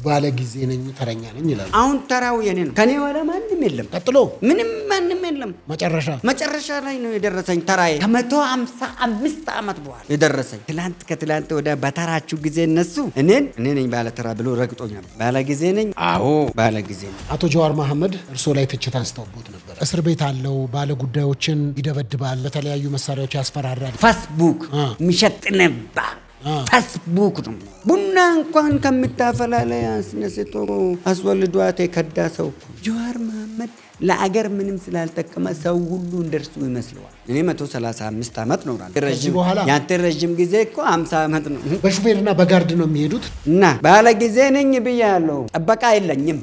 ባለ ጊዜ ነኝ ተረኛ ነኝ ይላል። አሁን ተራው የኔ ነው። ከኔ ወደ ማንም የለም። ቀጥሎ ምንም ማንም የለም። መጨረሻ ላይ ነው የደረሰኝ ተራዬ። ከ155 ዓመት በኋላ የደረሰኝ። ከትላንት ወደ በተራችሁ ጊዜ እነሱ እኔ ነኝ ባለ ተራ ብሎ ረግጦኛል። ባለ ጊዜ ነኝ። አዎ ባለ ጊዜ ነኝ። አቶ ጀዋር መሐመድ እርሶ ላይ ትችት አንስተውቦት ነበር። እስር ቤት አለው፣ ባለ ጉዳዮችን ይደበድባል፣ በተለያዩ መሳሪያዎች ያስፈራራል። ፌስቡክ ሚሸጥነባ ፌስቡክ ነው። ቡና እንኳን ከምታፈላለ አስነስቶ አስወልዷት የከዳ ሰው ጀዋር መሐመድ ለአገር ምንም ስላልጠቀመ ሰው ሁሉ እንደርሱ ይመስለዋል። እኔ 135 ዓመት ኖራለሁ። ረጅም ያንተ ረጅም ጊዜ እኮ 50 ዓመት ነው። በሹፌርና በጋርድ ነው የሚሄዱት እና ባለ ጊዜ ነኝ ብያለሁ። ጠበቃ የለኝም።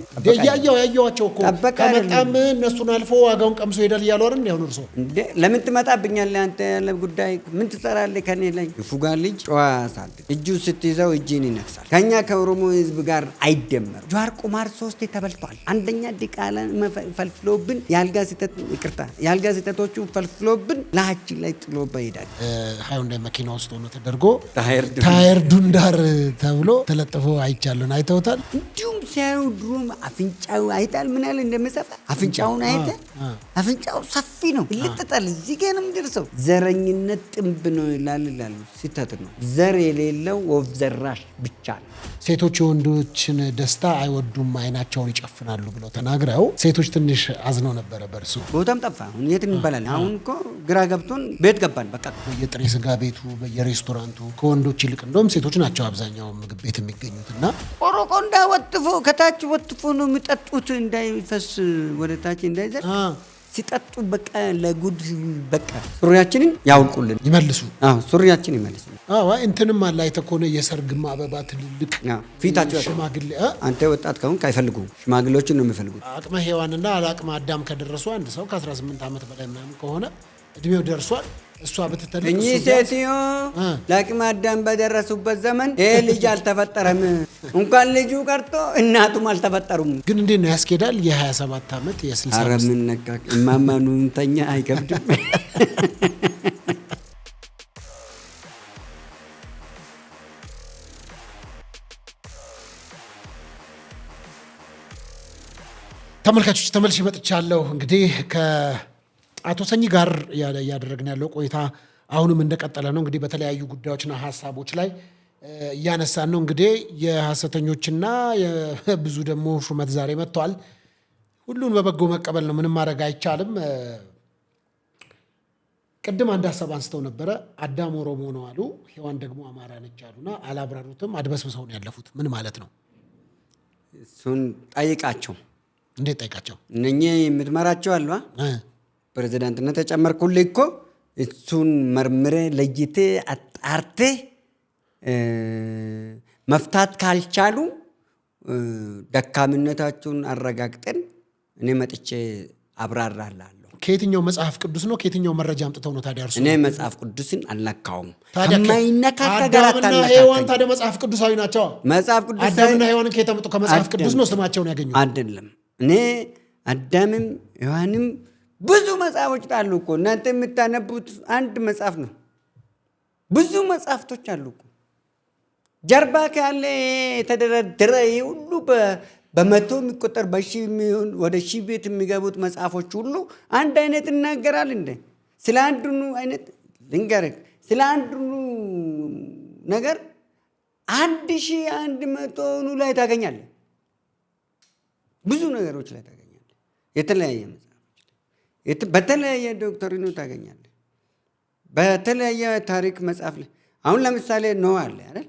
ያየዋቸው እኮ ከመጣም እነሱን አልፎ ዋጋውን ቀምሶ ሄዳል እያሉ አይደል? ያው እርሶ እንዴ ለምን ትመጣብኛለህ? አንተ ያለ ጉዳይ ምን ትሰራለህ ከኔ ላይ? ይፉጋ ልጅ ጨዋ ሳድግ እጁ ስትይዘው እጅን ይነክሳል። ከኛ ከኦሮሞ ህዝብ ጋር አይደመር። ጀዋር ቁማር 3 ተበልቷል። አንደኛ ዲቃላ ፈልፍሎብን ያልጋ ስህተቶቹ ፈልፍሎብን ላችን ላይ ጥሎባ ይሄዳል። ሃይንዳይ መኪና ውስጥ ሆኖ ተደርጎ ታየር ዱንዳር ተብሎ ተለጥፎ አይቻለን። አይተውታል። እንዲሁም ሲያዩ ድሮም አፍንጫው አይታል ምን ያህል እንደሚሰፋ አፍንጫውን አይተ አፍንጫው ሰፊ ነው። ልጥጣል እዚህ ጋር ነው የሚደርሰው። ዘረኝነት ጥንብ ነው ይላሉ። ስህተት ነው። ዘር የሌለው ወፍ ዘራሽ ብቻ ነው። ሴቶች የወንዶችን ደስታ አይወዱም፣ አይናቸውን ይጨፍናሉ ብለው ተናግረው ሴቶች ትንሽ አዝነው ነበረ። በርሱ ቦታም ጠፋ። አሁን የት እንበላለን? አሁን እኮ ግራ ገብቶን ቤት ገባን። በቃ በየጥሬ ስጋ ቤቱ በየሬስቶራንቱ ከወንዶች ይልቅ እንደውም ሴቶች ናቸው አብዛኛው ምግብ ቤት የሚገኙትና ቆሮቆንዳ ወጥፎ ከታች ወጥፎ ነው የሚጠጡት እንዳይፈስ ወደ ታች እንዳይዘል ሲጠጡ በቃ ለጉድ በቃ ሱሪያችንን ያውልቁልን ይመልሱ። ሱሪያችን ይመልሱ። እንትንም አለ አይተኮነ የሰርግማ አበባ ትልልቅ ፊታቸው ሽማግሌ አንተ ወጣት ከሆንክ አይፈልጉም። ሽማግሌዎችን ነው የሚፈልጉት። አቅመ ሔዋንና አቅመ አዳም ከደረሱ አንድ ሰው ከ18 ዓመት በላይ ምናምን ከሆነ እድሜው ደርሷል። እሷ በተተለቀ እኚህ ሴትዮ ለአቅመ አዳም በደረሱበት ዘመን ይሄ ልጅ አልተፈጠረም። እንኳን ልጁ ቀርቶ እናቱም አልተፈጠሩም። ግን እንዴት ነው ያስኬዳል? የ27 ዓመት የ60 ኧረ ምን ነካ እማማኑንተኛ አይከብድም። ተመልካቾች ተመልሼ መጥቻለሁ። እንግዲህ አቶ ሰኚ ጋር እያደረግን ያለው ቆይታ አሁንም እንደቀጠለ ነው። እንግዲህ በተለያዩ ጉዳዮችና ሀሳቦች ላይ እያነሳን ነው። እንግዲህ የሐሰተኞችና ብዙ ደግሞ ሹመት ዛሬ መጥቷል። ሁሉን በበጎ መቀበል ነው፣ ምንም ማድረግ አይቻልም። ቅድም አንድ ሀሳብ አንስተው ነበረ። አዳም ኦሮሞ ነው አሉ፣ ሔዋን ደግሞ አማራ ነች አሉና አላብራሩትም። አድበስብሰው ነው ያለፉት። ምን ማለት ነው? እሱን ጠይቃቸው። እንዴት ጠይቃቸው? እነኚህ የምትመራቸው አሉ ፕሬዚዳንትነት ተጨመርኩልህ እኮ እሱን መርምሬ ለይቴ አጣርቴ መፍታት ካልቻሉ ደካምነታቸውን አረጋግጠን እኔ መጥቼ አብራራላለሁ። ከየትኛው መጽሐፍ ቅዱስ ነው? ከየትኛው መረጃ አምጥተው ነው ታዲያ? እኔ መጽሐፍ ቅዱስን አልነካውም። ከማይነካካ ጋር አዳምና ሔዋን ታዲያ መጽሐፍ ቅዱሳዊ ናቸው። መጽሐፍ ቅዱሳዊ አዳምና ሔዋን ከየት አመጡ? ከመጽሐፍ ቅዱስ ነው ስማቸውን ያገኙት አይደለም። እኔ አዳምም ሔዋንም ብዙ መጽሐፎች አሉ እኮ እናንተ የምታነቡት አንድ መጽሐፍ ነው። ብዙ መጽሐፍቶች አሉ እኮ ጀርባ ካለ የተደረደረ ሁሉ በመቶ የሚቆጠር በሺህ የሚሆን ወደ ሺህ ቤት የሚገቡት መጽሐፎች ሁሉ አንድ አይነት ይናገራል እንዴ? ስለ አንዱ አይነት ልንገርህ፣ ስለ አንዱ ነገር 1100 ላይ ታገኛለህ። ብዙ ነገሮች ላይ ታገኛለህ። የተለያየ በተለያየ ዶክተሪኑ ታገኛለህ። በተለያየ ታሪክ መጽሐፍ ላይ አሁን ለምሳሌ ኖህ አለ አይደል?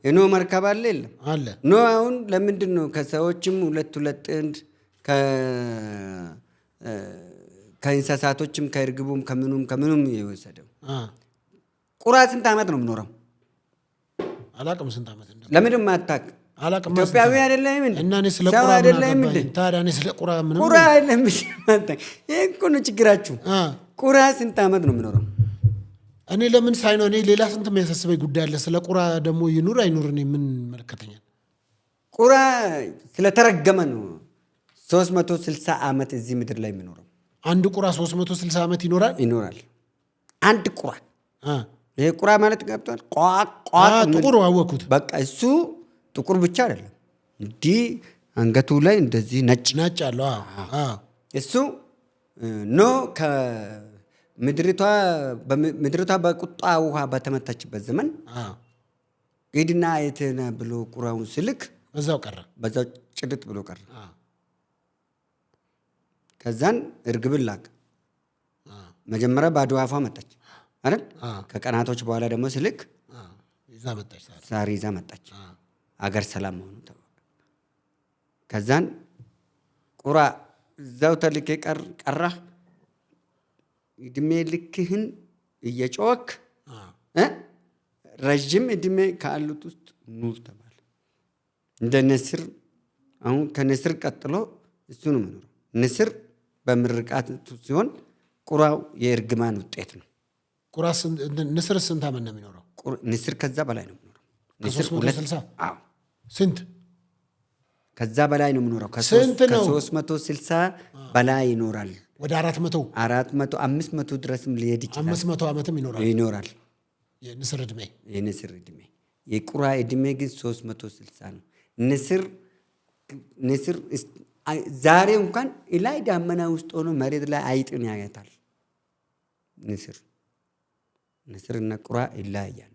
የኖህ መርከብ አለ የለም? አለ። ኖህ አሁን ለምንድን ነው ከሰዎችም ሁለት ጥንድ ከእንስሳቶችም ከእርግቡም ከምኑም የወሰደው? ቁራ ስንት ዓመት ነው የምኖረው? አላቅም ስንት ዓመት እንደው ለምንድን ማታቅ? አላቅም። ኢትዮጵያዊ አይደለም እንዴ? እና እኔ ስለ ቁራ አይደለም እንዴ? ታዲያ እኔ ስለ ቁራ ምንም ቁራ አይደለም እንዴ? ይሄ እኮ ነው ችግራችሁ። ቁራ ስንት ዓመት ነው የምኖረው? እኔ ለምን ሳይነው እኔ ሌላ ስንት የሚያሳስበኝ ጉዳይ አለ። ስለ ቁራ ደግሞ ይኑር አይኑር እኔ ምን መልከተኛል? ቁራ ስለተረገመ ነው 360 ዓመት እዚህ ምድር ላይ የሚኖረው። አንድ ቁራ 360 ዓመት ይኖራል። አንድ ቁራ ይሄ ቁራ ማለት ገብቷል። ጥቁር አወኩት። በቃ እሱ ጥቁር ብቻ አይደለም፣ እንዲህ አንገቱ ላይ እንደዚህ ነጭ አለው። እሱ ኖ ምድሪቷ በቁጣ ውሃ በተመታችበት ዘመን ሂድና አይተና ብሎ ቁራውን ስልክ በዛው ጭድት ብሎ ቀረ። ከዛን እርግብን ላክ። መጀመሪያ ባዶ አፏ መጣች አይደል? ከቀናቶች በኋላ ደግሞ ስልክ ሳር ይዛ መጣች። አገር ሰላም መሆኑ ታወቀ። ከዛን ቁራ እዛው ተልኬ ቀራ። እድሜ ልክህን እየጮክ ረጅም እድሜ ካሉት ውስጥ ኑር ተባለ። እንደ ንስር አሁን ከንስር ቀጥሎ እሱ ነው የሚኖረው። ንስር በምርቃት ሲሆን ቁራው የእርግማን ውጤት ነው። ንስር ስንት ዓመት ነው የሚኖረው? ንስር ከዛ በላይ ነው የሚኖረው። ንስር 360 ስንት ከዛ በላይ ነው የሚኖረው። ስንት ነው? ከ360 በላይ ይኖራል። ወደ 400 500 ድረስም ሊሄድ ይችላል። 500 ዓመትም ይኖራል የንስር ዕድሜ። የቁራ ዕድሜ ግን 360 ነው። ንስር ዛሬ እንኳን ላይ ዳመና ውስጥ ሆኖ መሬት ላይ አይጥን ያያታል። ንስርና ቁራ ይለያያሉ።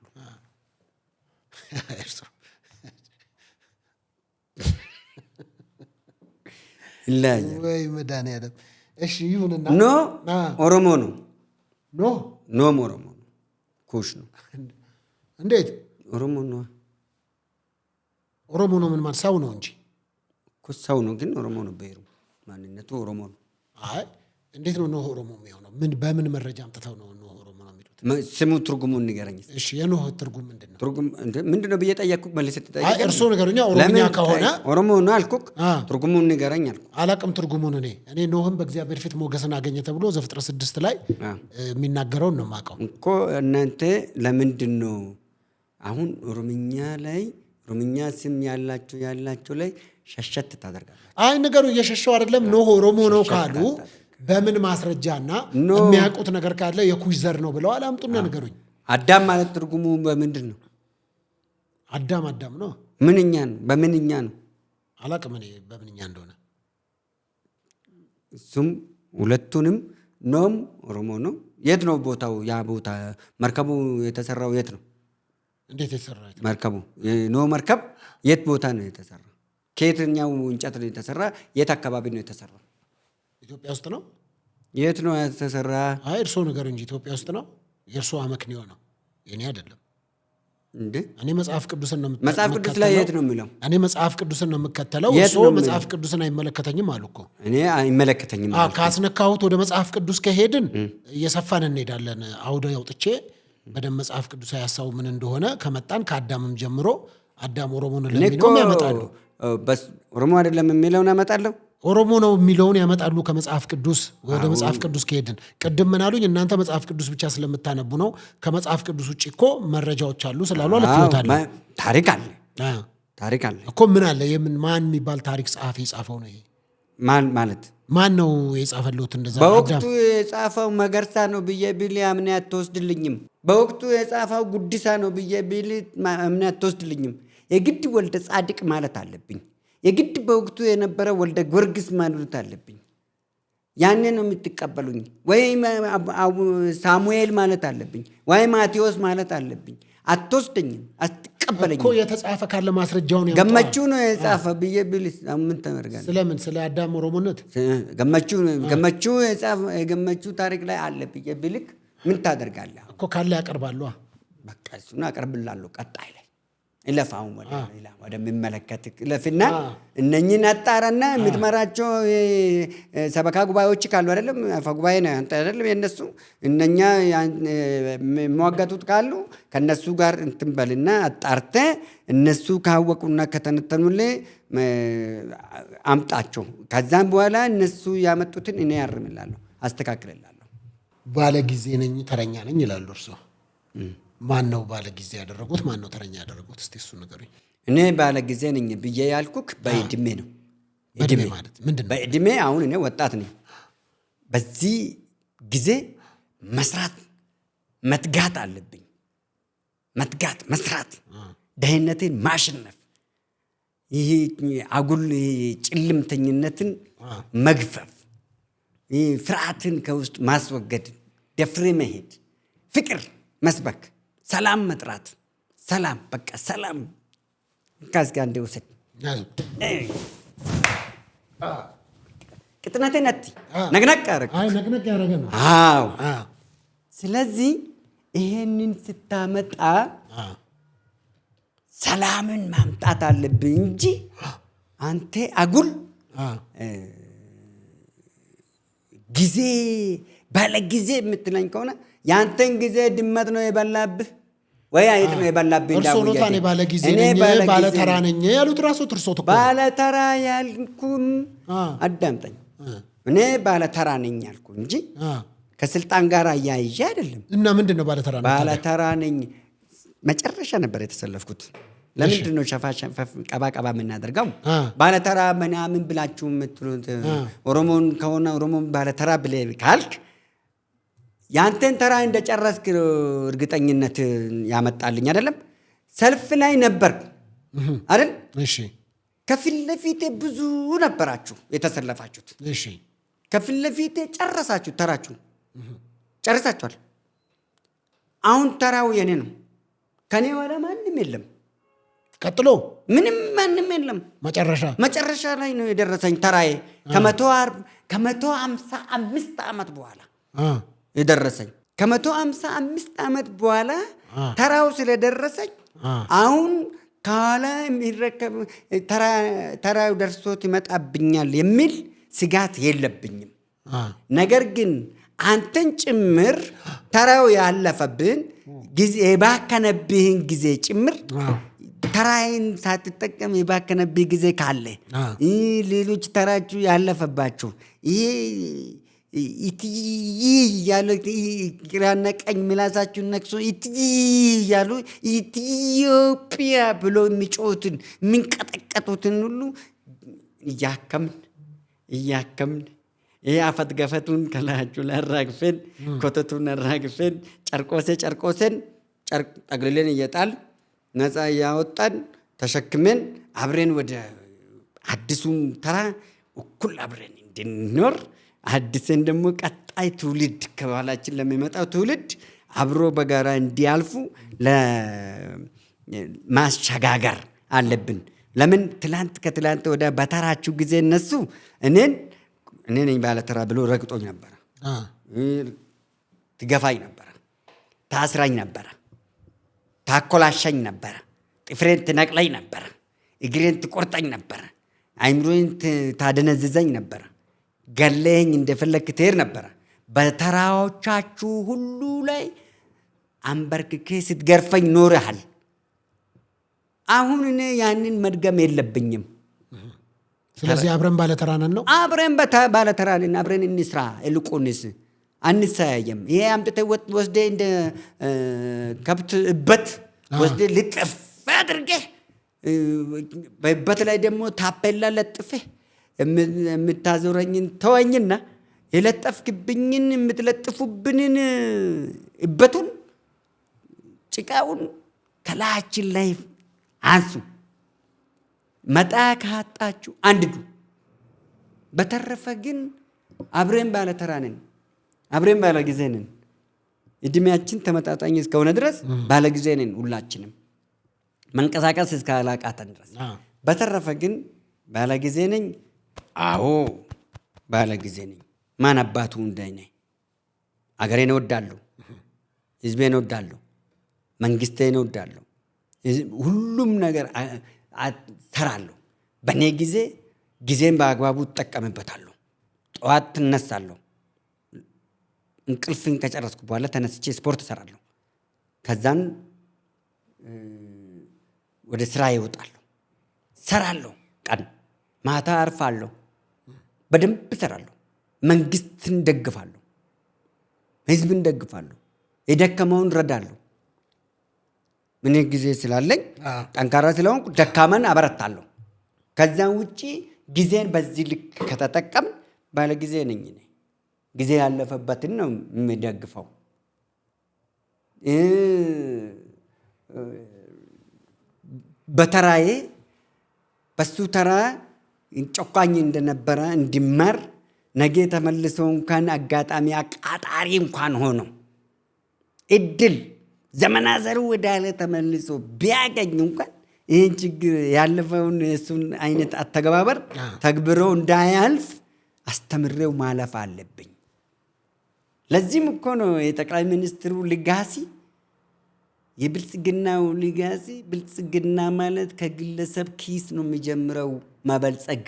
ይለያያሉ ወይ መድኃኒዓለም። እሺ ይሁንና ኖ ኦሮሞ ነው። ኖም ኦሮሞ ነው። ኩሽ ነው። እንዴት ኦሮሞ ነው? ኦሮሞ ነው ምን ማለት ሰው ነው እንጂ ሰው ነው ግን ኦሮሞ ነው። ብሔሩ ማንነቱ ኦሮሞ ነው። አይ እንዴት ነው ኖህ ኦሮሞ የሚሆነው? በምን መረጃ አምጥተው ነው ኖህ ኦሮሞ ነው የሚሉት? ስሙ ትርጉሙን ንገረኝ። እሺ የኖህ ትርጉም ምንድን ነው? ትርጉም ምንድን ነው ብዬ ጠየቅኩህ። መልሰህ ትጠይቀኝ። አይ እርሶ ነገሩኛ። ኦሮሞኛ ከሆነ ኦሮሞ ነው አልኩህ። ትርጉሙን ንገረኝ አልኩህ። አላቅም ትርጉሙን። እኔ ኖህም በእግዚአብሔር ፊት ሞገስን አገኘ ተብሎ ዘፍጥረት 6 ላይ የሚናገረውን ነው የማውቀው እኮ። እናንተ ለምንድን ነው አሁን ኦሮምኛ ስም ያላቸው ላይ ሸሸት ታደርጋላችሁ? አይ ነገሩ እየሸሸው አይደለም። ኖህ ኦሮሞ ነው ካሉ በምን ማስረጃና የሚያውቁት ነገር ካለ የኩሽ ዘር ነው ብለው አላምጡና ነገሩኝ። አዳም ማለት ትርጉሙ በምንድን ነው? አዳም ነው። ምንኛ ነው? በምንኛ ነው? አላቅም እኔ በምንኛ እንደሆነ። እሱም ሁለቱንም ኖም ኦሮሞ ነው። የት ነው ቦታው? ያ ቦታ መርከቡ የተሰራው የት ነው? እንዴት የተሰራ መርከቡ? ኖ መርከብ የት ቦታ ነው የተሰራ? ከየትኛው እንጨት ነው የተሰራ? የት አካባቢ ነው የተሰራው? ኢትዮጵያ ውስጥ ነው። የት ነው የተሰራ? አይ እርሶ ነገር እንጂ ኢትዮጵያ ውስጥ ነው። የእርሶ አመክንዮ ነው፣ የኔ አይደለም። እንዴ እኔ መጽሐፍ ቅዱስን ነው መጽሐፍ ቅዱስ ላይ የት ነው የሚለው? እኔ መጽሐፍ ቅዱስን ነው የምከተለው። እርሶ መጽሐፍ ቅዱስን አይመለከተኝም አሉ እኮ። እኔ አይመለከተኝም። ካስነካሁት ወደ መጽሐፍ ቅዱስ ከሄድን እየሰፋን እንሄዳለን። አውደ ያውጥቼ በደንብ መጽሐፍ ቅዱስ ሀሳቡ ምን እንደሆነ ከመጣን ከአዳምም ጀምሮ አዳም ኦሮሞ ነው ለሚለው ያመጣሉ። ኦሮሞ አይደለም የሚለውን ያመጣለሁ። ኦሮሞ ነው የሚለውን ያመጣሉ ከመጽሐፍ ቅዱስ። ወደ መጽሐፍ ቅዱስ ከሄድን ቅድም ምን አሉኝ? እናንተ መጽሐፍ ቅዱስ ብቻ ስለምታነቡ ነው። ከመጽሐፍ ቅዱስ ውጭ እኮ መረጃዎች አሉ ስላሉ አለፍታለ። ታሪክ አለ እኮ ምን አለ? ማን የሚባል ታሪክ ጸሐፊ የጻፈው ነው ይሄ? ማን ነው የጻፈልዎት? እንደዛ በወቅቱ የጻፈው መገርሳ ነው ብዬ ቢል አምኔ አትወስድልኝም። በወቅቱ የጻፈው ጉዲሳ ነው ብዬ ቢል አምኔ አትወስድልኝም። የግድ ወልደ ጻድቅ ማለት አለብኝ። የግድ በወቅቱ የነበረ ወልደ ጊዮርጊስ ማለት አለብኝ። ያኔ ነው የምትቀበሉኝ። ወይ ሳሙኤል ማለት አለብኝ፣ ወይ ማቴዎስ ማለት አለብኝ። አትወስደኝም፣ አትቀበለኝም እኮ። የተጻፈ ካለ ማስረጃውን ያመጣ። ገመቹ ነው የጻፈ ብዬ ብል ምን ተመርጋለህ? ስለምን? ስለ አዳም ኦሮሞነት ገመቹ ታሪክ ላይ አለ ብዬ ብልክ ምን ታደርጋለህ? እኮ ካለ ያቀርባሉ። በቃ እሱን አቀርብላለሁ። ቀጣይ ላይ እለፋውን ወደሚመለከት እለፍና እነኝን አጣራና የምትመራቸው ሰበካ ጉባኤዎች ካሉ አይደለም፣ አፈ ጉባኤ ነው አንተ አይደለም፣ የነሱ እነኛ የሚሟገቱት ካሉ ከነሱ ጋር እንትን በልና አጣርተ እነሱ ካወቁና ከተነተኑልህ አምጣቸው። ከዛም በኋላ እነሱ ያመጡትን እኔ ያርምላለሁ፣ አስተካክልላለሁ። ባለ ጊዜ ነኝ፣ ተረኛ ነኝ ይላሉ እርሶ። ማን ነው ባለ ጊዜ ያደረጉት? ማን ነው ተረኛ ያደረጉት? እስቲ እሱ ንገሩኝ። እኔ ባለ ጊዜ ነኝ ብዬ ያልኩክ በእድሜ ነው። እድሜ ማለት ምንድን ነው? በእድሜ አሁን እኔ ወጣት ነኝ። በዚህ ጊዜ መስራት መትጋት አለብኝ። መስራት፣ ድህነቴን ማሸነፍ፣ ይሄ አጉል ጭልምተኝነትን መግፈፍ፣ ፍርሃትን ከውስጥ ማስወገድ፣ ደፍሬ መሄድ፣ ፍቅር መስበክ፣ ሰላም መጥራት፣ ሰላም በቃ ሰላም ካስጋ እንደውሰድ ቅጥነቴን አት ነግነቅ ያደረገ ነግነቅ ያደረገ ነው። አዎ። ስለዚህ ይሄንን ስታመጣ ሰላምን ማምጣት አለብህ እንጂ አንተ አጉል ጊዜ ባለ ጊዜ የምትለኝ ከሆነ ያንተን ጊዜ ድመት ነው የበላብህ ወይ አይጥ ነው የበላብህ? እርሶ ነው ታኔ ባለ ጊዜ ነኝ ባለ ተራ ነኝ ያሉት ራሱ እርሶት እኮ ባለ ተራ ያልኩን አዳምጠኝ። እኔ ባለ ተራ ነኝ ያልኩ እንጂ ከስልጣን ጋር አያይዤ አይደለም። እና ምንድን ነው ባለ ተራ ነኝ? ባለ ተራ ነኝ መጨረሻ ነበር የተሰለፍኩት። ለምንድን ነው ቀባ ቀባ የምናደርገው? ባለ ተራ ምናምን ብላችሁ የምትሉት ኦሮሞን ከሆነ ኦሮሞን ባለ ተራ ብለህ ካልክ ያንተን ተራ እንደጨረስክ እርግጠኝነት ያመጣልኝ አይደለም። ሰልፍ ላይ ነበር አይደል? እሺ። ከፊት ለፊቴ ብዙ ነበራችሁ የተሰለፋችሁት። እሺ። ከፊት ለፊቴ ጨረሳችሁ፣ ተራችሁ ጨርሳችኋል። አሁን ተራው የኔ ነው። ከኔ ወደ ማንም የለም። ቀጥሎ ምንም ማንም የለም። መጨረሻ ላይ ነው የደረሰኝ ተራዬ። ከ155 ዓመት በኋላ የደረሰኝ። ከ155 ዓመት በኋላ ተራው ስለደረሰኝ አሁን ከኋላ የሚረከብ ተራው ደርሶት ይመጣብኛል የሚል ስጋት የለብኝም። ነገር ግን አንተን ጭምር ተራው ያለፈብህን ጊዜ የባከነብህን ጊዜ ጭምር ተራይን ሳትጠቀም የባከነብህ ጊዜ ካለ ሌሎች ተራችሁ ያለፈባችሁ እያሉ ግራና ቀኝ ምላሳችሁን ነክሶ እያሉ ኢትዮጵያ ብሎ የሚጮሁትን የሚንቀጠቀጡትን ሁሉ እያከምን ይህ አፈት ገፈቱን ከላያችሁ ላይ አራግፈን ኮተቱን አራግፈን ጨርቆሴን ጠቅልለን እየጣል ነፃ እያወጣን ተሸክመን አብረን ወደ አዲሱን ተራ እኩል አብረን እንድንኖር አዲስን ደግሞ ቀጣይ ትውልድ ከኋላችን ለሚመጣው ትውልድ አብሮ በጋራ እንዲያልፉ ለማሸጋገር አለብን። ለምን ከትላንት ወደ በተራችሁ ጊዜ እነሱ እኔ ነኝ ባለተራ ብሎ ረግጦኝ ነበረ፣ ትገፋኝ ነበረ፣ ታስራኝ ነበረ፣ ታኮላሻኝ ነበረ፣ ጥፍሬን ትነቅለኝ ነበረ፣ እግሬን ትቆርጠኝ ነበረ፣ አይምሮዬን ታደነዝዘኝ ነበረ፣ ገለኝ እንደፈለክ ትሄድ ነበረ። በተራዎቻችሁ ሁሉ ላይ አንበርክኬ ስትገርፈኝ ኖረሃል። አሁን እኔ ያንን መድገም የለብኝም። ስለዚህ አብረን ባለተራ ነን ነው። አብረን ባለተራ ነን። አብረን እንስራ። እልቁንስ አንሰያየም። ይሄ አምጥተህ ወስደህ እንደ ከብት እበት ወስደህ ልጥፍ አድርገህ በእበት ላይ ደግሞ ታፔላ ለጥፈህ የምታዞረኝን ተወኝና የለጠፍክብኝን የምትለጥፉብንን እበቱን ጭቃውን ከላያችን ላይ አንሱ። መጣ ካጣችሁ አንድዱ። በተረፈ ግን አብረን ባለተራ ነን፣ አብረን ባለጊዜ ነን። እድሜያችን ተመጣጣኝ እስከሆነ ድረስ ባለጊዜ ነን ሁላችንም፣ መንቀሳቀስ እስካላቃተን ድረስ። በተረፈ ግን ባለጊዜ ነኝ። አዎ ባለጊዜ ነኝ። ማን አባቱ እንደኔ አገሬን እወዳለሁ፣ ህዝቤን እወዳለሁ፣ መንግስቴን እወዳለሁ፣ ሁሉም ነገር ሰራለሁ። በእኔ ጊዜን በአግባቡ እጠቀምበታለሁ። ጠዋት እነሳለሁ። እንቅልፍን ከጨረስኩ በኋላ ተነስቼ ስፖርት እሰራለሁ። ከዛን ወደ ስራ ይወጣለሁ፣ ሰራለሁ። ቀን ማታ አርፋለሁ፣ በደንብ እሰራለሁ። መንግስትን ደግፋለሁ፣ ህዝብን ደግፋለሁ፣ የደከመውን ረዳለሁ። ምን ጊዜ ስላለኝ ጠንካራ ስለሆንኩ ደካማን አበረታለሁ። ከዛም ውጪ ጊዜን በዚህ ልክ ከተጠቀምን ባለ ጊዜ ነኝ እኔ። ጊዜ ያለፈበትን ነው የሚደግፈው። በሱ ተራ ጨቋኝ እንደነበረ እንዲማር ነገ ተመልሶ እንኳን አጋጣሚ አቃጣሪ እንኳን ሆኖ እድል ዘመናዘሩ ወዳለ ተመልሶ ቢያገኝ እንኳን ይህን ችግር ያለፈውን የእሱን አይነት አተገባበር ተግብሮ እንዳያልፍ አስተምሬው ማለፍ አለብኝ። ለዚህም እኮ ነው የጠቅላይ ሚኒስትሩ ሊጋሲ የብልጽግናው ሊጋሲ ብልጽግና ማለት ከግለሰብ ኪስ ነው የሚጀምረው። ማበልጸግ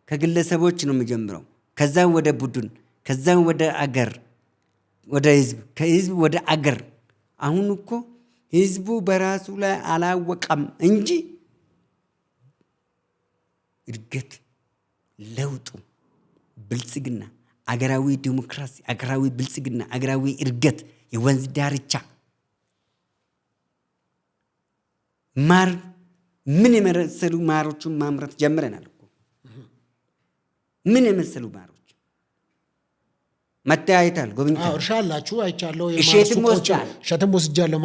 ከግለሰቦች ነው የሚጀምረው። ከዛም ወደ ቡድን፣ ከዛም ወደ አገር፣ ወደ ህዝብ፣ ከህዝብ ወደ አገር። አሁን እኮ ህዝቡ በራሱ ላይ አላወቀም እንጂ እድገት፣ ለውጡ፣ ብልጽግና፣ አገራዊ ዲሞክራሲ፣ አገራዊ ብልጽግና፣ አገራዊ እድገት፣ የወንዝ ዳርቻ ማር ምን የመሰሉ ማሮችን ማምረት ጀምረናል እኮ። ምን የመሰሉ ማሮች መተያየታል። ጎብኝታ እርሻ አላችሁ አይቻለሁ። እሸትም ወስጃለሁ።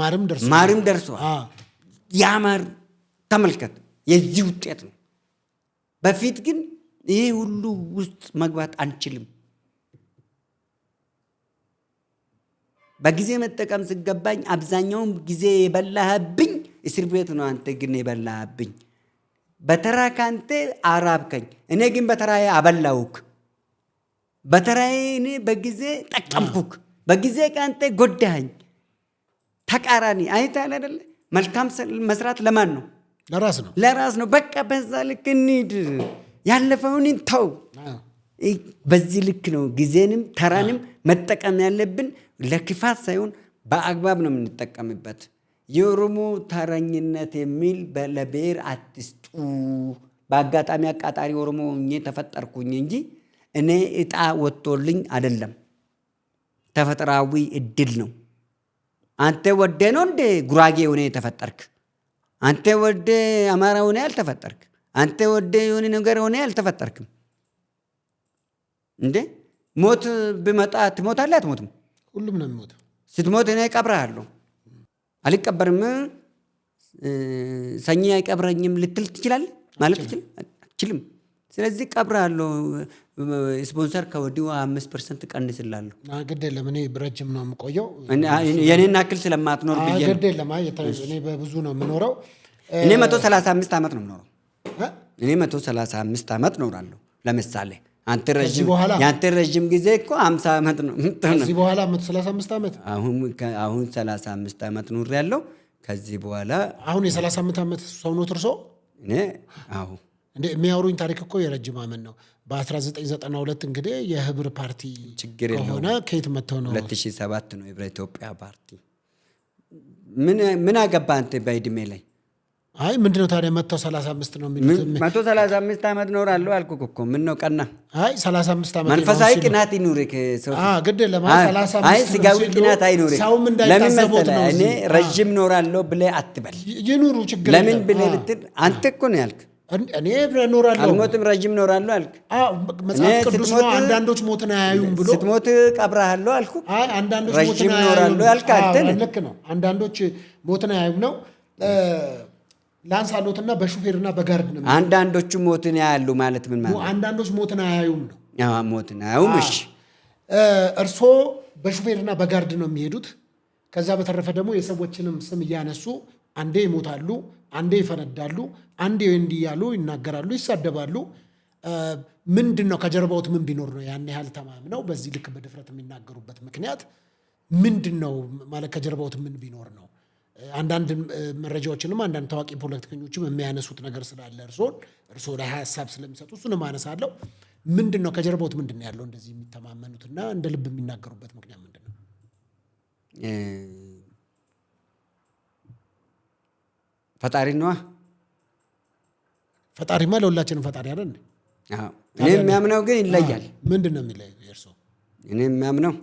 ማርም ደርሷል። ያ ማር ተመልከት፣ የዚህ ውጤት ነው። በፊት ግን ይሄ ሁሉ ውስጥ መግባት አንችልም። በጊዜ መጠቀም ሲገባኝ አብዛኛውን ጊዜ የበላህብኝ እስር ቤት ነው። አንተ ግን የበላህብኝ በተራ ካንተ አራብከኝ፣ እኔ ግን በተራዬ አበላውክ። በተራዬ እኔ በጊዜ ጠቀምኩክ፣ በጊዜ ካንተ ጎዳኸኝ። ተቃራኒ አይተሃል አይደለ? መልካም መስራት ለማን ነው? ለራስ ነው። በቃ በዛ ልክ እንሂድ፣ ያለፈውን ተው። በዚህ ልክ ነው ጊዜንም ተራንም መጠቀም ያለብን። ለክፋት ሳይሆን በአግባብ ነው የምንጠቀምበት። የኦሮሞ ተረኝነት የሚል ለብሔር አትስጡ። በአጋጣሚ አቃጣሪ ኦሮሞ ሆኜ ተፈጠርኩኝ እንጂ እኔ እጣ ወጥቶልኝ አይደለም። ተፈጥሯዊ እድል ነው። አንተ ወደ ነው እንደ ጉራጌ ሆነ የተፈጠርክ? አንተ ወደ አማራ ሆነ ያልተፈጠርክ? አንተ ወደ የሆነ ነገር ሆነ ያልተፈጠርክም እንዴ? ሞት ቢመጣ ትሞታለህ አትሞትም? ሁሉም ነው የሚሞተው። ስትሞት እኔ እቀብርሃለሁ። አልቀበርም ሰኚ አይቀብረኝም ልትል ትችላለህ ማለት አትችልም። ስለዚህ እቀብርሃለሁ። ስፖንሰር ከወዲሁ 5% ቀንስላለሁ። ግድ የለም እኔ ረጅም ነው የምቆየው። የኔን አክል ስለማትኖር ብዬ ነው። ግድ የለም እኔ በብዙ ነው የምኖረው። እኔ 135 ዓመት ነው የምኖረው። እኔ 135 ዓመት እኖራለሁ። ለምሳሌ ያንተ ረጅም ጊዜ እኮ 50 ዓመት ነው። ከዚህ በኋላ 135 ዓመት አሁን 35 ዓመት ኖሬያለሁ። ከዚህ በኋላ አሁን የ35 ዓመት ሰው ነው እርሶ? እኔ አሁን እንዴ የሚያወሩኝ ታሪክ እኮ የረጅም ዓመት ነው። በ1992 እንግዲህ የህብር ፓርቲ ችግር ሆነ ከየት መጥተው ነው? 2007 ነው የህብረ ኢትዮጵያ ፓርቲ። ምን አገባ አንተ በዕድሜ ላይ? አይ ምንድነው ታዲያ መጥተው 35 ነው የሚሉት? 135 ዓመት ኖራለሁ አልኩህ እኮ። ምን ነው ቀና? አይ 35 ዓመት መንፈሳዊ ቅናት ይኑርህ። ግድ የለም 35 አይ ስጋዊ ቅናት አይኑርህ። ሰውም እንዳይታዘቡት ነው። እኔ ረጅም ኖራለሁ ብለህ አትበል። ይኑሩ ችግር ለምን ብለህ ብትል አንተ እኮ ነው ያልክ። እኔ ኖራለሁ አልሞትም ረጅም ኖራለሁ አልክ። መጽሐፍ ቅዱስ ነው አንዳንዶች ሞትን አያዩም ብሎ። ስትሞት ቀብረሃለሁ አልኩ። አይ አንዳንዶች ረጅም ኖራለሁ ያልክ አንተ ነህ። ልክ ነው። አንዳንዶች ሞትን አያዩም ነው። ላንሳሎትና በሹፌርና በጋርድ ነው። አንዳንዶቹ ሞትን ያያሉ ማለት ምን ማለት? አንዳንዶች ሞትን አያዩም ነው። ሞትን አያዩም። እሺ እርሶ በሹፌርና በጋርድ ነው የሚሄዱት። ከዛ በተረፈ ደግሞ የሰዎችንም ስም እያነሱ አንዴ ይሞታሉ፣ አንዴ ይፈነዳሉ፣ አንዴ እንዲህ ያሉ ይናገራሉ፣ ይሳደባሉ። ምንድን ነው ከጀርባዎት ምን ቢኖር ነው ያን ያህል ተማምነው በዚህ ልክ በድፍረት የሚናገሩበት ምክንያት ምንድን ነው? ማለት ከጀርባዎት ምን ቢኖር ነው? አንዳንድ መረጃዎችንም አንዳንድ ታዋቂ ፖለቲከኞችም የሚያነሱት ነገር ስላለ እርስዎ ላይ ሀሳብ ስለሚሰጡ እሱንም አነሳለሁ። ምንድን ነው ከጀርባዎት ምንድን ነው ያለው እንደዚህ የሚተማመኑትና እንደ ልብ የሚናገሩበት ምክንያት ምንድን ነው? ፈጣሪ ነዋ። ፈጣሪማ ለሁላችንም ፈጣሪ አይደል? እኔ የሚያምነው ግን ይለያል። ምንድን ነው የሚለየው የእርስዎ? እኔ የሚያምነው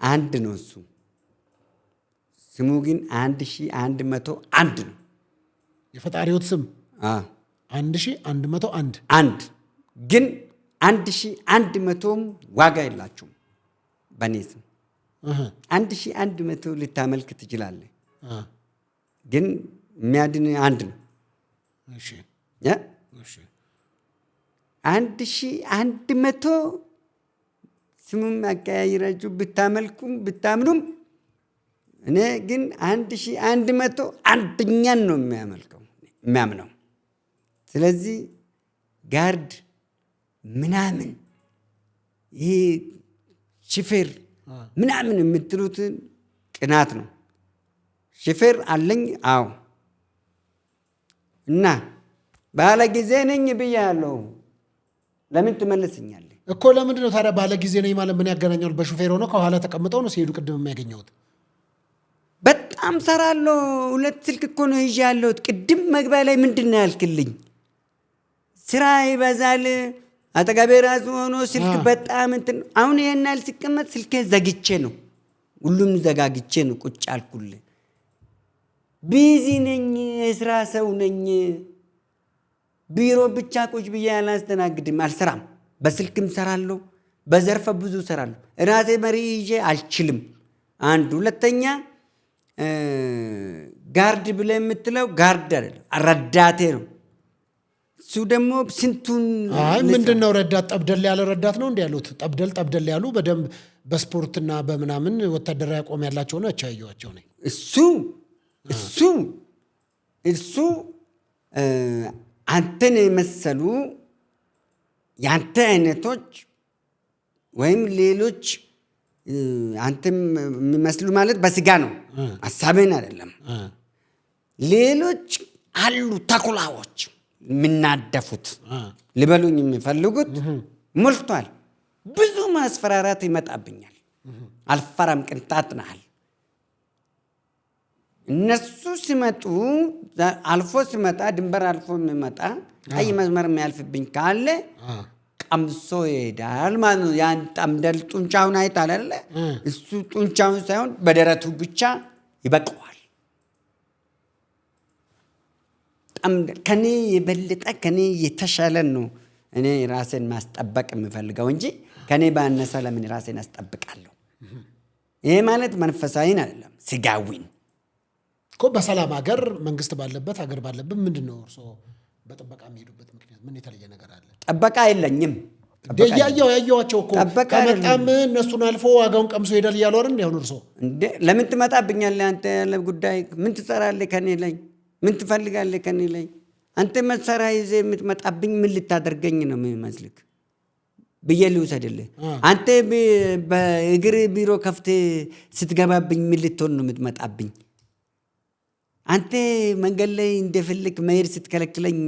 አንድ ነው እሱ ስሙ ግን 1101 ነው። የፈጣሪዎት ስም 1101 አንድ ግን 1100ም ዋጋ የላቸውም። በእኔ ስም 1100 ልታመልክ ትችላለህ፣ ግን የሚያድን አንድ ነው። 1100 ስሙም አቀያይራችሁ ብታመልኩም ብታምኑም እኔ ግን 1100 አንደኛን ነው የሚያምነው። ስለዚህ ጋርድ ምናምን ይሄ ሽፌር ምናምን የምትሉትን ቅናት ነው። ሽፌር አለኝ። አዎ እና ባለ ጊዜ ነኝ ብያለሁ። ለምን ትመልስኛለህ እኮ? ለምንድን ነው ታዲያ ባለ ጊዜ ነኝ ማለት ምን ያገናኛል? በሹፌር ሆኖ ከኋላ ተቀምጠው ነው ሲሄዱ ቅድም የሚያገኘሁት። በጣም ሰራለሁ። 2 ስልክ እኮ ነው ይዤ ያለሁት። ቅድም መግቢያ ላይ ምንድን ነው ያልክልኝ? ስራ ይበዛል። አጠገቤ ራሱ ሆኖ ስልክ በጣም እንትን። አሁን ይሄን ያህል ሲቀመጥ ስልኬ ዘግቼ ነው፣ ሁሉም ዘጋግቼ ነው ቁጭ አልኩልህ። ቢዚ ነኝ፣ የስራ ሰው ነኝ። ቢሮ ብቻ ቁጭ ብዬ አላስተናግድም፣ አልሰራም። በስልክም ሰራለሁ፣ በዘርፈ ብዙ ሰራለሁ። ራሴ መሪ ይዤ አልችልም። አንድ ሁለተኛ ጋርድ ብለህ የምትለው ጋርድ አይደለም፣ ረዳቴ ነው። እሱ ደግሞ ስንቱን ምንድን ነው ረዳት? ጠብደል ያለ ረዳት ነው እንዲ ያሉት። ጠብደል ያሉ በደንብ በስፖርትና በምናምን ወታደራዊ አቋም ያላቸው ናቸው ያየኋቸው ነኝ። እሱ አንተን የመሰሉ የአንተ አይነቶች ወይም ሌሎች አንተም የሚመስሉ ማለት በስጋ ነው፣ ሀሳብን አይደለም። ሌሎች አሉ ተኩላዎች የምናደፉት ሊበሉኝ የሚፈልጉት ሞልቷል። ብዙ ማስፈራራት ይመጣብኛል። አልፈራም፣ ቅንጣት ናህል። እነሱ ሲመጡ አልፎ ሲመጣ ድንበር አልፎ የሚመጣ ቀይ መስመር የሚያልፍብኝ ካለ ቀምሶ ይሄዳል ማለት ነው። ያን ጠምደል ጡንቻውን አይታል አይደለ? እሱ ጡንቻውን ሳይሆን በደረቱ ብቻ ይበቀዋል። ከኔ የበለጠ ከኔ የተሻለ ነው እኔ ራሴን ማስጠበቅ የምፈልገው እንጂ ከኔ ባነሰ ለምን ራሴን አስጠብቃለሁ? ይሄ ማለት መንፈሳዊን አይደለም፣ ስጋዊን እኮ። በሰላም ሀገር መንግስት ባለበት ሀገር ባለበት ምንድን ነው እርስዎ በጥበቃ የሚሄዱበት ምክንያት? ምን የተለየ ነገር አለ? ጠበቃ የለኝም። ያየኋቸው እኮ ከመጣም እነሱን አልፎ ዋጋውን ቀምሶ ሄዳል እያሉ አይደል? እንዲያሁን እርስዎ ለምን ትመጣብኛለህ? አንተ ያለ ጉዳይ ምን ትሰራለህ ከኔ ላይ? ምን ትፈልጋለህ ከኔ ላይ? አንተ መሳሪያ ይዘህ የምትመጣብኝ ምን ልታደርገኝ ነው የሚመስልህ ብዬ ልውሰድልህ? አንተ በእግር ቢሮ ከፍተህ ስትገባብኝ ምን ልትሆን ነው የምትመጣብኝ? አንተ መንገድ ላይ እንደፈለክ መሄድ ስትከለክለኝ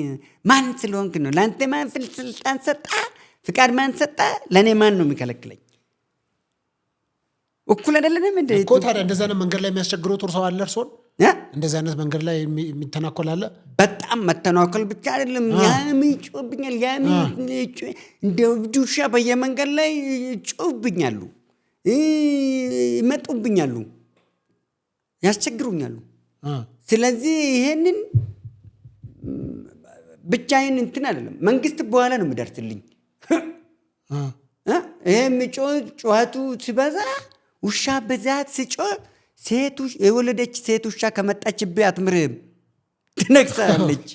ማን ስለሆንክ ነው? ለአንተ ማን ስልጣን ሰጣ? ፍቃድ ማን ሰጣ? ለእኔ ማን ነው የሚከለክለኝ? እኩል አይደለንም እንደ እኮ። ታዲያ እንደዚህ አይነት መንገድ ላይ የሚያስቸግሩት እርሰው አለ? እርሶን እንደዚህ አይነት መንገድ ላይ የሚተናኮል አለ? በጣም መተናኮል ብቻ አይደለም፣ ያም ይጮህብኛል። ያም እንደ ውሻ በየመንገድ ላይ ይጮህብኛሉ፣ ይመጡብኛሉ፣ ያስቸግሩኛሉ። ስለዚህ ይሄንን ብቻዬን እንትን አይደለም፣ መንግስት በኋላ ነው የሚደርስልኝ። ይሄ የሚጮህ ጩኸቱ ሲበዛ ውሻ በዛት ሲጮህ የወለደች ሴት ውሻ ከመጣችብህ አትምርህም፣ ትነክሳለች።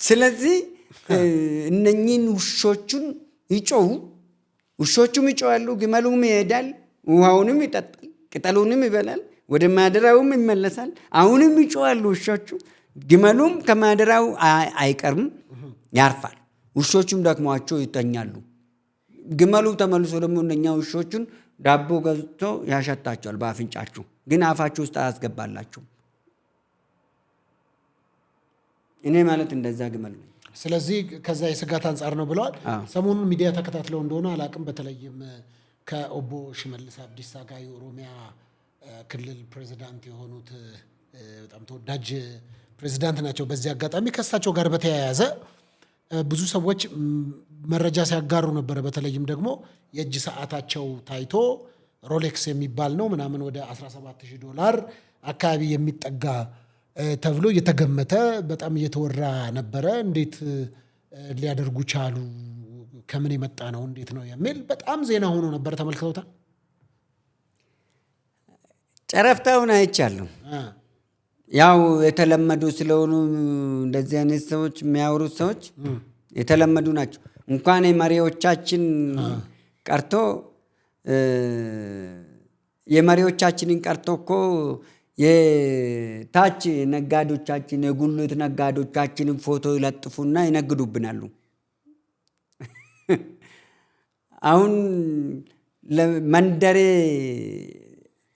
ስለዚህ እነኚህን ውሾቹን ይጮሁ፣ ውሾቹም ይጮሃሉ፣ ግመሉም ይሄዳል፣ ውሃውንም ይጠጣል፣ ቅጠሉንም ይበላል፣ ወደ ማደራውም ይመለሳል። አሁንም ይጮሃሉ ውሾቹ። ግመሉም ከማደራው አይቀርም፣ ያርፋል። ውሾቹም ደክሟቸው ይተኛሉ። ግመሉ ተመልሶ ደግሞ እነኛ ውሾቹን ዳቦ ገዝቶ ያሸታቸዋል በአፍንጫችሁ፣ ግን አፋችሁ ውስጥ አያስገባላችሁ። እኔ ማለት እንደዛ ግመል ነኝ። ስለዚህ ከዛ የስጋት አንጻር ነው ብለዋል። ሰሞኑን ሚዲያ ተከታትለው እንደሆነ አላቅም። በተለይም ከኦቦ ሽመልስ አብዲሳ ጋር የኦሮሚያ ክልል ፕሬዚዳንት የሆኑት በጣም ተወዳጅ ፕሬዚዳንት ናቸው። በዚህ አጋጣሚ ከእሳቸው ጋር በተያያዘ ብዙ ሰዎች መረጃ ሲያጋሩ ነበረ። በተለይም ደግሞ የእጅ ሰዓታቸው ታይቶ ሮሌክስ የሚባል ነው ምናምን ወደ $17,000 አካባቢ የሚጠጋ ተብሎ እየተገመተ በጣም እየተወራ ነበረ። እንዴት ሊያደርጉ ቻሉ? ከምን የመጣ ነው? እንዴት ነው የሚል በጣም ዜና ሆኖ ነበር። ተመልክተውታል? ጨረፍታውን አይቻለሁ። ያው የተለመዱ ስለሆኑ እንደዚህ አይነት ሰዎች የሚያወሩት ሰዎች የተለመዱ ናቸው። እንኳን የመሪዎቻችን ቀርቶ የመሪዎቻችንን ቀርቶ እኮ የታች ነጋዴዎቻችን የጉልት ነጋዴዎቻችንን ፎቶ ይለጥፉና ይነግዱብናሉ። አሁን መንደሬ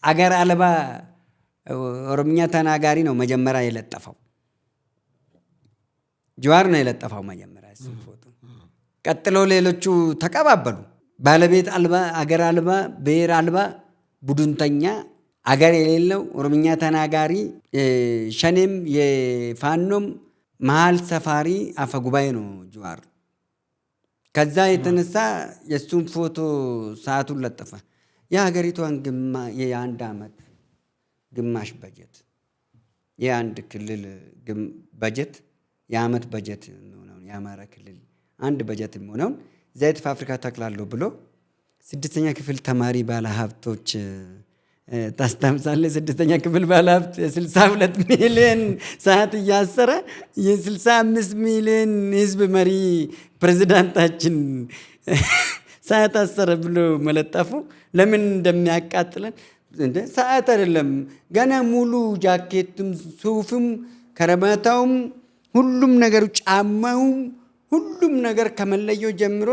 አገር አልባ ኦሮምኛ ተናጋሪ ነው መጀመሪያ የለጠፈው። ጀዋር ነው የለጠፈው መጀመሪያ እሱን ፎቶ። ቀጥሎ ሌሎቹ ተቀባበሉ። ባለቤት አልባ አገር አልባ ብሔር አልባ ቡድንተኛ አገር የሌለው ኦሮምኛ ተናጋሪ ሸኔም የፋኖም መሀል ሰፋሪ አፈጉባኤ ነው ጀዋር። ከዛ የተነሳ የእሱን ፎቶ ሰዓቱን ለጠፈ። የሀገሪቷን የአንድ ዓመት ግማሽ በጀት የአንድ ክልል በጀት የዓመት በጀት የሚሆነውን የአማራ ክልል አንድ በጀት የሚሆነውን ዘይት ፋብሪካ ተክላለሁ ብሎ 6ኛ ክፍል ተማሪ ባለሀብቶች ታስታምሳለህ? 6ኛ ክፍል ባለሀብት የ62 ሚሊዮን ሰዓት እያሰረ የ65 ሚሊዮን ህዝብ መሪ ፕሬዝዳንታችን ሰዓት አሰረ ብሎ መለጠፉ ለምን እንደሚያቃጥለን ሰዓት አይደለም። ገና ሙሉ ጃኬትም ሱፍም ከረባታውም ሁሉም ነገሩ ጫማውም ሁሉም ነገር ከመለየው ጀምሮ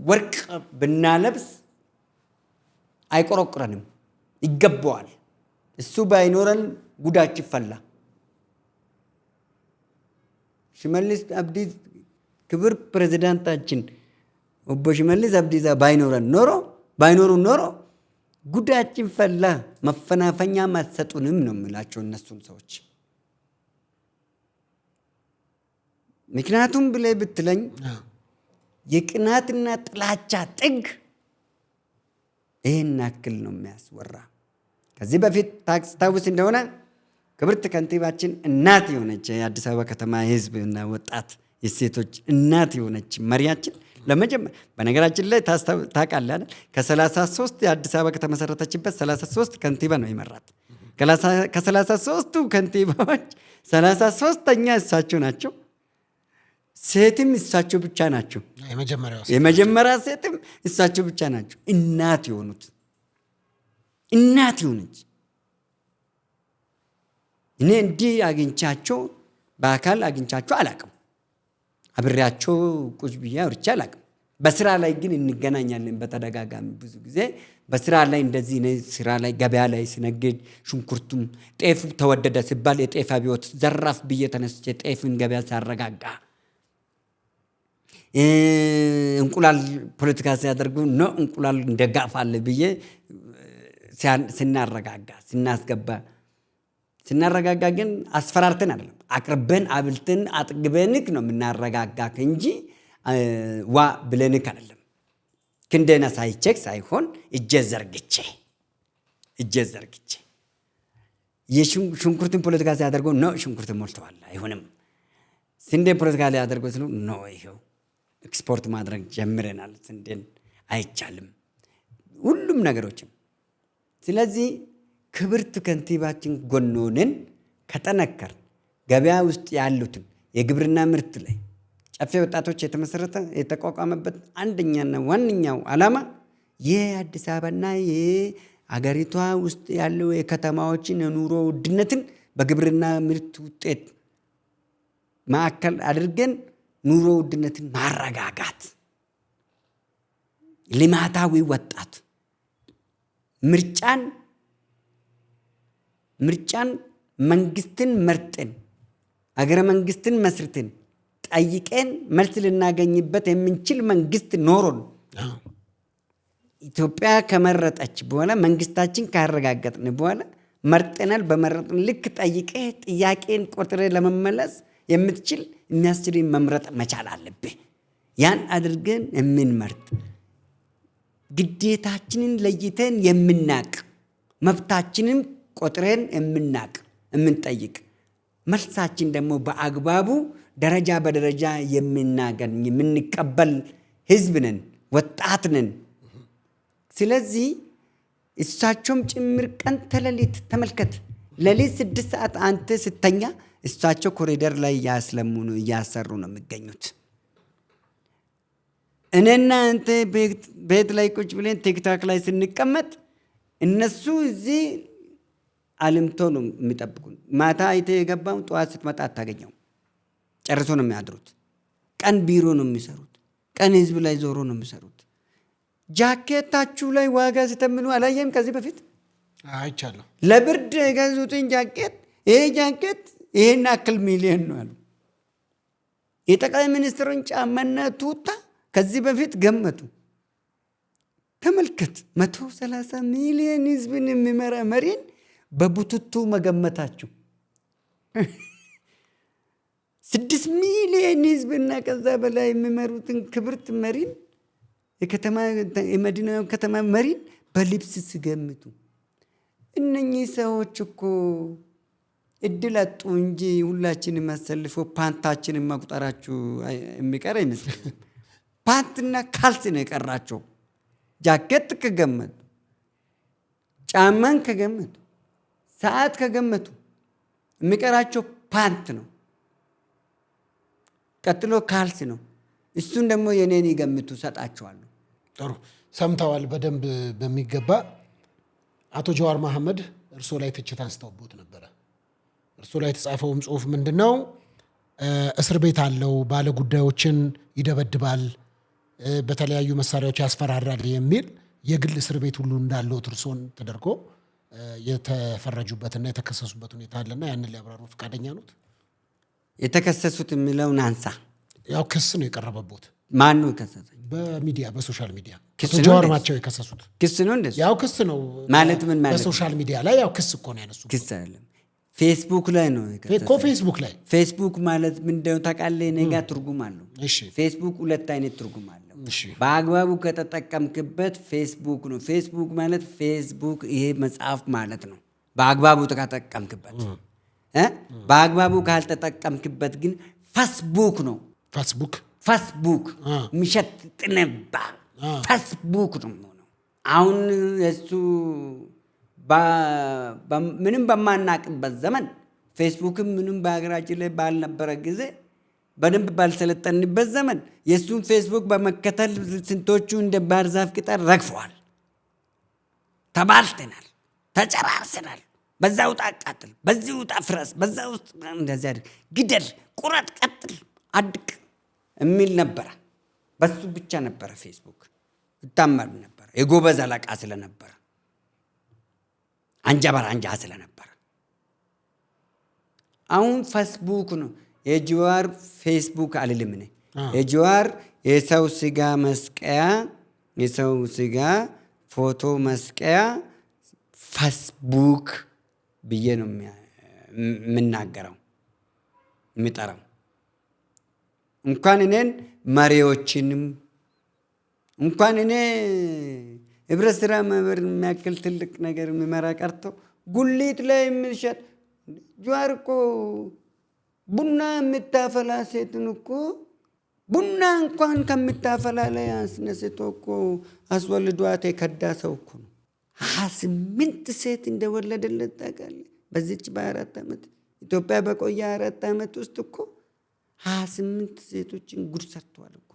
ወርቅ ብናለብስ አይቆረቁረንም፣ ይገባዋል። እሱ ባይኖረን ጉዳችን ፈላ። ሽመልስ አብዲሳ ክብር ፕሬዝዳንታችን ኦቦ ሽመልስ አብዲሳ ባይኖሩ ኖሮ ጉዳችን ፈላ። መፈናፈኛ ማሰጡንም ነው የምላቸው እነሱን ሰዎች። ምክንያቱም ብለህ ብትለኝ የቅናትና ጥላቻ ጥግ ይህን ያክል ነው የሚያስወራ። ከዚህ በፊት ታስታውስ እንደሆነ ክብርት ከንቲባችን እናት የሆነች የአዲስ አበባ ከተማ የህዝብ እና ወጣት የሴቶች እናት የሆነች መሪያችን በነገራችን ላይ ታውቃለህ አይደል? ከ33 የአዲስ አበባ ከተመሰረተችበት 33 ከንቲባ ነው የመራት። ከ33ቱ ከንቲባዎች 33ኛ እሳቸው ናቸው። ሴትም እሳቸው ብቻ ናቸው። የመጀመሪያ ሴትም እሳቸው ብቻ ናቸው። እናት የሆኑት እናት የሆነች እኔ እንዲህ አግኝቻቸው በአካል አግኝቻቸው አላቅም። አብሬያቸው ቁጭ ብዬ አውርቼ አላቅም። በስራ ላይ ግን እንገናኛለን በተደጋጋሚ ብዙ ጊዜ በስራ ላይ እንደዚህ ስራ ላይ ገበያ ላይ ሲነግድ ሽንኩርቱም ጤፍ ተወደደ ሲባል የጤፍ አብዮት ዘራፍ ብዬ ተነስቼ ጤፍን ገበያ ሲያረጋጋ እንቁላል ፖለቲካ ሲያደርጉ ነው እንቁላል እንደጋፋለ ብዬ ስናረጋጋ ግን አስፈራርተን አይደለም አቅርበን አብልተን አጥግበንክ ነው የምናረጋጋክ እንጂ ዋ ብለንክ አይደለም። ክንደና ሳይቼክ ሳይሆን እጄ ዘርግቼ የሽንኩርትን ፖለቲካ ሲያደርጉ ነው ሽንኩርት ሞልተዋል አይሆንም። ስንዴ ፖለቲካ ላይ ያደርጉ ስሉ ነው ይሄው ኤክስፖርት ማድረግ ጀምረናል። ስንዴን አይቻልም ሁሉም ነገሮችም። ስለዚህ ክብርት ከንቲባችን ጎን ሆነን ከጠነከር ገበያ ውስጥ ያሉትን የግብርና ምርት ላይ ጨፌ ወጣቶች የተቋቋመበት አንደኛና ዋነኛው ዓላማ የአዲስ አበባና የአገሪቷ ውስጥ ያለው የከተማዎችን የኑሮ ውድነትን በግብርና ምርት ውጤት ማዕከል አድርገን ኑሮ ውድነትን ማረጋጋት፣ ልማታዊ ወጣት ምርጫን መንግስትን መርጠን አገረ መንግስትን መስርተን ጠይቀን መልስ ልናገኝበት የምንችል መንግስት ኖሮን ኢትዮጵያ ከመረጠች በኋላ መንግስታችን ካረጋገጥን በኋላ መርጠናል። በመረጥን ልክ ጠይቀህ ጥያቄን ቆጥረ ለመመለስ የምትችል የሚያስችልን መምረጥ መቻል አለብህ። ያን አድርገን የምንመርጥ ግዴታችንን ለይተን የምናቅ መብታችንን ቆጥረን የምንጠይቅ መልሳችን ደግሞ በአግባቡ ደረጃ በደረጃ የምንቀበል ህዝብ ነን፣ ወጣት ነን። ስለዚህ እሳቸውም ጭምር ቀን ተሌሊት ተመልከት ለሊት 6 ሰዓት አንተ ስተኛ እሳቸው ኮሪደር ላይ እያሰሩ ነው የሚገኙት። እኔና አንተ ቤት ላይ ቁጭ ብለን ቲክታክ ላይ ስንቀመጥ እነሱ እዚህ አልምቶ ነው የሚጠብቁን። ማታ አይተህ የገባው ጠዋት ስትመጣ አታገኘው። ጨርሶ ነው የሚያድሩት። ቀን ቢሮ ነው የሚሰሩት። ቀን ህዝብ ላይ ዞሮ ነው የሚሰሩት። ጃኬታችሁ ላይ ዋጋ ስተምኑ አላየም? ከዚህ በፊት አይቻለሁ። ለብርድ የገዙትን ጃኬት ይሄ ጃኬት ይሄን አክል ሚሊዮን ነው አሉ። የጠቅላይ ሚኒስትሩን ጫማና ቱታ ከዚህ በፊት ገመቱ። ተመልከት፣ 130 ሚሊዮን ህዝብን የሚመራ መሪን በቡትቱ መገመታችሁ። 6 ሚሊዮን ህዝብና ከዛ በላይ የሚመሩትን ክብርት መሪን የመዲናው ከተማ መሪን በልብስ ሲገምቱ እነኚህ ሰዎች እኮ እድል አጡ እንጂ ሁላችንም አሰልፎ ፓንታችንን መቁጠራችሁ የሚቀር አይመስልም። ፓንትና ካልሲ ነው የቀራቸው። ጃኬት ከገመቱ፣ ጫማን ከገመቱ፣ ሰዓት ከገመቱ የሚቀራቸው ፓንት ነው። ቀጥሎ ካልሲ ነው። እሱን ደግሞ የኔን ይገምቱ ሰጣቸዋለሁ። ጥሩ ሰምተዋል በደንብ በሚገባ። አቶ ጀዋር መሐመድ እርስዎ ላይ ትችት አንስተውቦት ነበረ። እርስዎ ላይ የተጻፈውም ጽሁፍ ምንድን ነው? እስር ቤት አለው፣ ባለ ጉዳዮችን ይደበድባል፣ በተለያዩ መሳሪያዎች ያስፈራራል የሚል የግል እስር ቤት ሁሉ እንዳለው እርስዎን ተደርጎ የተፈረጁበትና የተከሰሱበት ሁኔታ አለና ያንን ሊያብራሩ ፈቃደኛ ኖት? የተከሰሱት የሚለውን አንሳ። ያው ክስ ነው የቀረበቦት። ማን ነው የከሰሰኝ? በሚዲያ በሶሻል ሚዲያ ክስ አቶ ነው ጀዋር እንዴ? ናቸው የከሰሱት። ክስ ነው እንደዚህ? ያው ክስ ነው ማለት ምን ማለት ነው? በሶሻል ሚዲያ ላይ ያው ክስ እኮ ነው ያነሱት። ክስ አይደለም፣ ፌስቡክ ላይ ነው እኮ ፌስቡክ ላይ። ፌስቡክ ማለት ምንድነው ታውቃለህ? እኔ ጋር ትርጉም አለው። እሺ ፌስቡክ ሁለት አይነት ትርጉም አለው። እሺ በአግባቡ ከተጠቀምክበት ፌስቡክ ነው። ፌስቡክ ማለት ፌስቡክ ይሄ መጽሐፍ ማለት ነው፣ በአግባቡ ከተጠቀምክበት። በአግባቡ ካልተጠቀምክበት ግን ፌስቡክ ነው። ፌስቡክ ምሸት ጥነባ ፌስቡክ ነው የሚሆነው። አሁን እሱ ምንም በማናቅበት ዘመን ፌስቡክም ምንም በሀገራችን ላይ ባልነበረ ጊዜ በደንብ ባልሰለጠንበት ዘመን የእሱን ፌስቡክ በመከተል ስንቶቹ እንደ ባህር ዛፍ ቅጠል ረግፈዋል። ተባልተናል፣ ተጨራርሰናል። በዛ ውጣ አቃጥል፣ በዚህ ውጣ ፍረስ፣ በዛ ውስጥ እንደዚህ አድርግ፣ ግደል፣ ቁረጥ፣ ቀጥል፣ አድቅ የሚል ነበረ። በሱ ብቻ ነበረ ፌስቡክ ይታመር ነበረ። የጎበዝ አለቃ ስለነበረ፣ አንጃ በራንጃ ስለነበረ። አሁን ፌስቡክ ነው። የጀዋር ፌስቡክ አልልም እኔ። የጀዋር የሰው ስጋ መስቀያ፣ የሰው ስጋ ፎቶ መስቀያ ፌስቡክ ብዬ ነው የምናገረው የምጠራው። እንኳን እኔን መሪዎችንም እንኳን እኔ ህብረት ስራ ማህበር የሚያክል ትልቅ ነገር የሚመራ ቀርቶ ጉሊት ላይ የሚሸጥ ጀዋር እኮ ቡና የምታፈላ ሴትን እኮ ቡና እንኳን ከምታፈላ ላይ አስነስቶ እኮ አስወልዷት የከዳ ሰው እኮ ነው። 28 ሴት እንደወለደለት ታውቃለህ? በዚች በ4 ዓመት ኢትዮጵያ በቆየ 4 ዓመት ውስጥ እኮ 28 ሴቶችን ጉድ ሰርተዋል እኮ።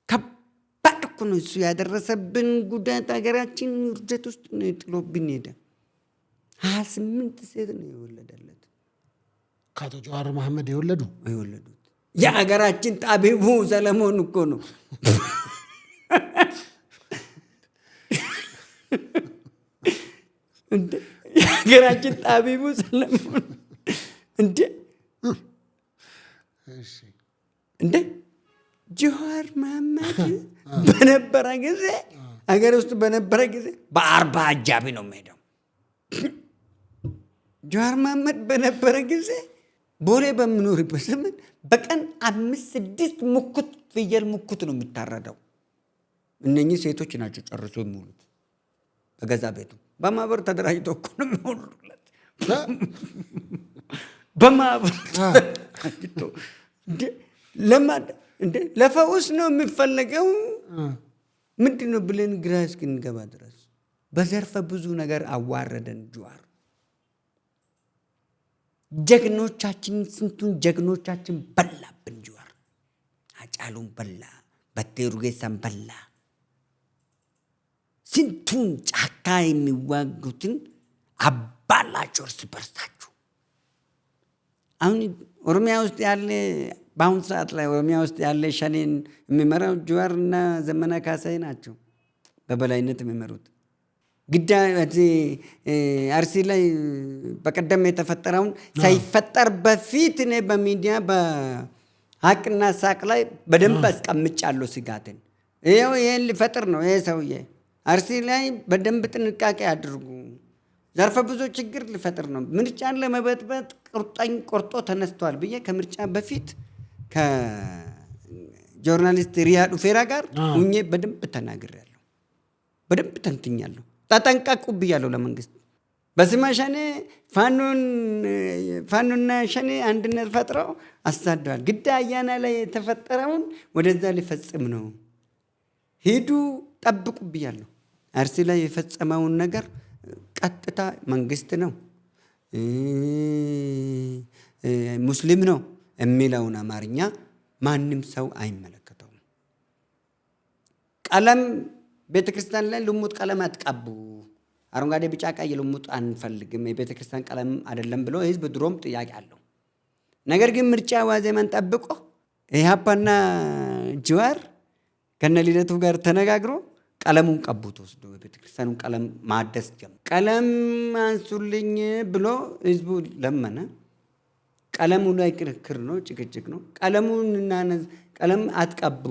ከባድ እኮ ነው እሱ ያደረሰብን ጉዳት። ሀገራችን ውርደት ውስጥ ነው የጥሎብን ሄደ። 28 ሴት ነው የወለደለት። ከአቶ ጀዋር መሐመድ የወለዱት የሀገራችን ጣቢቡ ሰለሞን እኮ ነው። የሀገራችን ጣቢቡ ሰለሞን እንደ ጀዋር መሐመድ በነበረ ጊዜ ሀገር ውስጥ በነበረ ጊዜ በ40 አጃቢ ነው የሚሄደው። ጀዋር መሐመድ በነበረ ጊዜ ቦሌ በምኖርበት ዘመን በቀን 5-6 ሙኩት ፍየል ሙኩት ነው የሚታረደው። እነኚህ ሴቶች ናቸው ጨርሶ የሚውሉት በገዛ ቤቱ። በማህበር ተደራጅቶ እኮ ነው የሚውሉለት። በማህበር ተደራጅቶ ለፈውስ ነው የሚፈለገው። ምንድን ነው ብለን ግራ እስክንገባ ድረስ በዘርፈ ብዙ ነገር አዋረደን ጀዋር። ጀግኖቻችን ስንቱን ጀግኖቻችን በላብን ጀዋር። አጫሉን በላ፣ በቴ ኡርጌሳን በላ። ስንቱን ጫካ የሚዋጉትን አባላችሁ እርስ በርሳችሁ። አሁን ኦሮሚያ ውስጥ ያለ በአሁኑ ሰዓት ላይ ኦሮሚያ ውስጥ ያለ ሸኔን የሚመራው ጀዋርና ዘመነ ካሳዬ ናቸው በበላይነት የሚመሩት። ግዳ አርሲ ላይ በቀደም የተፈጠረውን ሳይፈጠር በፊት እኔ በሚዲያ በሀቅና ሳቅ ላይ በደንብ አስቀምጫለሁ ስጋትን። ይኸው ይሄን ሊፈጥር ነው ይሄ ሰውዬ። አርሲ ላይ በደንብ ጥንቃቄ አድርጉ። ዘርፈ ብዙ ችግር ሊፈጥር ነው። ምርጫን ለመበጥበጥ ቆርጦ ተነስቷል ብዬ ከምርጫ በፊት ከጆርናሊስት ሪያ ዱፌራ ጋር ሁኜ በደንብ ተናግሬያለሁ። በደንብ ተንትኛለሁ። ተጠንቀቁ ብያለሁ ለመንግስት። በስመ ሸኔ ፋኖና ሸኔ አንድነት ፈጥረው አሳደዋል። ግዳ አያና ላይ የተፈጠረውን ወደዛ ሊፈጽም ነው። ሂዱ ጠብቁ ብያለሁ። አርሲ ላይ የፈጸመውን ነገር ቀጥታ መንግስት ነው ሙስሊም ነው የሚለውን አማርኛ ማንም ሰው አይመለከተውም። ቀለም ቤተክርስቲያን ላይ ልሙጥ ቀለም አትቀቡ፣ አረንጓዴ ቢጫ ቀይ ልሙጥ አንፈልግም፣ የቤተክርስቲያን ቀለም አይደለም ብሎ ህዝብ ድሮም ጥያቄ አለው። ነገር ግን ምርጫ ዋዜማን ጠብቆ ኢህአፓና ጀዋር ከነ ልደቱ ጋር ተነጋግሮ ቀለሙን ቀቡት ወስዶ የቤተክርስቲያኑን ቀለም ማደስ ጀመረ። ቀለም አንሱልኝ ብሎ ህዝቡ ለመነ። ቀለሙ ላይ ክርክር ነው፣ ጭቅጭቅ ነው። ቀለም አትቀቡ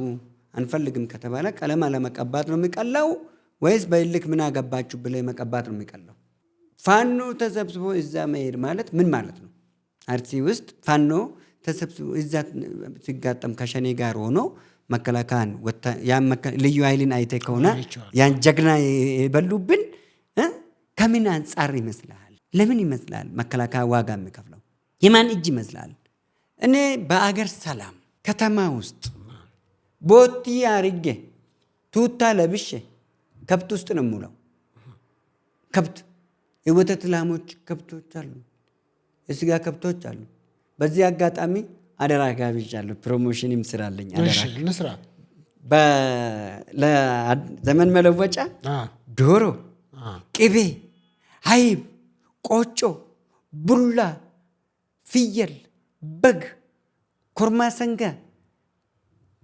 አንፈልግም ከተባለ ቀለም አለመቀባት ነው የሚቀለው ወይስ በልክ ምን አገባችሁ ብለህ መቀባት ነው የሚቀለው? ፋኖ ተሰብስቦ እዛ መሄድ ማለት ምን ማለት ነው? አርሲ ውስጥ ፋኖ ተሰብስቦ እዛ ሲጋጠም ከሸኔ ጋር ሆኖ መከላከያን ልዩ ኃይልን አይተ ከሆነ ያን ጀግና የበሉብን ከምን አንጻር ይመስላል? ለምን ይመስላል መከላከያ ዋጋ የሚከፍለው? የማን እጅ ይመስላል? እኔ በአገር ሰላም ከተማ ውስጥ ቦቲ አርጌ ቱታ ለብሼ ከብት ውስጥ ነው የምውለው። ከብት የወተት ላሞች ከብቶች አሉ፣ የስጋ ከብቶች አሉ። በዚህ አጋጣሚ አደራ ጋብዣለሁ። ፕሮሞሽንም ስራለኝ አደራ እንስራ። ለዘመን መለወጫ ዶሮ፣ ቅቤ፣ አይብ፣ ቆጮ፣ ቡላ፣ ፍየል፣ በግ፣ ኮርማ፣ ሰንጋ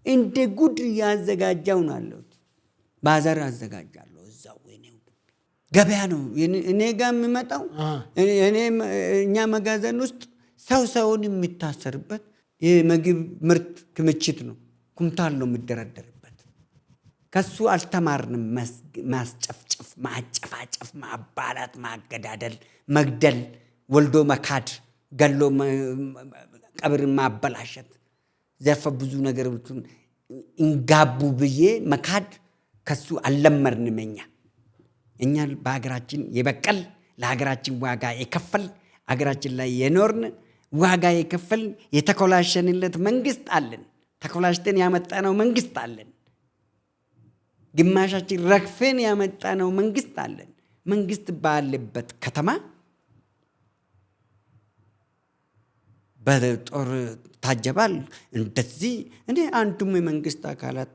እንደ ጉድ ያዘጋጃው ነው አለሁት። ባዛር አዘጋጃለሁ እዛው ወይኔው ገበያ ነው እኔ ጋር የሚመጣው። እኛ መጋዘን ውስጥ ሰውን የሚታሰርበት የምግብ ምርት ክምችት ነው። ኩምታል ነው የሚደረደርበት። ከሱ አልተማርንም። ማስጨፍጨፍ፣ ማጨፋጨፍ፣ ማባላት፣ ማገዳደል፣ መግደል፣ ወልዶ መካድ፣ ገሎ ቀብርን ማበላሸት፣ ዘርፈ ብዙ ነገሮችን እንጋቡ ብዬ መካድ ከሱ አልለመርንም። እኛ በሀገራችን የበቀል ለሀገራችን ዋጋ የከፈል ሀገራችን ላይ የኖርን ዋጋ የከፈል የተኮላሸንለት መንግስት አለን። ተኮላሽተን ያመጣነው መንግስት አለን። ግማሻችን ረግፈን ያመጣነው መንግስት አለን። መንግስት ባለበት ከተማ በጦር ታጀባል። እንደዚህ እኔ አንዱም የመንግስት አካላት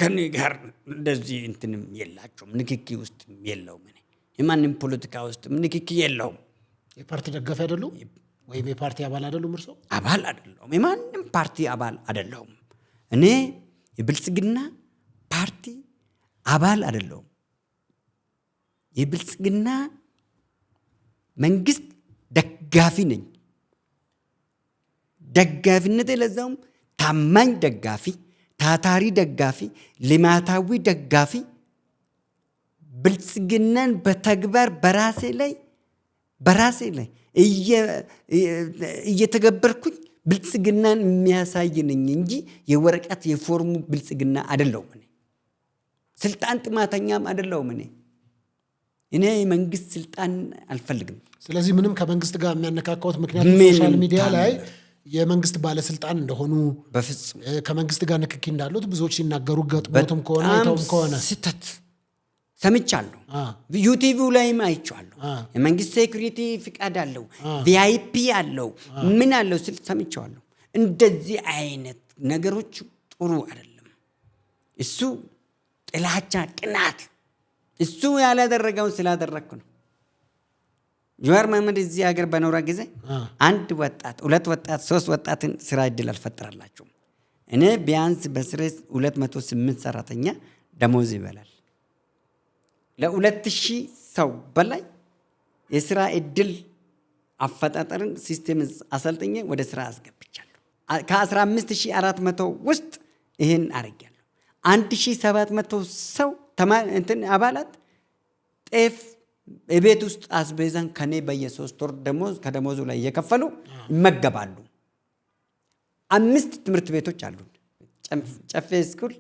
ከኔ ጋር እንደዚህ እንትንም የላቸውም፣ ንክኪ ውስጥ የለውም። እኔ የማንም ፖለቲካ ውስጥም ንክኪ የለውም። የፓርቲ ደጋፊ አይደሉም ወይም የፓርቲ አባል አይደሉም? እርሶ? አባል አይደለሁም፣ የማንም ፓርቲ አባል አይደለሁም። እኔ የብልጽግና ፓርቲ አባል አይደለሁም። የብልጽግና መንግስት ደጋፊ ነኝ። ደጋፊነት ለዛውም ታማኝ ደጋፊ፣ ታታሪ ደጋፊ፣ ልማታዊ ደጋፊ፣ ብልጽግናን በተግባር በራሴ ላይ እየተገበርኩኝ ብልጽግናን የሚያሳይ ነኝ እንጂ የወረቀት የፎርሙ ብልጽግና አይደለሁም። እኔ ስልጣን ጥማተኛም አይደለሁም። እኔ የመንግስት ስልጣን አልፈልግም። ስለዚህ ምንም ከመንግስት ጋር የሚያነካካውት ምክንያት ሶሻል ሚዲያ ላይ የመንግስት ባለስልጣን እንደሆኑ በፍጹም ከመንግስት ጋር ንክኪ እንዳሉት ብዙዎች ሲናገሩ ገጥሞትም ከሆነ አይተውም ከሆነ ሰምቻለሁ። ዩቲቪው ላይም አይቼዋለሁ። የመንግስት ሴኩሪቲ ፍቃድ አለው፣ ቪአይፒ አለው፣ ምን አለው ስል ሰምቻለሁ። እንደዚህ አይነት ነገሮች ጥሩ አይደለም። እሱ ጥላቻ፣ ቅናት፣ እሱ ያላደረገውን ስላደረግኩ ነው። ጀዋር መሐመድ እዚህ ሀገር በኖረ ጊዜ አንድ ወጣት፣ ሁለት ወጣት፣ ሶስት ወጣትን ስራ እድል አልፈጠረላቸውም። እኔ ቢያንስ በስሬ 208 ሰራተኛ ደሞዝ ይበላል። ለ2000 ሰው በላይ የስራ እድል አፈጣጠርን ሲስቴም አሰልጥኜ ወደ ስራ አስገብቻለሁ። ከ15400 ውስጥ ይሄን አድርጌያለሁ። 1700 ሰው አባላት ጤፍ የቤት ውስጥ አስቤዛን ከኔ በየ3 ወር ደሞዝ ከደሞዙ ላይ እየከፈሉ ይመገባሉ። 5 ትምህርት ቤቶች አሉን። ጨፌ ስኩል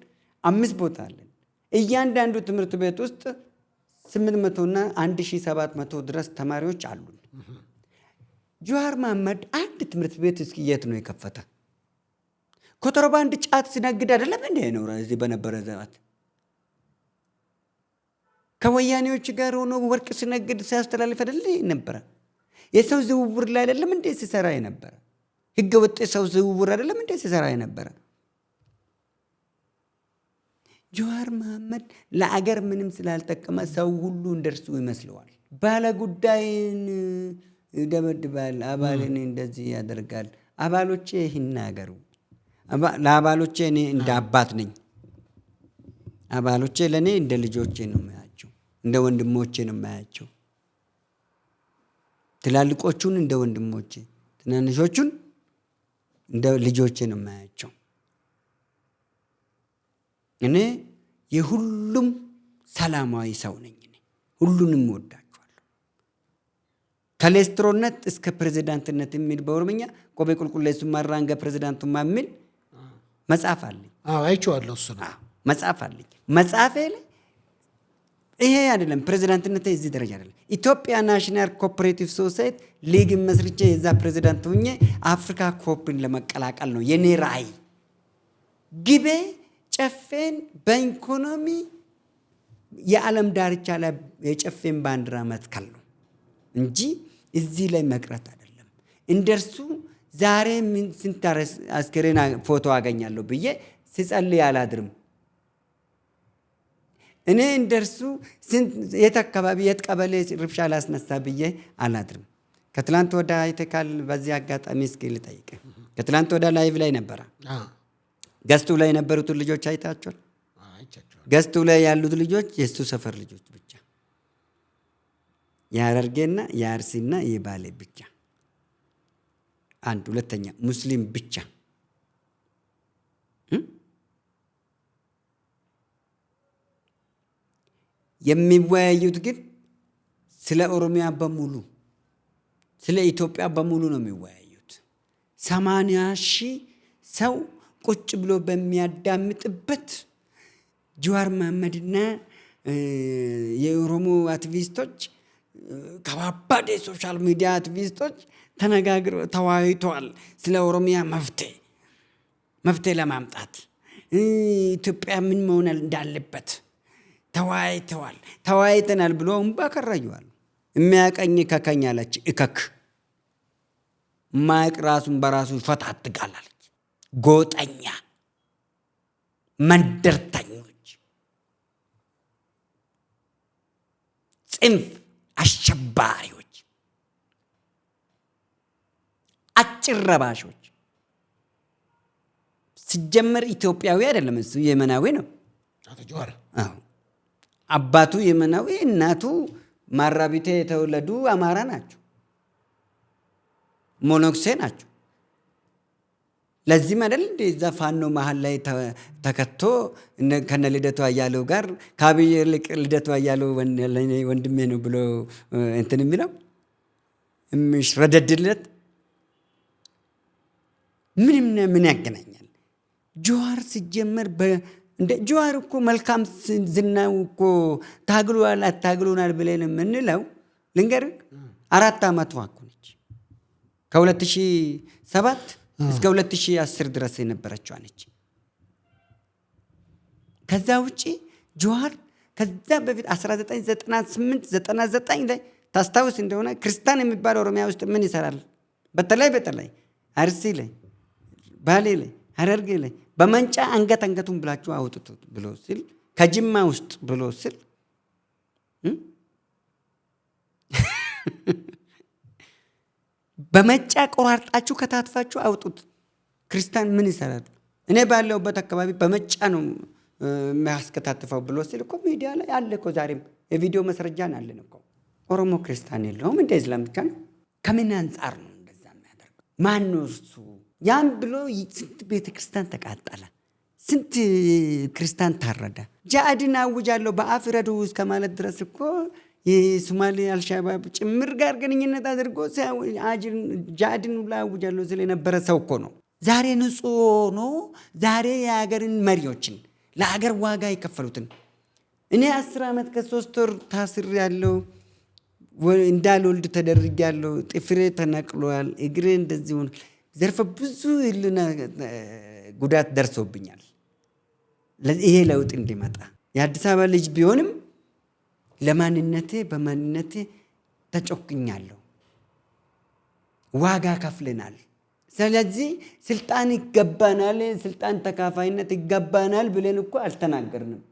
5 ቦታ አለን። እያንዳንዱ ትምህርት ቤት ውስጥ 800 እና 1700 ድረስ ተማሪዎች አሉን። ጀዋር መሐመድ አንድ ትምህርት ቤት እስኪ የት ነው የከፈተ? ኮንትሮባንድ ጫት ሲነግድ አይደለም እንዴ ነው እዚህ በነበረ ዘመን? ከወያኔዎች ጋር ሆኖ ወርቅ ሲነግድ ሲያስተላልፍ አይደለ ነበረ? የሰው ዝውውር ላይ አይደለም እንዴ ሲሰራ የነበረ? ህገ ወጥ ሰው ዝውውር አይደለም እንዴ ሲሰራ የነበረ? ጀዋር መሐመድ ለአገር ምንም ስላልጠቀመ ሰው ሁሉ እንደርሱ ይመስለዋል። ባለ ጉዳይን ይደበድባል፣ አባልን እንደዚህ ያደርጋል። አባሎቼ ይናገሩ። ለአባሎቼ እኔ እንደ አባት ነኝ። አባሎቼ ለእኔ እንደ ልጆቼ ነው የማያቸው፣ እንደ ወንድሞቼ ነው የማያቸው። ትላልቆቹን እንደ ወንድሞቼ፣ ትናንሾቹን እንደ ልጆቼ ነው የማያቸው። እኔ የሁሉም ሰላማዊ ሰው ነኝ። እኔ ሁሉንም እወዳቸዋለሁ። ከሌስትሮነት እስከ ፕሬዚዳንትነት የሚል በኦሮምኛ ቆቤ ቁልቁሌሱ ማራንገ ፕሬዚዳንቱማ የሚል መጽሐፍ አለኝ። አይቼዋለሁ። እሱ ነው መጽሐፍ አለኝ። መጽሐፌ ላይ ይሄ አይደለም ፕሬዚዳንትነት እዚህ ደረጃ አይደለም። ኢትዮጵያ ናሽናል ኮኦፐሬቲቭ ሶሳይቲ ሊግ መስርቼ የዛ ፕሬዚዳንት ሆኜ አፍሪካ ኮፕን ለመቀላቀል ነው የኔ ራዕይ። ግቤ ጨፌን በኢኮኖሚ የዓለም ዳርቻ ላይ የጨፌን ባንዲራ መትከል ነው እንጂ እዚህ ላይ መቅረት አይደለም። እንደርሱ ዛሬ ምን ስንት አስከሬን ፎቶ አገኛለሁ ብዬ ሲጸልይ አላድርም። እኔ እንደርሱ የት አካባቢ የት ቀበሌ ርብሻ ላስነሳ ብዬ አላድርም። ከትላንት ወዳ አይተካል። በዚህ አጋጣሚ እስኪ ልጠይቅ። ከትላንት ወዳ ላይቭ ላይ ነበረ። ገስቱ ላይ የነበሩትን ልጆች አይታቸዋል። ገስቱ ላይ ያሉት ልጆች የእሱ ሰፈር ልጆች ብቻ፣ የሐረርጌና የአርሲና የባሌ ብቻ፣ አንድ ሁለተኛ ሙስሊም ብቻ። የሚወያዩት ግን ስለ ኦሮሚያ በሙሉ ስለ ኢትዮጵያ በሙሉ ነው የሚወያዩት። 80,000 ሰው ቁጭ ብሎ በሚያዳምጥበት ጀዋር መሐመድና የኦሮሞ አክቲቪስቶች ከባባድ የሶሻል ሚዲያ አክቲቪስቶች ተነጋግረው ተወያይተዋል። ስለ ኦሮሚያ መፍትሄ ለማምጣት ኢትዮጵያ ምን መሆን እንዳለበት ተወያይተዋል። ተወያይተናል ብሎ እምባ ከራዩዋል። የሚያቀኝ ከከኝ አለች እከክ ማይቅ ራሱን በራሱ ይፈታትጋል። ጎጠኛ መንደርተኞች፣ ጽንፍ አሸባሪዎች፣ አጭረባሾች። ሲጀመር ኢትዮጵያዊ አይደለም እሱ የመናዊ ነው። አባቱ የመናዊ እናቱ ማራቢቴ የተወለዱ አማራ ናቸው፣ ሞኖክሴ ናቸው። ለዚህ አይደል እንደ እዛ ፋኖ መሀል ላይ ተከቶ ከነ ልደቱ አያሌው ጋር ከአብይ ልደቱ አያሌው ወንድሜ ነው ብሎ እንትን የሚለው የሚሽረደድለት ምን ያገናኛል? ጀዋር ሲጀመር እንደ ጀዋር እኮ መልካም ዝናው እኮ ታግሏል አታግሎናል ብለን የምንለው ልንገርህ 4 ዓመቷ እኮ ነች። ከ2007 እስከ 2010 ድረስ የነበረችው ነች። ከዛ ውጪ ጀዋር ከዛ በፊት 1998 99 ላይ ታስታውስ እንደሆነ ክርስቲያን የሚባል ኦሮሚያ ውስጥ ምን ይሰራል? በተለይ አርሲ ላይ፣ ባሌ ላይ፣ ሀረርጌ ላይ በመንጫ አንገቱን ብላችሁ አውጥቱት ብሎ ሲል ከጅማ ውስጥ ብሎ ሲል በመጫ ቆራርጣችሁ ከታትፋችሁ አውጡት። ክርስቲያን ምን ይሰራል? እኔ ባለሁበት አካባቢ በመጫ ነው የሚያስከታትፈው ብሎ ሲል እኮ ሚዲያ ላይ አለ እኮ ዛሬም የቪዲዮ መስረጃን አለን እኮ። ኦሮሞ ክርስቲያን የለውም እንደ እስላም ብቻ ነው? ከምን አንጻር ነው እንደዛ የሚያደርገው? ማን ነው እሱ? ያም ብሎ ስንት ቤተ ክርስቲያን ተቃጠለ፣ ስንት ክርስቲያን ታረደ። ጃሃድን አውጃለሁ በአፍ ረዱ እስከ ማለት ድረስ እኮ የሶማሌ አልሻባብ ጭምር ጋር ግንኙነት አድርጎ ጃሃድን ሁላ አውጃለሁ ስለ የነበረ ሰው እኮ ነው። ዛሬ ንጹህ ሆኖ ዛሬ የሀገርን መሪዎችን ለሀገር ዋጋ የከፈሉትን እኔ 10 ዓመት ከ3 ወር ታስሬያለሁ፣ እንዳልወልድ ተደርጌያለሁ፣ ጥፍሬ ተነቅሏል፣ እግሬ እንደዚህ ሆነ፣ ዘርፈ ብዙ ህልና ጉዳት ደርሶብኛል። ይሄ ለውጥ እንዲመጣ የአዲስ አበባ ልጅ ቢሆንም ለማንነቴ በማንነቴ ተጮክኛለሁ፣ ዋጋ ከፍለናል። ስለዚህ ስልጣን ይገባናል፣ ስልጣን ተካፋይነት ይገባናል ብለን እኮ አልተናገርንም፣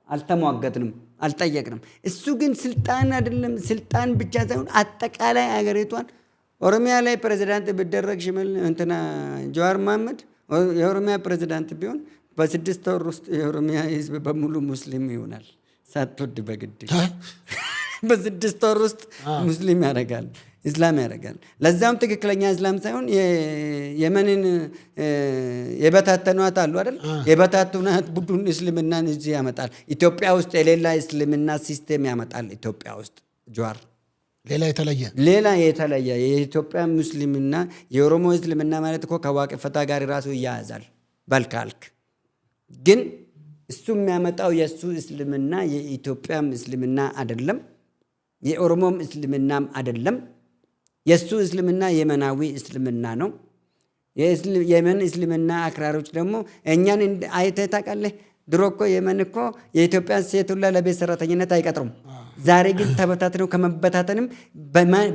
አልተሟገትንም፣ አልጠየቅንም። እሱ ግን ስልጣን አይደለም ስልጣን ብቻ ሳይሆን አጠቃላይ አገሪቷን ኦሮሚያ ላይ ፕሬዝዳንት ቢደረግ ሽመል እንትና ጀዋር መሐመድ የኦሮሚያ ፕሬዝዳንት ቢሆን በ6 ወር ውስጥ የኦሮሚያ ህዝብ በሙሉ ሙስሊም ይሆናል። ሳትወድ በግድ በ6 ወር ውስጥ ሙስሊም ያደርጋል፣ እስላም ያደርጋል። ለዛም ትክክለኛ እስላም ሳይሆን የመንን የበታተኗት አሉ አይደል? የበታተኗት ቡድን እስልምናን እዚህ ያመጣል። ኢትዮጵያ ውስጥ የሌላ እስልምና ሲስተም ያመጣል። ኢትዮጵያ ውስጥ ጀዋር ሌላ የተለየ የኢትዮጵያ ሙስሊምና የኦሮሞ እስልምና ማለት እኮ ከዋቅፈታ ጋር ራሱ ይያያዛል በልካልክ። ግን እሱ የሚያመጣው የእሱ እስልምና የኢትዮጵያም እስልምና አይደለም፣ የኦሮሞም እስልምናም አይደለም። የእሱ እስልምና የመናዊ እስልምና ነው። የመን እስልምና አክራሮች ደግሞ እኛን አይተህ ታውቃለህ? ድሮ እኮ የመን እኮ የኢትዮጵያን ሴት ሁላ ለቤት ሰራተኝነት አይቀጥሩም። ዛሬ ግን ተበታትነው ከመበታተንም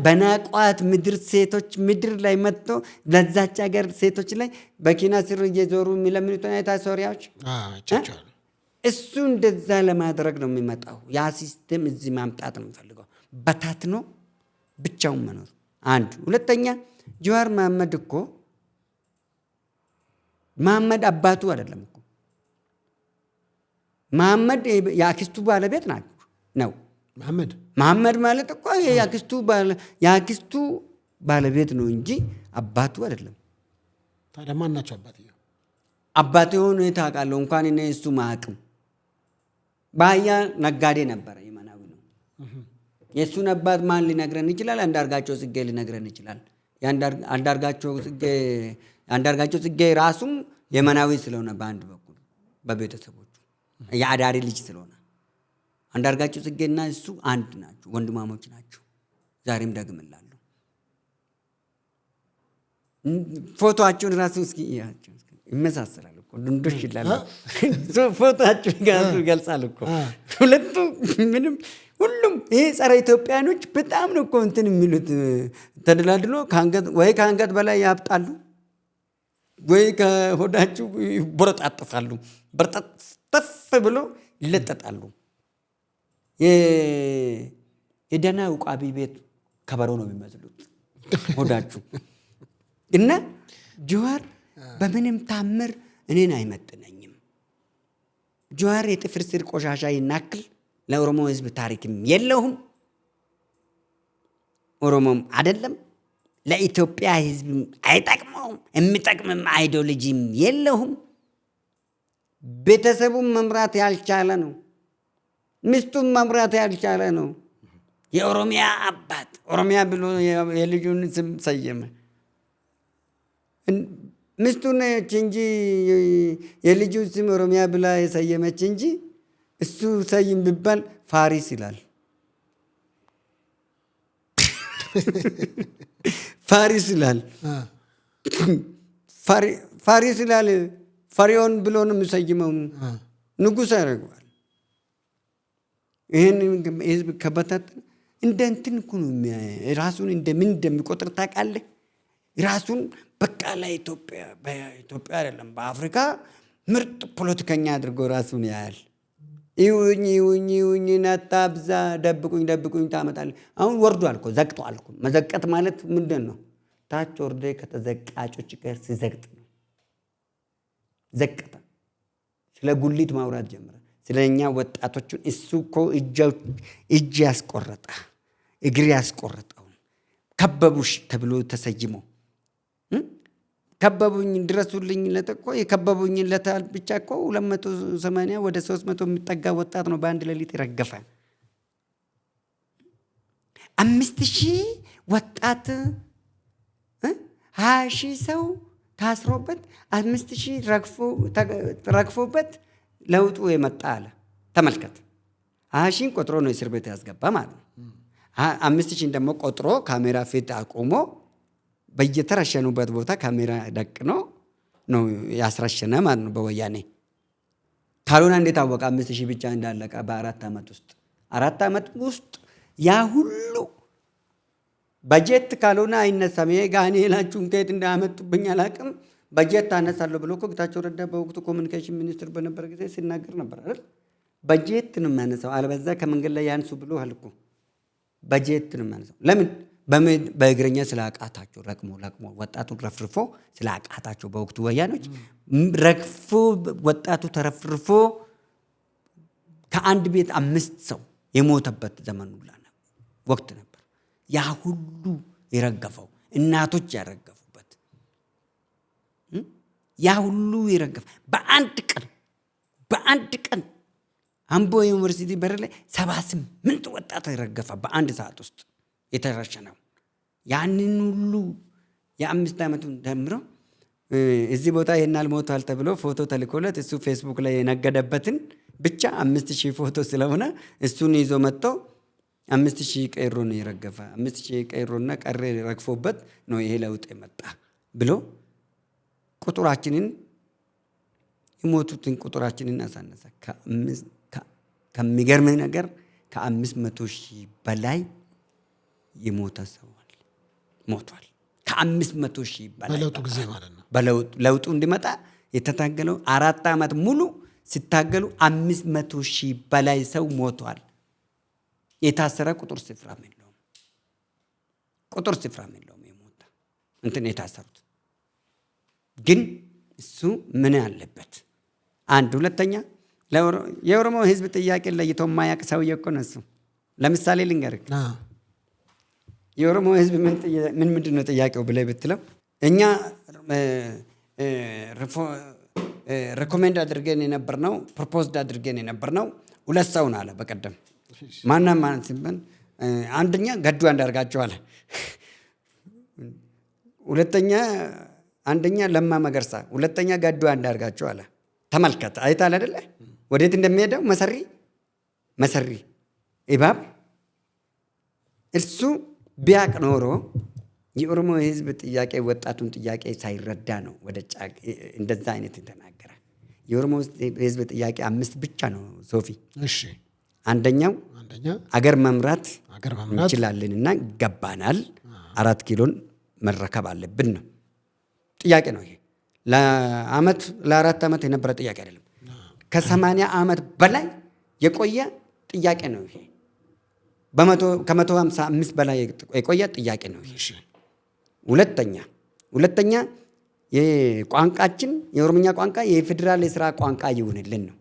በናቋት ምድር ሴቶች ምድር ላይ መጥቶ ለዛች ሀገር ሴቶች ላይ በኪና ስር እየዞሩ የሚለምኑትን አይታ ሶሪያዎች እሱ እንደዛ ለማድረግ ነው የሚመጣው። ያ ሲስተም እዚህ ማምጣት ነው የሚፈልገው። በታትኖ ብቻውን መኖር አንዱ። ሁለተኛ ጀዋር መሐመድ እኮ መሐመድ አባቱ አይደለም እኮ መሐመድ የአክስቱ ባለቤት ነው። መሐመድ ማለት እኮ የአክስቱ ባለቤት ነው እንጂ አባቱ አይደለም። ታዲያ ማን ናቸው አባትየው? አባቱ የሆኑ ታውቃለሁ። እንኳን እኔ እሱ ማቅም ባህያ ነጋዴ ነበረ፣ የመናዊ ነው። የእሱን አባት ማን ሊነግረን ይችላል? አንዳርጋቸው ጽጌ ሊነግረን ይችላል። አንዳርጋቸው ጽጌ ራሱም የመናዊ ስለሆነ በአንድ በኩል በቤተሰቦቹ የአዳሪ ልጅ ስለሆነ አንዳርጋቸው ጽጌና እሱ አንድ ናቸው፣ ወንድማሞች ናቸው። ዛሬም ደግምላለሁ። ፎቶአቸውን ራሱ እስኪ ይመሳሰላል እኮ ድንዶሽ ይላል። ፎቶአቸውን ጋር ይገልጻል እኮ ሁለቱ ምንም ሁሉም ይሄ ጸረ ኢትዮጵያኖች በጣም ነው እኮ እንትን የሚሉት። ተደላድሎ ከአንገት በላይ ያብጣሉ ወይ ከሆዳቸው ይቦረጣጠፋሉ። በርጠፍ ብሎ ይለጠጣሉ። የደህና ውቃቢ ቤት ከበሮ ነው የሚመስሉት ሆዳችሁ። እና ጀዋር በምንም ታምር እኔን አይመጥነኝም። ጀዋር የጥፍር ስር ቆሻሻ ይናክል ለኦሮሞ ህዝብ ታሪክም የለውም፣ ኦሮሞም አይደለም፣ ለኢትዮጵያ ህዝብ አይጠቅመውም፣ የሚጠቅምም አይዲዮሎጂም የለውም። ቤተሰቡን መምራት ያልቻለ ነው፣ ሚስቱን መምራት ያልቻለ ነው። የኦሮሚያ አባት ኦሮሚያ ብሎ የልጁን ስም ሰየመ። ሚስቱ ነች እንጂ የልጁ ስም ኦሮሚያ ብላ የሰየመች እንጂ እሱ ሰይም ቢባል ፋሪስ ይላል። ፋሪስ ይላል። ፋሪስ ይላል። ፈሪዖን ብሎ ነው የሚሰይመው። ንጉሥ ያደርገዋል። ይህን ህዝብ ከበታተነ እንደ እንትን እኮ ነው ራሱን እንደምን እንደሚቆጥር ታውቃለህ? ራሱን በቃ በኢትዮጵያ አይደለም በአፍሪካ ምርጥ ፖለቲከኛ አድርጎ ራሱን ያያል። ይሁኝ ናታብዛ ደብቁኝ ታመጣለህ። አሁን ወርዷል እኮ ዘቅጧል እኮ። መዘቀጥ ማለት ምንድን ነው? ታች ወርደ ከተዘቃጮች ጋር ሲዘቅጥ ነው። ዘቀጠ። ስለ ጉሊት ማውራት ጀመረ። ስለኛ ወጣቶቹን እሱ እኮ እጅ ያስቆረጠ እግር ያስቆረጠው ከበቡሽ ተብሎ ተሰይሞ ከበቡኝ ድረሱልኝ ለተቆ የከበቡኝ ለታል ብቻ እኮ 280 ወደ 300 የሚጠጋ ወጣት ነው በአንድ ሌሊት ረገፈ። 5000 ወጣት 20,000 ሰው ታስሮበት 5,000 ረግፎበት ለውጡ የመጣ አለ። ተመልከት። 20,000 ቆጥሮ ነው እስር ቤት ያስገባ ማለት ነው። 5,000 ደግሞ ቆጥሮ ካሜራ ፊት አቁሞ በየተረሸኑበት ቦታ ካሜራ ደቅኖ ነው ያስረሸነ ማለት ነው በወያኔ። ካልሆነ እንዴት አወቀ 5,000 ብቻ እንዳለቀ በ4 ዓመት ውስጥ? 4 ዓመት ውስጥ ያ ሁሉ በጀት ካልሆነ አይነሳም። ይሄ ጋኔላችሁን ከየት እንዳመጡብኝ አላውቅም። በጀት አነሳለሁ ብሎ እኮ ጌታቸው ረዳ በወቅቱ ኮሚኒኬሽን ሚኒስትር በነበረ ጊዜ ሲናገር ነበር አይደል? በጀት ነው የሚያነሳው፣ አለበዛ ከመንገድ ላይ ያንሱ ብሎ አልኩ። በጀት ነው የሚያነሳው። ለምን? በእግረኛ ስላቃታቸው ለቅሞ ወጣቱን ረፍርፎ ስላቃታቸው በወቅቱ ወያኖች ረግፎ ወጣቱ ተረፍርፎ ከአንድ ቤት 5 ሰው የሞተበት ዘመን ሁላ ወቅት ነበር። ያ ሁሉ የረገፈው እናቶች ያረገፉበት ያ ሁሉ የረገፈ በአንድ ቀን አምቦ ዩኒቨርሲቲ በር ላይ 78 ወጣት የረገፈ በአንድ ሰዓት ውስጥ የተረሸነው። ያንን ሁሉ የ5 ዓመቱን ደምሮ እዚህ ቦታ ይሄናል ሞቷል ተብሎ ፎቶ ተልኮለት እሱ ፌስቡክ ላይ የነገደበትን ብቻ 5,000 ፎቶ ስለሆነ እሱን ይዞ መጥቶ 5,000 ቀይሮ ነው የረገፈ 5,000 ቀይሮና ቀሬ ረግፎበት ነው ይሄ ለውጥ የመጣ ብሎ ቁጥራችንን የሞቱትን ቁጥራችንን አሳነሰ። ከሚገርም ነገር ከ500,000 በላይ የሞተ ሰው ሞቷል። ከ500,000 በላይ በለውጡ ጊዜ ማለት ነው። ለውጡ እንዲመጣ የተታገለው 4 ዓመት ሙሉ ሲታገሉ 500,000 በላይ ሰው ሞቷል። የታሰረ ቁጥር ስፍራም የለውም። የሞተ እንትን የታሰሩት ግን እሱ ምን ያለበት አንድ ሁለተኛ የኦሮሞ ህዝብ ጥያቄ ለይቶ የማያውቅ ሰውዬ እኮ ነው እሱ። ለምሳሌ ልንገርህ። የኦሮሞ ህዝብ ምንድን ነው ጥያቄው ብለህ ብትለው እኛ ሪኮሜንድ አድርገን የነበርነው ፕሮፖዝድ አድርገን የነበርነው 2 ሰውን አለ በቀደም ማና ማለት ሲባል አንደኛ ገዱ አንዳርጋቸው አለ። አንደኛ ለማ መገርሳ፣ ሁለተኛ ገዱ አንዳርጋቸው አለ። ተመልከት፣ አይታል አይደለ ወዴት እንደሚሄደው መሰሪ ኢባብ። እሱ ቢያቅ ኖሮ የኦሮሞ ህዝብ ጥያቄ ወጣቱን ጥያቄ ሳይረዳ ነው ወደ እንደዛ አይነት ተናገረ። የኦሮሞ ህዝብ ጥያቄ 5 ብቻ ነው ሶፊ። እሺ አንደኛው አገር መምራት እንችላለንና ገባናል፣ 4 ኪሎን መረከብ አለብን ነው ጥያቄ ነው። ይሄ ለ4 ዓመት የነበረ ጥያቄ አይደለም። ከ80 ዓመት በላይ የቆየ ጥያቄ ነው ይሄ። ከ155 በላይ የቆየ ጥያቄ ነው ይሄ። ሁለተኛ የቋንቋችን የኦሮምኛ ቋንቋ የፌዴራል የሥራ ቋንቋ ይሁንልን ነው።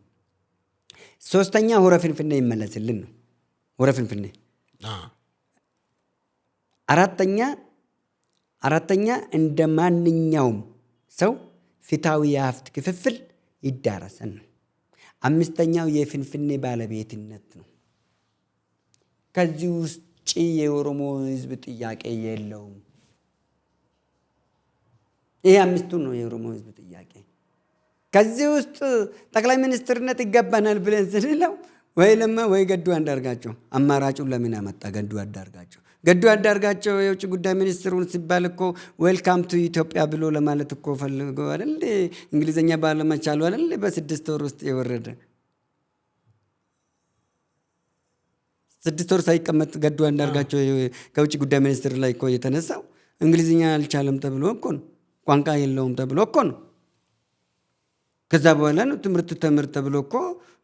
ሶስተኛ ሆረ ፍንፍኔ ይመለስልን ነው። ሆረ ፍንፍኔ። አራተኛ እንደ ማንኛውም ሰው ፍትሃዊ የሀብት ክፍፍል ይዳረሰን ነው። 5ኛው የፍንፍኔ ባለቤትነት ነው። ከዚህ ውጭ የኦሮሞ ህዝብ ጥያቄ የለውም። ይሄ 5ቱ ነው የኦሮሞ ህዝብ ጥያቄ። ከዚህ ውስጥ ጠቅላይ ሚኒስትርነት ይገባናል ብለን ስንለው ወይ ለማ ወይ ገዱ አንዳርጋቸው። አማራጩን ለምን አመጣ ገዱ አንዳርጋቸው? ገዱ አንዳርጋቸው የውጭ ጉዳይ ሚኒስትሩን ሲባል እኮ ዌልካም ቱ ኢትዮጵያ ብሎ ለማለት እኮ ፈልገው አይደል? እንግሊዝኛ ባለመቻሉ አይደል በ6 ወር ውስጥ የወረደ። 6 ወር ሳይቀመጥ ገዱ አንዳርጋቸው ከውጭ ጉዳይ ሚኒስትር ላይ እኮ የተነሳው እንግሊዝኛ አልቻለም ተብሎ እኮ ነው። ቋንቋ የለውም ተብሎ እኮ ነው። ከዛ በኋላ ነው ትምህርት ተብሎ እኮ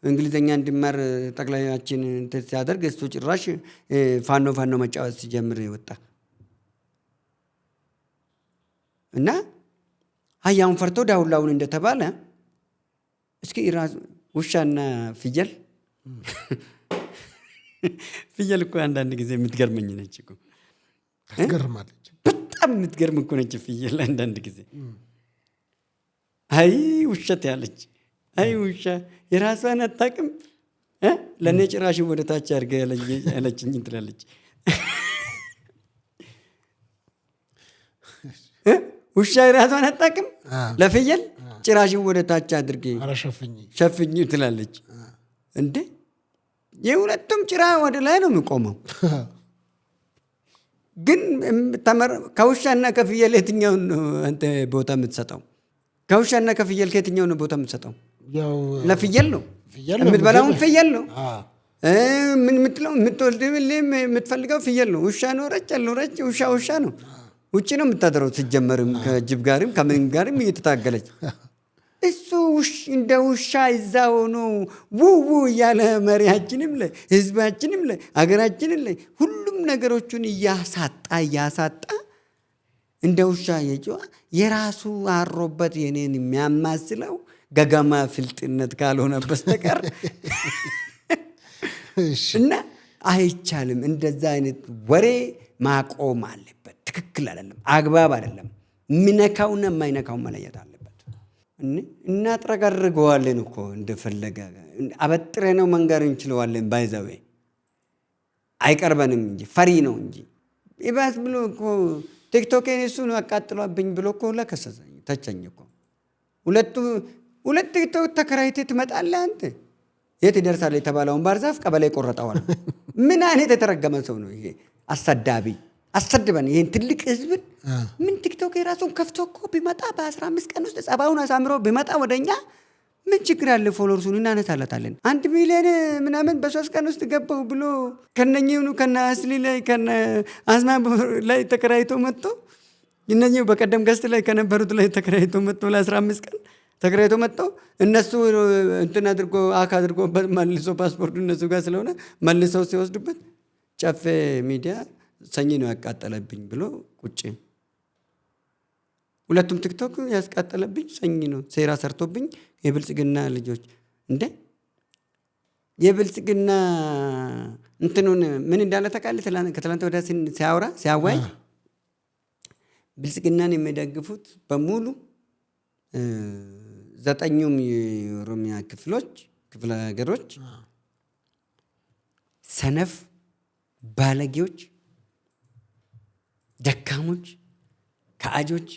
እንግሊዝኛ እንዲማር ጠቅላያችን ሲያደርግ እሱ ጭራሽ ፋኖ መጫወት ሲጀምር የወጣ እና አህያውን ፈርቶ ዳውላውን እንደተባለ እስኪ ራሱ ውሻና ፍየል ፍየል እኮ አንዳንድ ጊዜ የምትገርመኝ ነች እኮ ትገርማለች። በጣም የምትገርም እኮ ነች ፍየል አንዳንድ ጊዜ። አይ ውሸት ያለች አይ ውሻ የራሷን አታውቅም ለእኔ ጭራሽ ወደ ታች አድርገ ያለችኝ ትላለች። ውሻ የራሷን አታውቅም ለፍየል ጭራሽ ወደ ታች አድርጌ ሸፍኝ ትላለች። እንዴ የሁለቱም ጭራ ወደ ላይ ነው የሚቆመው። ግን ከውሻና ከፍየል የትኛውን አንተ ቦታ የምትሰጠው? ከውሻና ከፍየል ከየትኛው ነው ቦታ የምትሰጠው? ለፍየል ነው። የምትበላውን ፍየል ነው። ምን የምትለው የምትፈልገው ፍየል ነው። ውሻ ነው ረጭ ውሻ ነው። ውጭ ነው የምታደረው። ሲጀመርም ከጅብ ጋርም ከምን ጋርም እየተታገለች እሱ እንደ ውሻ እዛ ሆኖ ውው እያለ መሪያችንም ላይ ህዝባችንም ላይ አገራችንም ላይ ሁሉም ነገሮቹን እያሳጣ እንደ ውሻ የጨዋ የራሱ አሮበት የኔን የሚያማስለው ገገማ ፍልጥነት ካልሆነ በስተቀር እና አይቻልም። እንደዛ አይነት ወሬ ማቆም አለበት። ትክክል አይደለም፣ አግባብ አይደለም። የሚነካውና የማይነካው መለየት አለበት። እናጥረገርገዋለን እኮ እንደፈለገ አበጥሬ ነው መንገር እንችለዋለን። ባይዘዌ አይቀርበንም እንጂ ፈሪ ነው እንጂ ይባስ ብሎ እኮ ቲክቶክን እሱ ነው አቃጥሏብኝ ብሎ እኮ ለከሰሰኝ ተቸኝ እኮ። ሁለት ቲክቶክ ተከራይተህ ትመጣለህ አንተ። የት ይደርሳል የተባለውን ባርዛፍ ቀበሌ ቆረጠዋል። ምን አይነት የተረገመ ሰው ነው ይሄ? አሰድበን ይሄን ትልቅ ህዝብን ምን ቲክቶክ የራሱን ከፍቶ እኮ ቢመጣ በ15 ቀን ውስጥ ጸባውን አሳምሮ ቢመጣ ወደኛ ምን ችግር አለ? ፎሎወርሱን እናነሳለታለን። 1 ሚሊዮን ምናምን በ3 ቀን ውስጥ ገባው ብሎ ከነኚሁ ከነ አስሊ ላይ ከነ አዝማ ላይ ተከራይቶ መጥቶ እነኚሁ በቀደም ገስት ላይ ከነበሩት ላይ ተከራይቶ መጥቶ ለ15 ቀን ተከራይቶ መጥቶ እነሱ እንትን አድርጎ መልሶ ፓስፖርቱ እነሱ ጋር ስለሆነ መልሰው ሲወስዱበት ጨፌ ሚዲያ ሰኝ ነው ያቃጠለብኝ ብሎ ቁጭ። ሁለቱም ቲክቶክ ያስቃጠለብኝ ሰኝ ነው ሴራ ሰርቶብኝ የብልጽግና ልጆች እንደ የብልጽግና እንትኑን ምን እንዳለ ታውቃለህ? ከትላንት ወዲያ ሲያዋይ ብልጽግናን የሚደግፉት በሙሉ 9ኙም የኦሮሚያ ክፍለ ሀገሮች ሰነፍ ባለጌዎች፣ ደካሞች፣ ከአጆች፣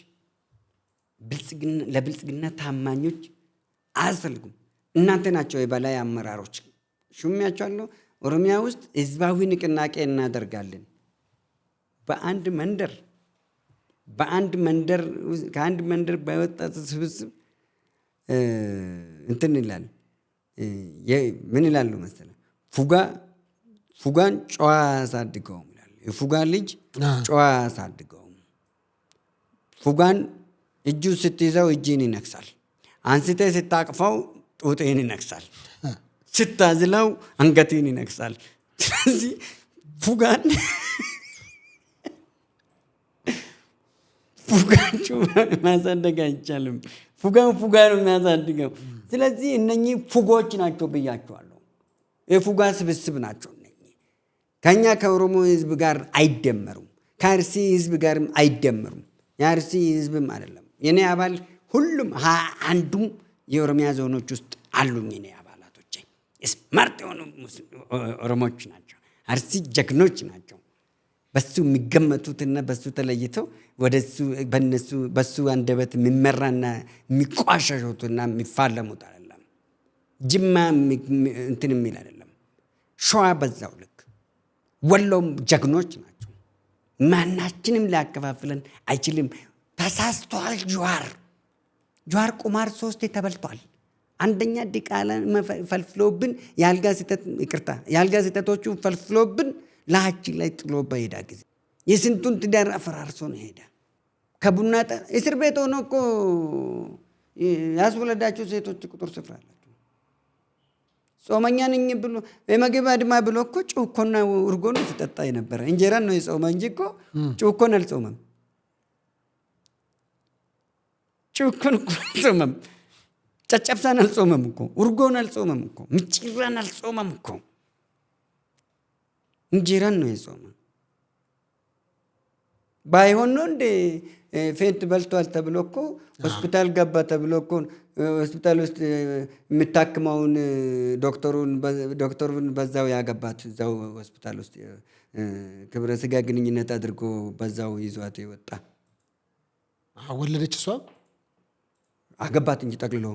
ለብልጽግና ታማኞች አያስፈልጉም። እናንተ ናቸው የበላይ አመራሮች። ሹሚያቸዋለሁ። ኦሮሚያ ውስጥ ህዝባዊ ንቅናቄ እናደርጋለን። ከአንድ መንደር በወጣት ስብስብ እንትን ይላል። ምን ይላሉ መሰለህ? ፉጋን ጨዋ አሳድገውም ይላል። የፉጋ ልጅ ጨዋ አሳድገውም። ፉጋን እጁ ስትይዘው እጅን ይነክሳል። አንስቴ ስታቅፈው ጡጤን ይነክሳል። ስታዝለው አንገቴን ይነክሳል። ስለዚህ ፉጋን ማሳደግ አይቻልም። ፉጋ ነው የሚያሳድገው። ስለዚህ እነኚህ ፉጎች ናቸው ብያቸዋለሁ። የፉጋ ስብስብ ናቸው እነኚህ። ከኛ ከኦሮሞ ህዝብ ጋር አይደመሩም። ከአርሲ ህዝብ ጋርም አይደመሩም። የአርሲ ህዝብም አይደለም የኔ አባል። ሁሉም አንዱም የኦሮሚያ ዞኖች ውስጥ አሉኝ የኔ አባላቶች። ስማርት የሆኑ ኦሮሞች ናቸው። አርሲ ጀግኖች ናቸው። በሱ የሚገመቱትና በሱ ተለይተው በሱ አንደበት የሚመራና የሚቋሸሹትና የሚፋለሙት አይደለም። ጅማ እንትን የሚል አይደለም። ሸዋ በዛው ልክ፣ ወሎም ጀግኖች ናቸው። ማናችንም ሊያከፋፍለን አይችልም። ተሳስቷል። ጀዋር ቁማር 3 ተበልቷል። አንደኛ ዲቃላ ፈልፍሎብን የአልጋ ስህተቶቹ ፈልፍሎብን ላያችን ላይ ጥሎበት ሄዳ ጊዜ የስንቱን ትዳር አፈራርሶ ነው ሄዳ። ከቡና እስር ቤት ሆኖ እኮ ያስወለዳቸው ሴቶች ቁጥር ስፍራ አላቸው። ጾመኛ ነኝ ብሎ የምግብ አድማ ብሎ እኮ ጩኮና እርጎ ነው ሲጠጣ የነበረ። እንጀራን ነው የጾመ እንጂ እኮ ጩኮን አልጾመም። ጩኮን እኮ አልጾመም። ጨጨብሳን አልጾመም እኮ፣ እርጎን አልጾመም እኮ፣ ምጭራን አልጾመም እኮ፣ እንጀራን ነው የጾመ። ባይሆን ነው እንደ ፌንት በልቷል ተብሎ እኮ ሆስፒታል ገባ ተብሎ እኮ ሆስፒታል ውስጥ የምታክመውን ዶክተሩን በዛው ያገባት እዛው ሆስፒታል ውስጥ ክብረ ስጋ ግንኙነት አድርጎ በዛው ይዟት የወጣ ወለደች። እሷ አገባት እንጂ ጠቅልሎ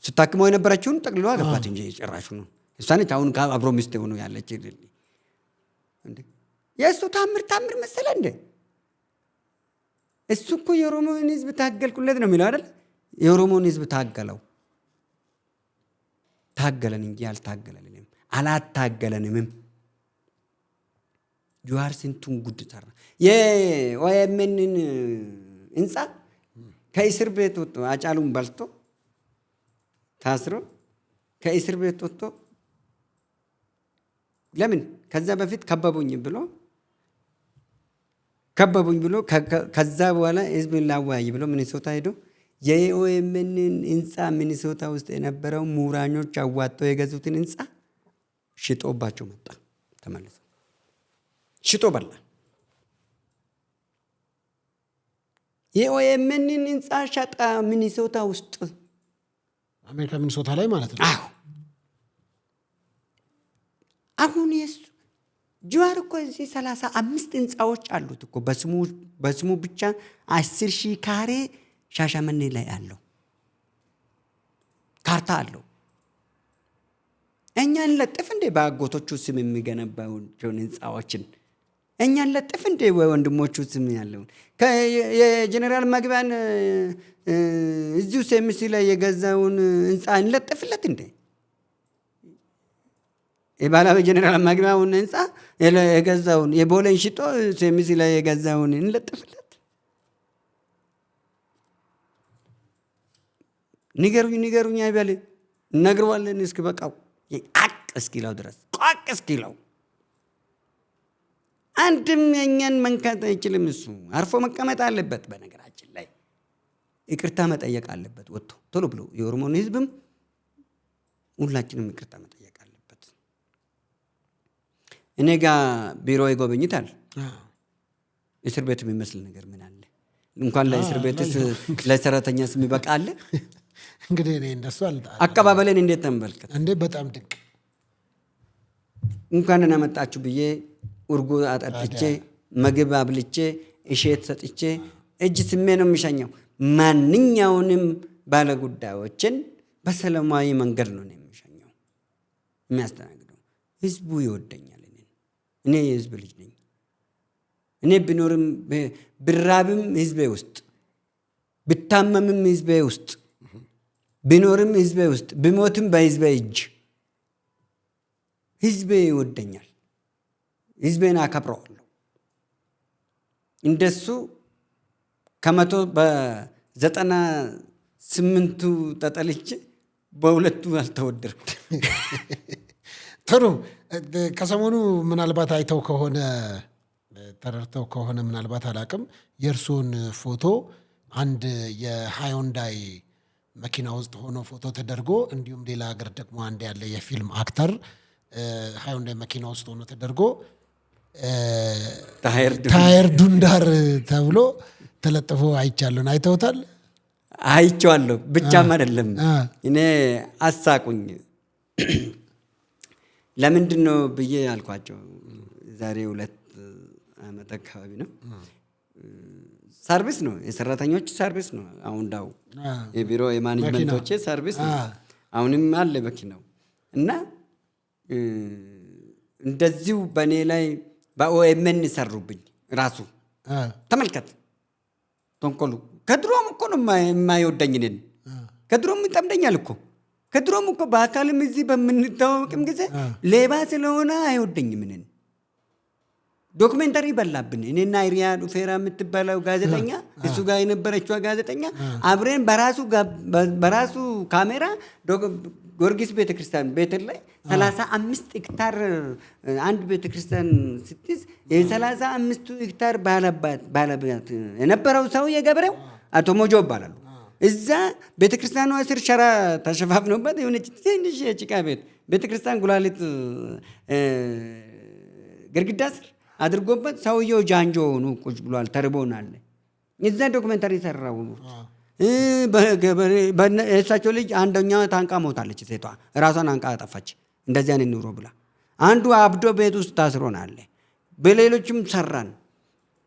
ስታክመው የነበረችውን ጠቅልሎ አገባት እንጂ ጭራሹ ነው። እሷ ነች አሁን አብሮ ሚስት ሆኖ ያለች። እንዴ የእሱ ታምር መሰለ እንዴ? እሱ እኮ የኦሮሞን ሕዝብ ታገልኩለት ነው የሚለው አይደል? የኦሮሞን ሕዝብ ታገለን እንጂ አላታገለንም። ጀዋር ስንቱን ጉድ ሰራ። የኦኤምኤንን ህንፃ ከእስር ቤት ወጥቶ አጫሉን በልቶ ታስሮ ከእስር ቤት ወጥቶ ለምን ከዛ በፊት ከበቡኝ ብሎ ከዛ በኋላ ህዝብን ላወያይ ብሎ ሚኒሶታ ሄዶ የኦኤምኤንን ህንፃ ሚኒሶታ ውስጥ የነበረው ምሁራኖች አዋጥተው የገዙትን ህንፃ ሽጦባቸው መጣ። ተመልሶ ሽጦ በላ። የኦኤምኤንን ህንፃ ሸጣ ሚኒሶታ ውስጥ፣ አሜሪካ ሚኒሶታ ላይ ማለት ነው። አሁን የሱ ጀዋር እኮ እዚህ 35 ህንፃዎች አሉት እኮ በስሙ ብቻ 10,000 ካሬ ሻሸመኔ ላይ አለው። ካርታ አለው። እኛን ለጥፍ እንደ በአጎቶቹ ስም የሚገነባውን ህንፃዎችን እኛን ለጥፍ እንደ ወንድሞቹ ስም ያለውን የጀነራል መግቢያን እዚሁ ሴምሲ ላይ የገዛውን ህንፃ እንለጥፍለት እንደ የባላዊ ጀነራል መግቢያውን ህንፃ የገዛውን የቦሌን ሽጦ ሴምሲ ላይ የገዛውን እንለጥፍለት። ንገሩኝ አይበል እነግረዋለን። እስኪ በቃው አቅ እስኪለው ድረስ ቋቅ እስኪለው አንድም የኛን መንካት አይችልም። እሱ አርፎ መቀመጥ አለበት። በነገራችን ላይ ይቅርታ መጠየቅ አለበት ወጥቶ ቶሎ ብሎ። የኦሮሞን ህዝብም ሁላችንም ይቅርታ መጠየቅ አለበት። እኔ ጋር ቢሮ ይጎበኝታል። እስር ቤት የሚመስል ነገር ምን አለ? እንኳን ለእስር ቤትስ ለሰራተኛስ የሚበቃ አለ? እንግዲህ እኔ እንደሱ አቀባበልን እንዴት ተንበልከት እንዴ! በጣም ድንቅ። እንኳን ደህና መጣችሁ ብዬ እርጎ አጠጥቼ ምግብ አብልቼ እሸት ሰጥቼ እጅ ስሜ ነው የሚሸኘው። ማንኛውንም ባለጉዳዮችን በሰላማዊ መንገድ ነው የሚሸኘው የሚያስተናግደው። ህዝቡ ይወደኛል። እኔ የህዝብ ልጅ ነኝ። እኔ ብኖርም ብራብም ህዝቤ ውስጥ፣ ብታመምም ህዝቤ ውስጥ፣ ብኖርም ህዝቤ ውስጥ፣ ብሞትም በህዝቤ እጅ። ህዝቤ ይወደኛል። ህዝቤን አከብረዋለሁ። እንደሱ 98 ተጠልቼ በሁለቱ አልተወደድኩም። ጥሩ። ከሰሞኑ ምናልባት አይተው ከሆነ ተረድተው ከሆነ ምናልባት አላቅም፣ የእርሶን ፎቶ አንድ የሃዮንዳይ መኪና ውስጥ ሆኖ ፎቶ ተደርጎ እንዲሁም ሌላ ሀገር ደግሞ አንድ ያለ የፊልም አክተር ሃዮንዳይ መኪና ውስጥ ሆኖ ተደርጎ ታየር ዱንዳር ተብሎ ተለጥፎ አይቻለሁ። አይተውታል? አይቼዋለሁ። ብቻም አይደለም እኔ አሳቁኝ። ለምንድን ነው ብዬ አልኳቸው። ዛሬ 2 ዓመት አካባቢ ነው። ሰርቪስ ነው፣ የሰራተኞች ሰርቪስ ነው። አሁን ዳው የቢሮ የማኔጅመንቶች ሰርቪስ ነው። አሁንም አለ መኪናው እና እንደዚሁ በእኔ ላይ በኦኤምኤን ሰሩብኝ። ራሱ ተመልከት ተንኮሉ። ከድሮም እኮ ነው የማይወደኝ እኔን። ከድሮም ይጠምደኛል እኮ ከድሮም እኮ በአካልም እዚህ በምንታወቅም ጊዜ ሌባ ስለሆነ አይወደኝም። እኔን ዶክሜንተሪ በላብን። እኔና ኢሪያ ዱፌራ የምትባለው ጋዜጠኛ እሱ ጋር የነበረችው ጋዜጠኛ አብረን በራሱ ካሜራ ጊዮርጊስ ቤተክርስቲያን ቤተል ላይ 35 ሄክታር አንድ ቤተክርስቲያን ስትይዝ የ35 ሄክታር ባለቤት የነበረው ሰውዬ ገበሬው አቶ ሞጆ ይባላሉ። እዛ ቤተክርስቲያኗ ስር ሸራ ተሸፋፍኖበት የሆነች ትንሽ የጭቃ ቤተክርስቲያን ጉላሊት ግድግዳ ስር አድርጎበት ሰውየው ጃንጆ ሆኖ ቁጭ ብሏል። ተርቦናል። እዛ ዶክመንተሪ ሰራው። የእሳቸው ልጅ አንደኛዋ ታንቃ ሞታለች። ሴቷ ራሷን አንቃ አጠፋች። እንደዚያ ኑሮ ብላ አንዱ አብዶ ቤት ውስጥ ታስሮናል። በሌሎችም ሰራን።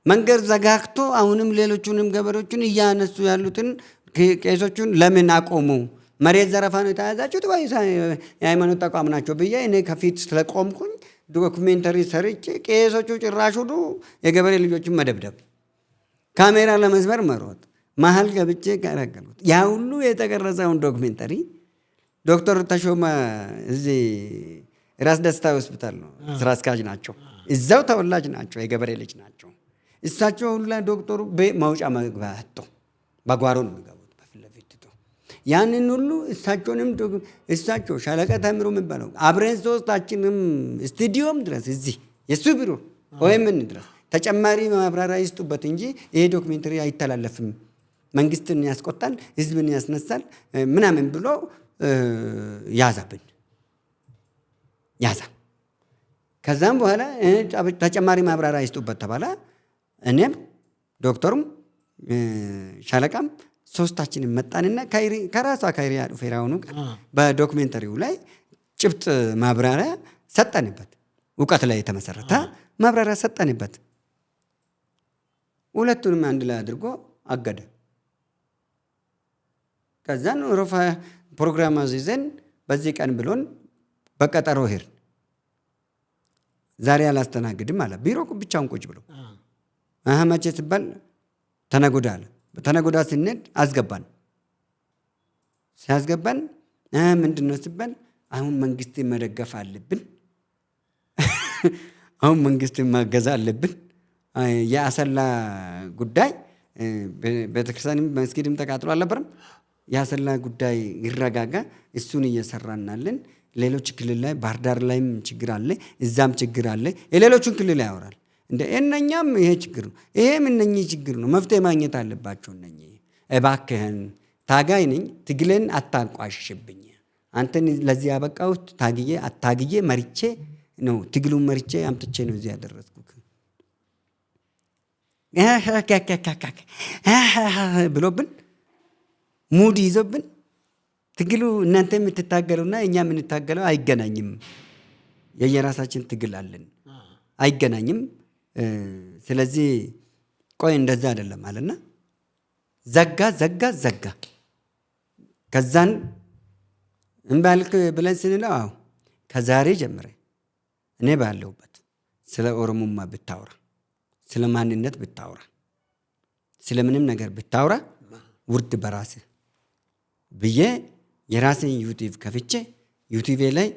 መንገድ ዘጋግቶ አሁንም ሌሎቹንም ገበሬዎችን እያነሱ ያሉትን ቄሶቹን ለምን አቆሙ? መሬት ዘረፋ ነው የተያዛችሁት ወይስ የሃይማኖት ተቋም ናቸው ብዬ እኔ ከፊት ስለቆምኩኝ ዶክሜንተሪ ሰርቼ ቄሶቹ ጭራሽ ሁሉ የገበሬ ልጆችን መደብደብ፣ ካሜራ ለመስበር መሮጥ፣ መሀል ገብቼ ያረገሉት ያ ሁሉ የተቀረጸውን ዶክሜንተሪ ዶክተር ተሾመ እዚህ ራስ ደስታ ሆስፒታል ነው ስራ አስኪያጅ ናቸው። እዛው ተወላጅ ናቸው፣ የገበሬ ልጅ ናቸው። እሳቸው ሁላ ዶክተሩ መውጫ መግቢያ አጥቶ በጓሮ ነው የሚገቡት በፊት ለፊት ትቶ ያንን ሁሉ እሳቸው ሻለቃ ተምሮ የሚባለው አብረን ሶስታችንም ስቱዲዮም ድረስ እዚህ የሱ ቢሮ ወይም ምን ድረስ ተጨማሪ ማብራሪያ ይስጡበት እንጂ ይሄ ዶክሜንተሪ አይተላለፍም፣ መንግስትን ያስቆጣል፣ ህዝብን ያስነሳል ምናምን ብሎ ያዛብን። ከዛም በኋላ ተጨማሪ ማብራሪያ ይስጡበት ተባለ። እኔም ዶክተሩም ሻለቃም ሶስታችንን መጣንና ከራሷ ከኢሪያ ዱፌራ ሆኖ በዶክሜንተሪው ላይ ጭብጥ ማብራሪያ ሰጠንበት። እውቀት ላይ የተመሰረተ ማብራሪያ ሰጠንበት። ሁለቱንም አንድ ላይ አድርጎ አገደ። ከዛን ሮፋ ፕሮግራም አዘዘን። በዚህ ቀን ብሎን በቀጠሮ ሄድን። ዛሬ አላስተናግድም አለ። ቢሮ ብቻውን ቁጭ ብሎ መቼ ሲባል ተነጎዳ አለ። ተነጎዳ ስንሄድ አስገባን። ሲያስገባን ምንድን ነው ሲባል አሁን መንግስትን መደገፍ አለብን፣ አሁን መንግስትን ማገዝ አለብን። የአሰላ ጉዳይ ቤተክርስቲያንም መስጊድም ተቃጥሎ አልነበረም። የአሰላ ጉዳይ ይረጋጋ፣ እሱን እየሰራናለን። ሌሎች ክልል ላይ ባህር ዳር ላይም ችግር አለ፣ እዛም ችግር አለ። የሌሎቹን ክልል ያወራል። እንደ እነኛም ይሄ ችግር ነው፣ ይሄም እነኚህ ችግር ነው፣ መፍትሄ ማግኘት አለባቸው እነኚህ። እባክህን ታጋይ ነኝ፣ ትግልን አታንቋሽብኝ። አንተን ለዚህ ያበቃሁት ታግዬ መርቼ ነው፣ ትግሉን መርቼ አምጥቼ ነው እዚህ ያደረስኩት ብሎብን ሙድ ይዞብን ትግሉ እናንተ የምትታገሉና እኛ የምንታገለው አይገናኝም። የየራሳችን ትግል አለን፣ አይገናኝም። ስለዚህ ቆይ እንደዛ አይደለም አለና ዘጋ። ከዛን እንባልክ ብለን ስንለው አዎ ከዛሬ ጀምረ እኔ ባለሁበት ስለ ኦሮሞማ ብታወራ፣ ስለ ማንነት ብታወራ፣ ስለ ምንም ነገር ብታወራ ውርድ በራስህ ብዬ የራሴን ዩቲዩብ ከፍቼ ዩቲዩቤ ላይ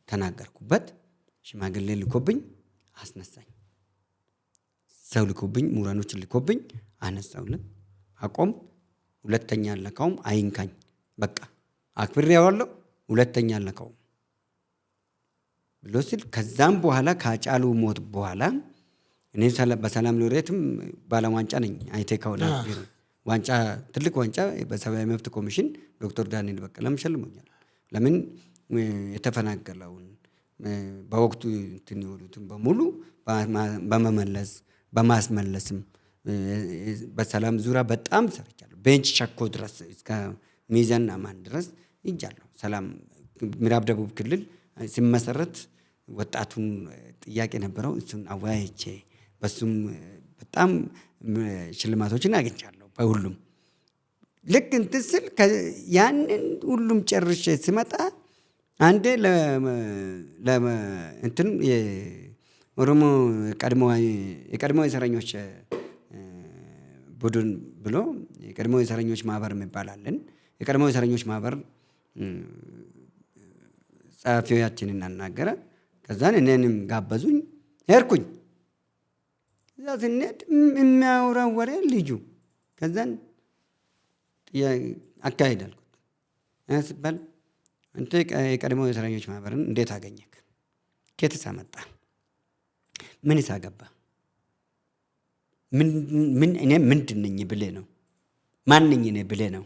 ተናገርኩበት። ሽማግሌ ልኮብኝ አስነሳኝ። ሰው ልኮብኝ፣ ምሁራኖችን ልኮብኝ አነሳውልን፣ አቆም። ሁለተኛ አለካውም፣ አይንካኝ፣ በቃ አክብሬዋለሁ፣ ሁለተኛ አለካውም ብሎ ሲል ከዛም በኋላ ከአጫሉ ሞት በኋላ እኔ በሰላም ሎሬትም ባለዋንጫ ነኝ። አይቴ ከሆነ ዋንጫ ትልቅ ዋንጫ በሰብአዊ መብት ኮሚሽን ዶክተር ዳንኤል በቀለም ሸልሞኛል። ለምን የተፈናቀለውን በወቅቱ እንትን የሆኑትን በሙሉ በማስመለስም በሰላም ዙሪያ በጣም ሰርቻለሁ። ቤንች ሸኮ ድረስ እስከ ሚዛን አማን ድረስ ይጃለሁ። ሰላም ምዕራብ ደቡብ ክልል ሲመሰረት ወጣቱን ጥያቄ ነበረው፣ እሱን አወያይቼ በሱም በጣም ሽልማቶችን አግኝቻለሁ። በሁሉም ልክ እንትን ስል ያንን ሁሉም ጨርሼ ስመጣ አንዴ እንትን የኦሮሞ የቀድሞ የሰረኞች ቡድን ብሎ የቀድሞ የሰረኞች ማህበር የሚባል አለን። የቀድሞ የሰረኞች ማህበር ጸሐፊያችንን አናገረ። ከዛን እኔንም ጋበዙኝ፣ ሄድኩኝ። እዛ ስንሄድ የሚያወራው ወሬ ልጁ ከዛን አካሄድ አልኩት ስባል አንተ የቀድሞ የእስረኞች ማህበርን እንዴት አገኘክ? ከየትስ አመጣ? ምንስ አገባ? እኔ ምንድን ነኝ ብለህ ነው? ማን ነኝ እኔ ብለህ ነው?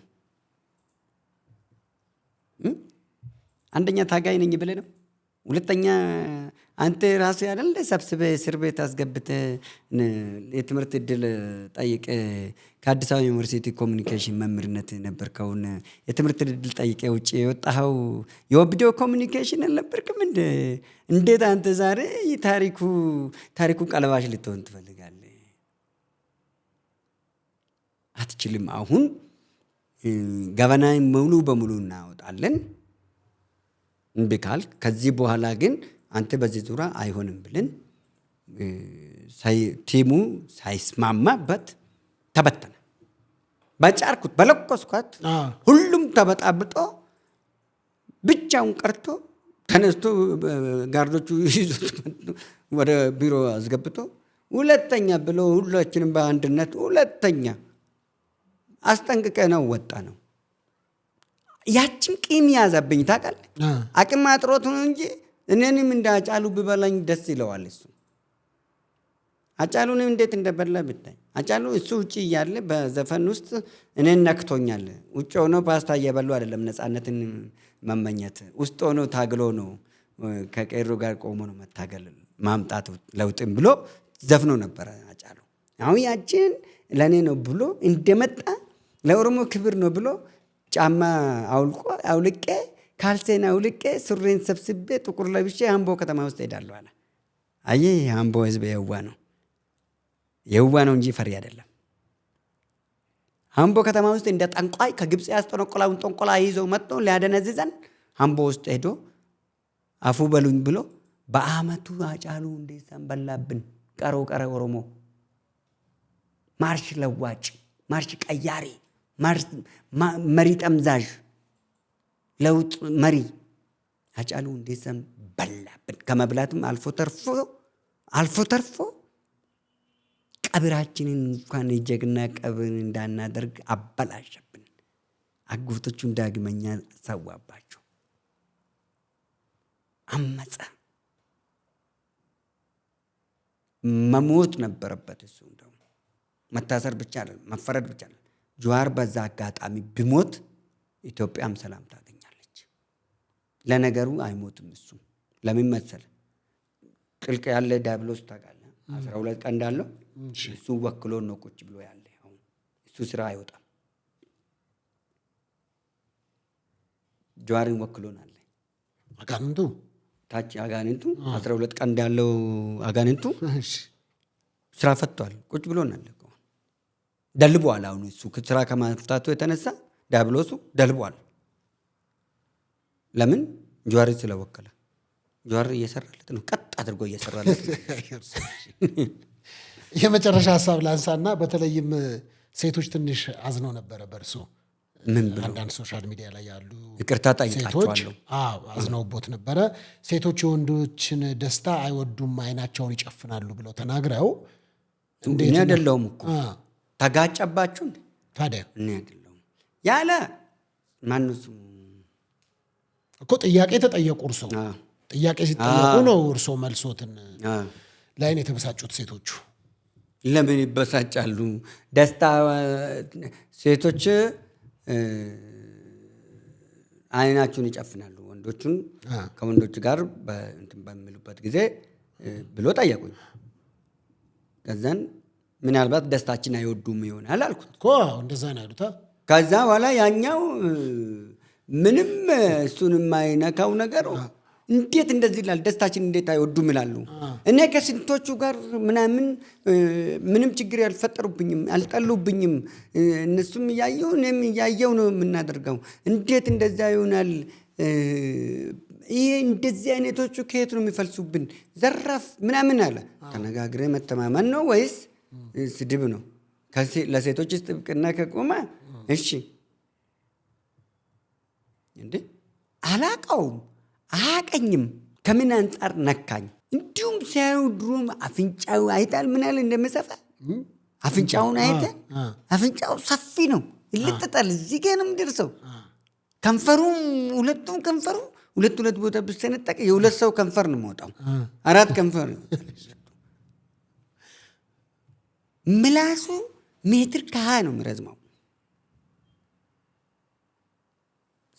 አንደኛ ታጋይ ነኝ ብለህ ነው? ሁለተኛ አንተ ራስህ አይደል ሰብስበህ እስር ቤት አስገብተህ የትምህርት እድል ጠይቀህ ከአዲስ አበባ ዩኒቨርሲቲ ኮሚኒኬሽን መምህርነት ነበርከውን የትምህርት እድል ጠይቀህ ውጭ የወጣኸው የኦቢዲዮ ኮሚኒኬሽን አልነበርክም? እንዴት አንተ ዛሬ ታሪኩ ቀለባሽ ልትሆን ትፈልጋለህ? አትችልም። አሁን ገበናን ሙሉ በሙሉ እናወጣለን እምቢ ካልክ፣ ከዚህ በኋላ ግን አንተ በዚህ ዙሪያ አይሆንም ብለን ቲሙ ሳይስማማበት ተበተነ። በጫርኩት በለኮስኳት ሁሉም ተበጣብጦ ብቻውን ቀርቶ ተነስቶ ጋርዶቹ ይዞት ወደ ቢሮ አስገብቶ ሁለተኛ ብሎ ሁላችንም በአንድነት ሁለተኛ አስጠንቅቀ ነው ወጣ ነው። ያችን ቂም ያዘብኝ ታውቃለህ። አቅም አጥሮት ነው እንጂ እኔንም እንደ አጫሉ ቢበላኝ ደስ ይለዋል እሱ። አጫሉንም እንዴት እንደበላ ብታይ። አጫሉ እሱ ውጭ እያለ በዘፈን ውስጥ እኔን ነክቶኛል። ውጭ ሆኖ ፓስታ እየበሉ አይደለም ነፃነትን መመኘት፣ ውስጥ ሆኖ ታግሎ ነው ከቄሮ ጋር ቆሞ ነው መታገል ማምጣት ለውጥም ብሎ ዘፍኖ ነበረ አጫሉ። አሁን ያችን ለእኔ ነው ብሎ እንደመጣ ለኦሮሞ ክብር ነው ብሎ ጫማ አውልቄ ካልሴን አውልቄ ሱሬን ሰብስቤ ጥቁር ለብሼ አምቦ ከተማ ውስጥ ሄዳለሁ አለ። አየህ አምቦ ህዝብ የዋ ነው እንጂ ፈሪ አይደለም። አምቦ ከተማ ውስጥ እንደ ጠንቋይ ከግብፅ ያስጠነቆላውን ጠንቆላ ይዘው መጥቶ ሊያደነዝዘን አምቦ ውስጥ ሄዶ አፉ በሉኝ ብሎ በአመቱ አጫሉ እንዴሳን በላብን። ቀረ ኦሮሞ ማርሽ ለዋጭ፣ ማርሽ ቀያሪ፣ መሪ ጠምዛዥ፣ ለውጥ መሪ አጫሉ እንዴሳን በላብን። ከመብላትም አልፎ ተርፎ ቀብራችንን እንኳን የጀግና ቀብር እንዳናደርግ አበላሸብን። አጎቶቹን ዳግመኛ ሰዋባቸው። አመፀ። መሞት ነበረበት እሱ። እንደው መታሰር ብቻ አይደለም መፈረድ ብቻ አይደለም። ጀዋር በዛ አጋጣሚ ቢሞት ኢትዮጵያም ሰላም ታገኛለች። ለነገሩ አይሞትም እሱ። ለምን መሰለ? ቅልቅ ያለ ዲያብሎስ ታውቃለህ። 12 ቀን እንዳለው እሱ ወክሎ ነው ቁጭ ብሎ ያለ። አሁን እሱ ስራ አይወጣም። ጀዋርን ወክሎናል። አጋንንቱ ታች አጋንንቱ 12 ቀን እንዳለው አጋንንቱ ስራ ፈቷል። ቁጭ ብሎናል። ደልቧል። አሁን እሱ ስራ ከማፍታቱ የተነሳ ዲያብሎሱ ደልቧል። ለምን? ጀዋር ስለወከለ። ጀዋር እየሰራለት ነው። ቀጥ አድርጎ እየሰራለት ነው። የመጨረሻ ሀሳብ ላንሳና በተለይም ሴቶች ትንሽ አዝነው ነበረ በእርሶ። ምን ብሎ? አንዳንድ ሶሻል ሚዲያ ላይ ያሉ ይቅርታ ጠይቃቸዋለሁ። አዝነውቦት ነበረ። ሴቶች የወንዶችን ደስታ አይወዱም፣ አይናቸውን ይጨፍናሉ ብለው ተናግረው እኔ አይደለሁም እኮ ተጋጨባችሁ እንዴ? ታዲያ እኔ አይደለሁም ያለ ማነው እሱ እኮ ጥያቄ ተጠየቁ። እርሶ ጥያቄ ሲጠየቁ ነው እርሶ መልሶትን ላይን የተበሳጩት ሴቶቹ። ለምን ይበሳጫሉ? ደስታ ሴቶች አይናቸውን ይጨፍናሉ ወንዶቹን ከወንዶች ጋር በሚሉበት ጊዜ ብሎ ጠየቁኝ። ከዛን ምናልባት ደስታችን አይወዱም ይሆናል አልኩት እኮ። እንደዛ ነው ያሉት። ከዛ በኋላ ያኛው ምንም እሱን የማይነካው ነገር እንዴት እንደዚህ ይላል? ደስታችን እንዴት አይወዱም ይላሉ? እኔ ከስንቶቹ ጋር ምንም ችግር ያልፈጠሩብኝም አልጠሉብኝም። እነሱም እያየው እኔም እያየው ነው የምናደርገው። እንዴት እንደዛ ይሆናል? ይሄ እንደዚህ አይነቶቹ ከየት ነው የሚፈልሱብን? ዘራፍ ምናምን አለ። ተነጋግረ መተማመን ነው ወይስ ስድብ ነው? ለሴቶች ጥብቅና ከቆመ እሺ እንዴ አላቀውም፣ አያቀኝም። ከምን አንጻር ነካኝ? እንዲሁም ሲያዩ ድሮም አፍንጫው አይታል ምን ያህል እንደሚሰፋ አፍንጫውን አይተ አፍንጫው ሰፊ ነው፣ ይልጥጣል። እዚህ ጋር ነው የሚደርሰው። ከንፈሩ ሁለቱም ከንፈሩ ሁለት ቦታ ብትሰነጠቅ የሁለት ሰው ከንፈር ነው የሚወጣው። 4 ከንፈር። ምላሱ ሜትር ከ20 ነው የሚረዝመው።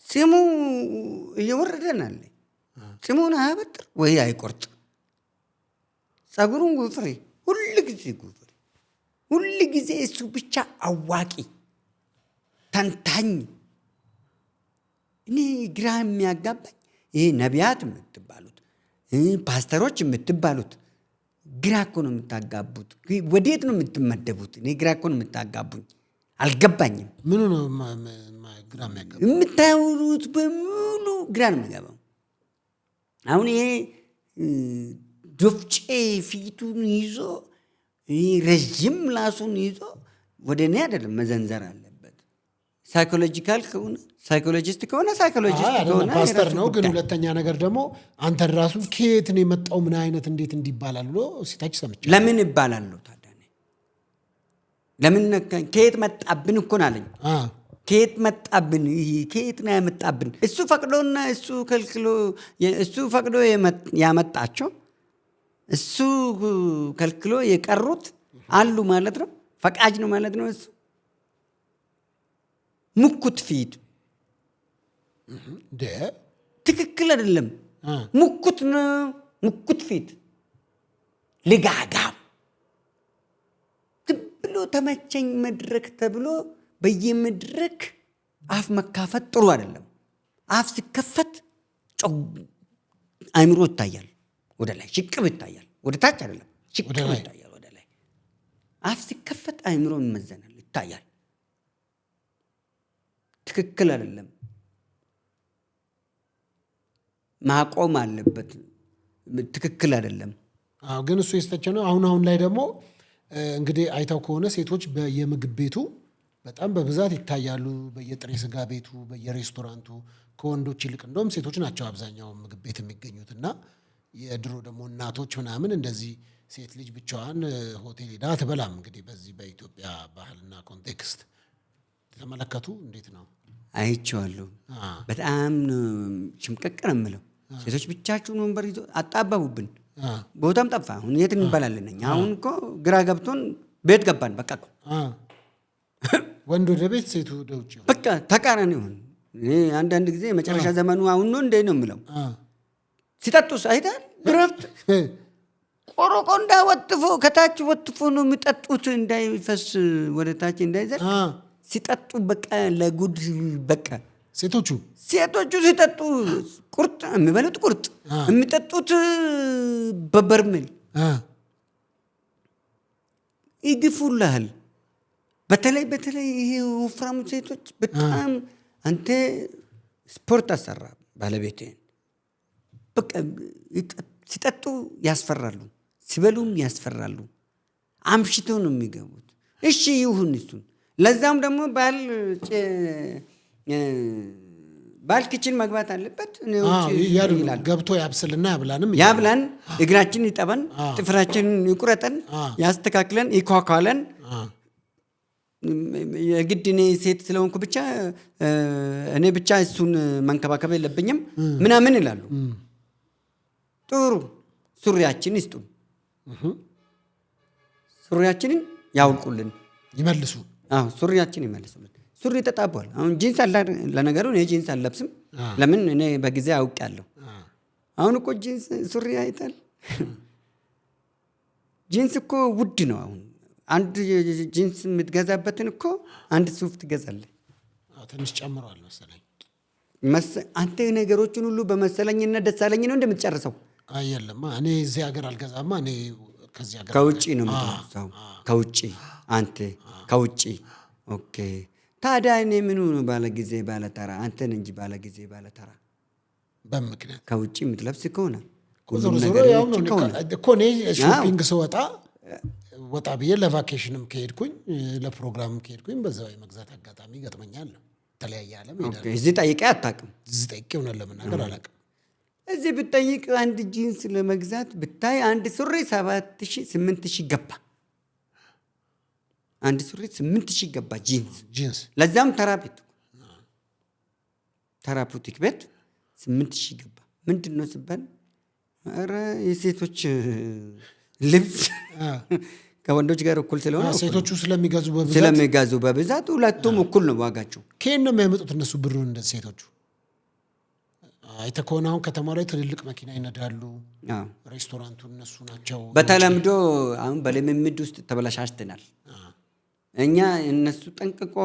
ፂሙ እየወረደናል። ፂሙን አያበጥር ወይ አይቆርጥ። ጸጉሩን ጉፍሬ፣ ሁል ጊዜ ጉፍሬ፣ ሁል ጊዜ እሱ ብቻ አዋቂ ተንታኝ። እኔ ግራ የሚያጋባኝ ይሄ ነቢያት የምትባሉት ፓስተሮች የምትባሉት ግራ እኮ ነው የምታጋቡት። ወዴት ነው የምትመደቡት? እኔ ግራ እኮ ነው የምታጋቡኝ። አልገባኝም። ምኑ ነው ግራ የሚያጋባው? የምታውሩት በሙሉ ግራ ነው የሚገባው። አሁን ይሄ ዶፍጬ ፊቱን ይዞ ረዥም ምላሱን ይዞ ወደ እኔ አይደለም መዘንዘር አለበት። ሳይኮሎጂካል ከሆነ ሳይኮሎጂስት ከሆነ ሳይኮሎጂስት ከሆነ ፓስተር ነው። ግን ሁለተኛ ነገር ደግሞ አንተን ራሱ ከየት ነው የመጣው ምን አይነት እንዴት እንዲባላል ብሎ ሲታች ሰምቻለሁ። ለምን ይባላል ታዲያ? ለምን ከየት መጣብን እኮ አለኝ። ከየት መጣብን? ከየት ነው ያመጣብን? እሱ ፈቅዶና እሱ ከልክሎ እሱ ፈቅዶ ያመጣቸው እሱ ከልክሎ የቀሩት አሉ ማለት ነው። ፈቃጅ ነው ማለት ነው። እሱ ሙኩት ፊት ትክክል አይደለም። ሙኩት ነው። ሙኩት ፊት ልጋጋም ብሎ ተመቸኝ መድረክ ተብሎ በየመድረክ አፍ መካፈት ጥሩ አይደለም። አፍ ሲከፈት አይምሮ ይታያል፣ ወደ ላይ ሽቅብ ይታያል። ወደ ታች አይደለም፣ ሽቅብ ይታያል ወደ ላይ። አፍ ሲከፈት አይምሮ ይመዘናል፣ ይታያል። ትክክል አይደለም። ማቆም አለበት። ትክክል አይደለም። ግን እሱ የስተቸው ነው። አሁን ላይ ደግሞ እንግዲህ አይታው ከሆነ ሴቶች በየምግብ ቤቱ በጣም በብዛት ይታያሉ። በየጥሬ ስጋ ቤቱ፣ በየሬስቶራንቱ ከወንዶች ይልቅ እንደውም ሴቶች ናቸው አብዛኛው ምግብ ቤት የሚገኙት። እና የድሮ ደግሞ እናቶች ምናምን እንደዚህ ሴት ልጅ ብቻዋን ሆቴል ሄዳ አትበላም። እንግዲህ በዚህ በኢትዮጵያ ባህልና ኮንቴክስት ተመለከቱ። እንዴት ነው? አይቼዋለሁ። በጣም ሽምቀቅ ነው የምለው። ሴቶች ብቻችሁን ወንበር ይዞ አጣባቡብን። ቦታም ጠፋ። አሁን የት እንበላለን? አሁን እኮ ግራ ገብቶን ቤት ገባን። በቃ ወንድ ወደ ቤት፣ ሴቱ ወደ ውጭ። በቃ ተቃራኒ ሆን። አንዳንድ ጊዜ የመጨረሻ ዘመኑ አሁን ነው እንደ ነው የምለው። ሲጠጡስ አይተሃል? ድረፍት ቆሮቆንዳ ወጥፎ ከታች ወጥፎ ነው የሚጠጡት፣ እንዳይፈስ ወደ ታች እንዳይዘል ሲጠጡ። በቃ ለጉድ በቃ ሴቶቹ ሲጠጡ ቁርጥ የሚበሉት ቁርጥ የሚጠጡት በበርሜል ይግፉልሃል። በተለይ ይሄ ወፍራሙ ሴቶች በጣም አንተ ስፖርት አሰራ ባለቤቴን በቃ ሲጠጡ ያስፈራሉ፣ ሲበሉም ያስፈራሉ። አምሽተው ነው የሚገቡት። እሺ ይሁን እሱን። ለዛም ደግሞ ባል ኪችን መግባት አለበት። ገብቶ ያብስልና ያብላን፣ እግራችን ይጠበን፣ ጥፍራችንን ይቁረጠን፣ ያስተካክለን፣ ይኳኳለን። የግድ እኔ ሴት ስለሆንኩ ብቻ እኔ ብቻ እሱን መንከባከብ የለብኝም ምናምን ይላሉ። ጥሩ ሱሪያችን ይስጡን፣ ሱሪያችንን ያውልቁልን፣ ይመልሱ። ሱሪያችን ይመልሱልን። ሱሪ ተጣቧል። አሁን ጂንስ አለ። ለነገሩ እኔ ጂንስ አልለብስም። ለምን? እኔ በጊዜ አውቄያለሁ። አሁን እኮ ጂንስ ሱሪ አይታል። ጂንስ እኮ ውድ ነው። አሁን አንድ ጂንስ የምትገዛበትን እኮ አንድ ሱፍ ትገዛለህ። ትንሽ ጨምሯል መሰለኝ። አንተ ነገሮችን ሁሉ በመሰለኝና ደሳለኝ ነው እንደምትጨርሰው። የለም እኔ እዚህ ሀገር አልገዛማ። እኔ ከዚህ ሀገር ከውጭ ነው የምትገዛው። ከውጭ አንተ ከውጭ። ኦኬ ታዲያ እኔ ምኑ ነው ባለጊዜ ባለተራ? አንተን እንጂ ባለጊዜ ባለተራ በምክንያት ከውጭ የምትለብስ ከሆነ ዞሮ እኮ እኔ ሾፒንግ ስወጣ ወጣ ብዬ ለቫኬሽንም ከሄድኩኝ ለፕሮግራምም ከሄድኩኝ በዛው የመግዛት አጋጣሚ ይገጥመኛል። ተለያየ ዓለም ኦኬ። ሄዳለሁ። እዚህ ጠይቄ አታውቅም? እዚህ ጠይቄ እውነት ለመናገር አላውቅም። እዚህ ብጠይቅ አንድ ጂንስ ለመግዛት ብታይ አንድ ሱሪ 7,000 8,000 ገባ። አንድ ሱሪ 8,000 ገባ ጂንስ ለዛም ተራፒውቲክ ቤት 8,000 ገባ። ምንድን ነው ሲባል ኧረ የሴቶች ልብስ ከወንዶች ጋር እኩል ስለሆነ ሴቶቹ ስለሚገዙ በብዛት ሁለቱም እኩል ነው ዋጋቸው። ከየት ነው የሚያመጡት እነሱ ብሩን? እንደ ሴቶቹ አይተህ ከሆነ አሁን ከተማው ላይ ትልልቅ መኪና ይነዳሉ። ሬስቶራንቱ እነሱ ናቸው። በተለምዶ አሁን በልምምድ ውስጥ ተበላሽተናል። እኛ እነሱ ጠንቅቆ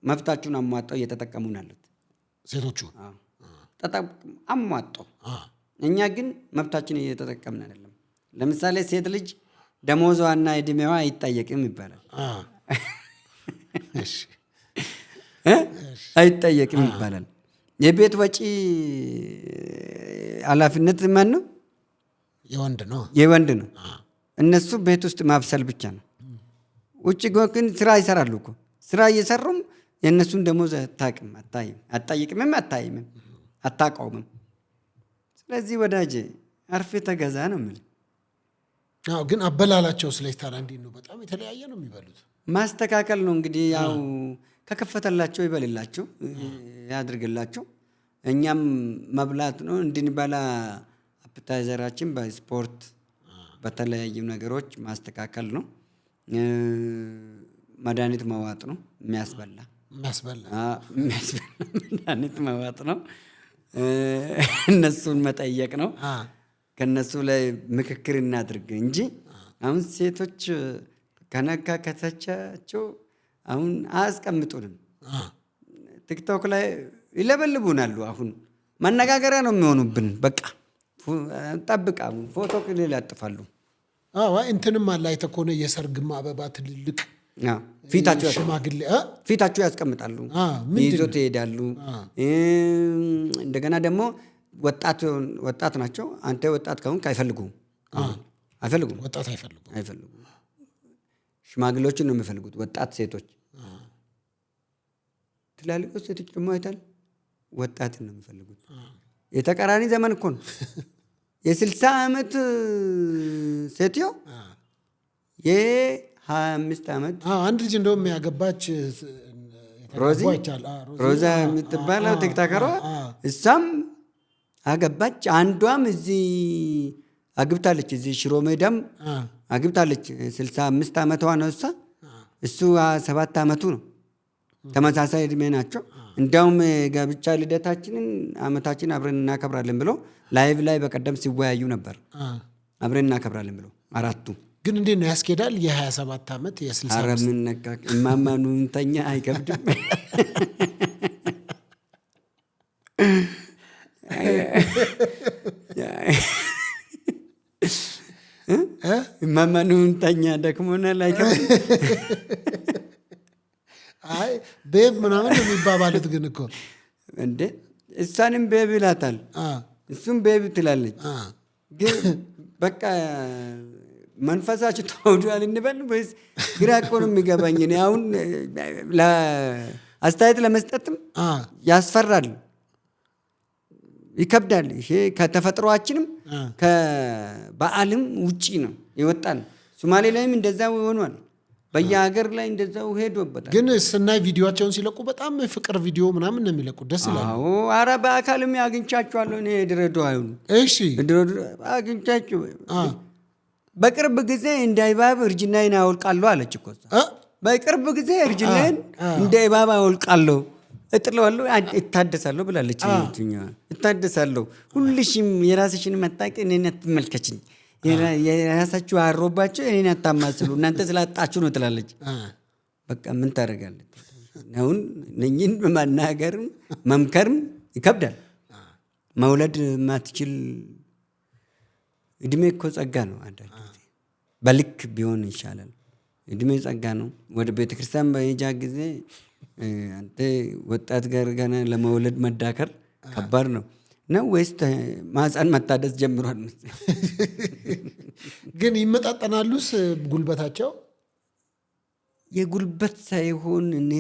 መብታችሁን አሟጠው እየተጠቀሙ ነው ያሉት ሴቶቹ አሟጠው። እኛ ግን መብታችን እየተጠቀምን አይደለም። ለምሳሌ ሴት ልጅ ደሞዟና እድሜዋ አይጠየቅም ይባላል። አይጠየቅም ይባላል። የቤት ወጪ ኃላፊነት ማን ነው? የወንድ ነው። እነሱ ቤት ውስጥ ማብሰል ብቻ ነው። ውጭ ግን ስራ ይሰራሉ እኮ። ስራ እየሰሩም የእነሱን ደሞዝ አታይቅምም፣ አታውቀውምም። ስለዚህ ወዳጄ አርፌ ተገዛ ነው የምልህ። ግን አበላላቸው ስለታዲያ እንዴት ነው? በጣም የተለያየ ነው የሚበሉት። ማስተካከል ነው እንግዲህ። ያው ከከፈተላቸው ይበልላቸው ያድርግላቸው። እኛም መብላት ነው እንድንበላ። አፕታይዘራችን በስፖርት በተለያዩ ነገሮች ማስተካከል ነው። መድኃኒት መዋጥ ነው የሚያስበላ መድኃኒት መዋጥ ነው። እነሱን መጠየቅ ነው። ከነሱ ላይ ምክክር እናድርግ እንጂ አሁን ሴቶች ከነካ ከተቻቸው አሁን አያስቀምጡንም። ቲክቶክ ላይ ይለበልቡናሉ። አሁን መነጋገሪያ ነው የሚሆኑብን። በቃ ጠብቃ ፎቶ ክልል ያጥፋሉ። እንትንም አለ አይተህ ከሆነ የሰርግም አበባ ትልልቅ ፊታቸው ያስቀምጣሉ፣ ይዞት ይሄዳሉ። እንደገና ደግሞ ወጣት ናቸው። አንተ ወጣት ከሆንክ አይፈልጉም። ወጣት አይፈልጉም። ሽማግሌዎችን ነው የሚፈልጉት ወጣት ሴቶች። ትላልቆች ሴቶች ደግሞ አይታል ወጣትን ነው የሚፈልጉት። የተቀራኒ ዘመን እኮ ነው። የ60 ዓመት ሴትዮ የ25 ዓመት አንድ ልጅ እንደውም ያገባች ሮዛ የምትባለው ቲክታከሯ እሷም አገባች። አንዷም እዚህ አግብታለች። እዚህ ሽሮ ሜዳም አግብታለች። 65 ዓመቷ ነው እሱ 7 ዓመቱ ነው። ተመሳሳይ እድሜ ናቸው። እንዲያውም ጋብቻ ልደታችንን ዓመታችን አብረን እናከብራለን ብሎ ላይቭ ላይ በቀደም ሲወያዩ ነበር። አብረን እናከብራለን ብሎ አራቱ። ግን እንዴት ነው ያስኬዳል? የ27 ዓመት የ60 ኧረ ምን ነካ እማማኑን ተኛ አይከብድም። እማማኑን ተኛ ደክሞናል አይከብድም። አይ ቤብ ምናምን የሚባባሉት ግን እኮ እንዴ እሷንም ቤብ ይላታል፣ እሱም ቤብ ትላለች። ግን በቃ መንፈሳችሁ ተወዷል እንበል ወይስ? ግራ እኮ ነው የሚገባኝ። እኔ አሁን አስተያየት ለመስጠትም ያስፈራል፣ ይከብዳል። ይሄ ከተፈጥሯችንም ከበዓልም ውጪ ነው የወጣን። ሶማሌ ላይም እንደዛው ሆኗል። በየሀገር ላይ እንደዛው ሄዶበታል። ግን ስናይ ቪዲዮቸውን ሲለቁ በጣም ፍቅር ቪዲዮ ምናምን ነው የሚለቁት። ደስ ይላል። ኧረ በአካልም አግኝቻቸዋለሁ እኔ ድሬዳዋ። እሺ አግኝቻቸው በቅርብ ጊዜ እንደ እባብ እርጅናዬን አወልቃለሁ አለች እኮ። በቅርብ ጊዜ እርጅናዬን እንደ እባብ አወልቃለሁ፣ እጥለዋለሁ፣ እታደሳለሁ ብላለች። እታደሳለሁ። ሁልሽም የራስሽን መታቂ እኔን አትመልከችኝ፣ የራሳችሁ አሮባቸው እኔን አታማስሉ፣ እናንተ ስላጣችሁ ነው ትላለች። በቃ ምን ታደርጋለች? አሁን እነኝን በማናገርም መምከርም ይከብዳል። መውለድ ማትችል እድሜ እኮ ጸጋ ነው። አንዳንድ ጊዜ በልክ ቢሆን ይሻላል። እድሜ ጸጋ ነው። ወደ ቤተክርስቲያን በሄጃ ጊዜ አንተ ወጣት ጋር ገና ለመውለድ መዳከር ከባድ ነው ወይስ ማህፀን መታደስ ጀምሯል? ግን ይመጣጠናሉስ ጉልበታቸው? የጉልበት ሳይሆን እኔ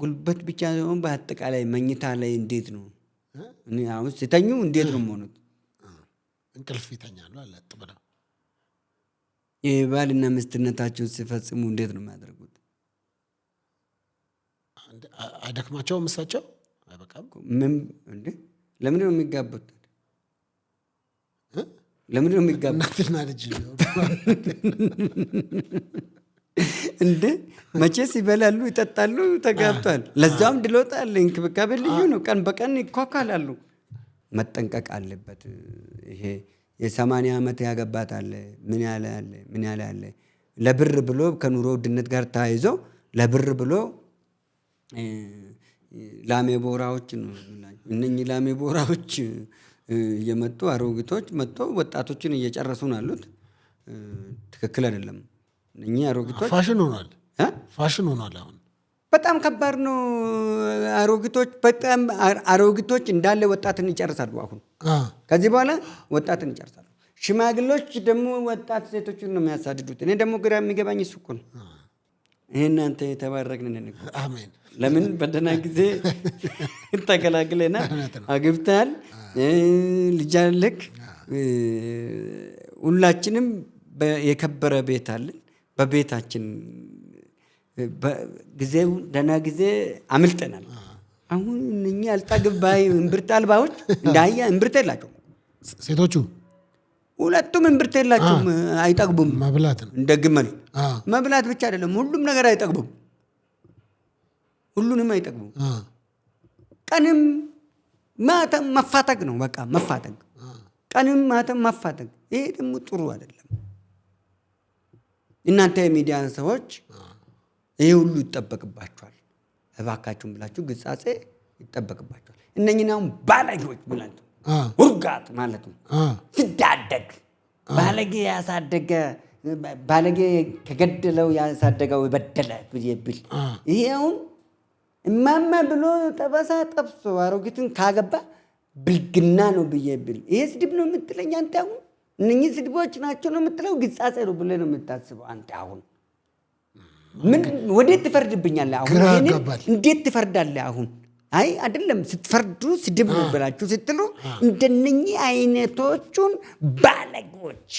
ጉልበት ብቻ ሳይሆን በአጠቃላይ መኝታ ላይ እንዴት ነው? እኔ አሁን ሲተኙ እንዴት ነው የሚሆኑት? እንቅልፍ ይተኛሉ አለጥ ብለው። የባልና ሚስትነታቸውን ሲፈጽሙ እንዴት ነው የሚያደርጉት? አይደክማቸውም? እሳቸው አይበቃም? ምን እንዴ? ለምንድን ነው የሚጋቡት? ለምንድን ነው የሚጋቡት? እናትና ልጅ እንዴ መቼስ ይበላሉ፣ ይጠጣሉ፣ ተጋብቷል። ለዛም ድሎት አለ፣ እንክብካቤ ልዩ ነው። ቀን በቀን ይኳኳላሉ። መጠንቀቅ አለበት። ይሄ የ80 ዓመት ያገባት አለ፣ ምን ያለ አለ። ለብር ብሎ ከኑሮ ውድነት ጋር ተያይዞ ለብር ብሎ ላሜ ቦራዎች ነው። እነኚህ ላሜ ቦራዎች እየመጡ አሮጊቶች መጥቶ ወጣቶችን እየጨረሱ ነው ያሉት። ትክክል አይደለም። እነኚህ አሮጊቶች ፋሽን ሆኗል። አሁን በጣም ከባድ ነው። አሮጊቶች እንዳለ ወጣትን ይጨርሳሉ። አሁን ከዚህ በኋላ ወጣትን ይጨርሳሉ። ሽማግሌዎች ደግሞ ወጣት ሴቶችን ነው የሚያሳድዱት። እኔ ደግሞ ግራ የሚገባኝ እሱ እኮ ነው። ይሄ እናንተ የተባረክን ነን። አሜን። ለምን በደህና ጊዜ ተገላግለና አግብተሃል፣ ልጅ አለክ። ሁላችንም የከበረ ቤት አለን። በቤታችን ጊዜው ደህና ጊዜ አምልጠናል። አሁን እነኚህ አልጠግብ ባይ እምብርት አልባዎች እንዳያ እምብርት የላቸውም። ሴቶቹ ሁለቱም እምብርት የላቸውም። አይጠግቡም። መብላት ነው እንደ ግመል። መብላት ብቻ አይደለም፣ ሁሉም ነገር አይጠግቡም። ሁሉንም አይጠግቡም። ቀንም ማታም መፋተግ ነው። በቃ መፋተግ፣ ቀንም ማታም መፋተግ። ይሄ ደግሞ ጥሩ አይደለም። እናንተ የሚዲያ ሰዎች ይሄ ሁሉ ይጠበቅባቸዋል። እባካችሁም ብላችሁ ግሳጼ ይጠበቅባቸዋል። እነኝናም ባለጌዎች ብላችሁ ውርጋጥ ማለት ነው። ሲዳደግ ባለጌ ያሳደገ ባለጌ ከገደለው ያሳደገው የበደለ ብል ይሄ አሁን እማማ ብሎ ጠበሳ ጠብሶ አሮጊቱን ካገባ ብልግና ነው ብዬ ብል ይሄ ስድብ ነው የምትለኝ አንተ? አሁን እነኚህ ስድቦች ናቸው ነው የምትለው? ግሳጼ ነው ብለህ ነው የምታስበው አንተ? አሁን ምን ወዴት ትፈርድብኛለህ? አሁን እንዴት ትፈርዳለህ? አሁን አይ አይደለም፣ ስትፈርዱ ስድብ ነው ብላችሁ ስትሉ እንደነኚህ አይነቶቹን ባለጎች፣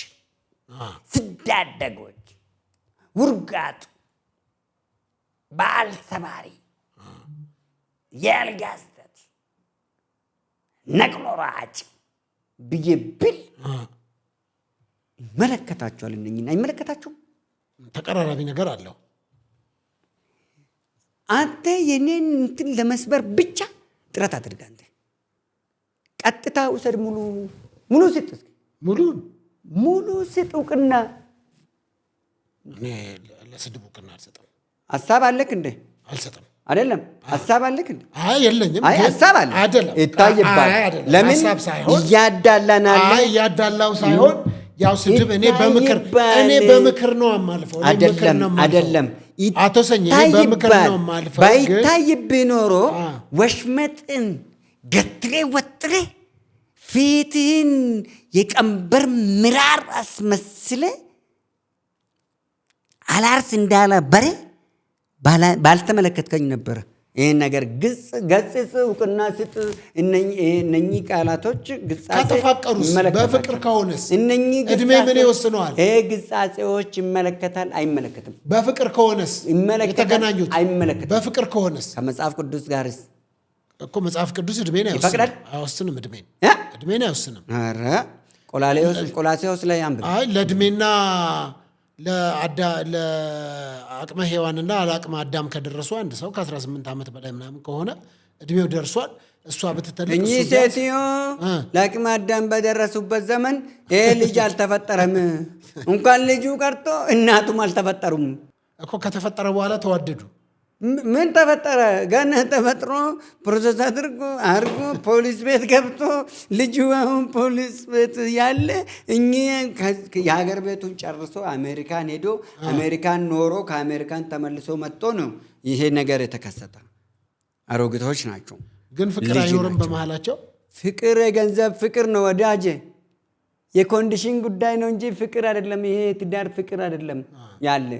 ስዳደጎች፣ ውርጋጥ፣ ባል ሰባሪ፣ የአልጋ ስህተት፣ ነቅሎ ራጭ ብዬ ብል ይመለከታቸዋል። እነኝን አይመለከታቸውም። ተቀራራቢ ነገር አለው። አንተ የኔን እንትን ለመስበር ብቻ ጥረት አድርግ። አንተ ቀጥታ ውሰድ። ሙሉ ስጥ። እስኪ ሙሉ ስጥ። እውቅና እኔ ለስድብ እውቅና አልሰጥም። ሀሳብ አለክ እንዴ? አልሰጥም። አይደለም ሀሳብ አለክ እንዴ? አይ የለኝም። አይ ሀሳብ አለ አይደለም፣ ይታይባል። ለምን እያዳላናል? አይ እያዳላው ሳይሆን ያው ስድብ እኔ በምክር ነው የማልፈው። አይደለም አቶ ሰኝ እኔ በምክር ነው የማልፈው። ባይታይብህ ኖሮ ወሽመጥን ገትሬ ወጥሬ ፊትህን የቀንበር ምራር አስመስለ አላርስ እንዳለ በሬ ባልተመለከትከኝ ነበረ። ይህን ነገር ገጽጽ፣ እውቅና ስጥ። እነኚህ ቃላቶች ከተፋቀሩስ በፍቅር ከሆነስ እድሜ ምን ይወስነዋል? ይሄ ግጻጼዎች ይመለከታል አይመለከትም? በፍቅር ከሆነስ የተገናኙት አይመለከትም? በፍቅር ከሆነስ ከመጽሐፍ ቅዱስ ጋርስ እኮ መጽሐፍ ቅዱስ እድሜን አይወስንም። እድሜን አይወስንም። ኧረ ቆላሴዎስ ላይ አንብብ። አይ ለእድሜና ለአቅመ ሔዋንና ለአቅመ አዳም ከደረሱ አንድ ሰው ከ18 ዓመት በላይ ምናምን ከሆነ እድሜው ደርሷል። እሷ ብትተልቅ እኚህ ሴትዮ ለአቅመ አዳም በደረሱበት ዘመን ይሄ ልጅ አልተፈጠረም። እንኳን ልጁ ቀርቶ እናቱም አልተፈጠሩም እኮ። ከተፈጠረ በኋላ ተዋደዱ። ምን ተፈጠረ? ገና ተፈጥሮ ፕሮሰስ አድርጎ ፖሊስ ቤት ገብቶ ልጁ አሁን ፖሊስ ቤት ያለ እኚህ የሀገር ቤቱን ጨርሶ አሜሪካን ሄዶ አሜሪካን ኖሮ ከአሜሪካን ተመልሶ መጥቶ ነው ይሄ ነገር የተከሰተ። አሮጊቶች ናቸው። ግን ፍቅር አይኖርም በመሃላቸው። ፍቅር የገንዘብ ፍቅር ነው ወዳጄ። የኮንዲሽን ጉዳይ ነው እንጂ ፍቅር አይደለም። ይሄ ትዳር ፍቅር አይደለም ያለ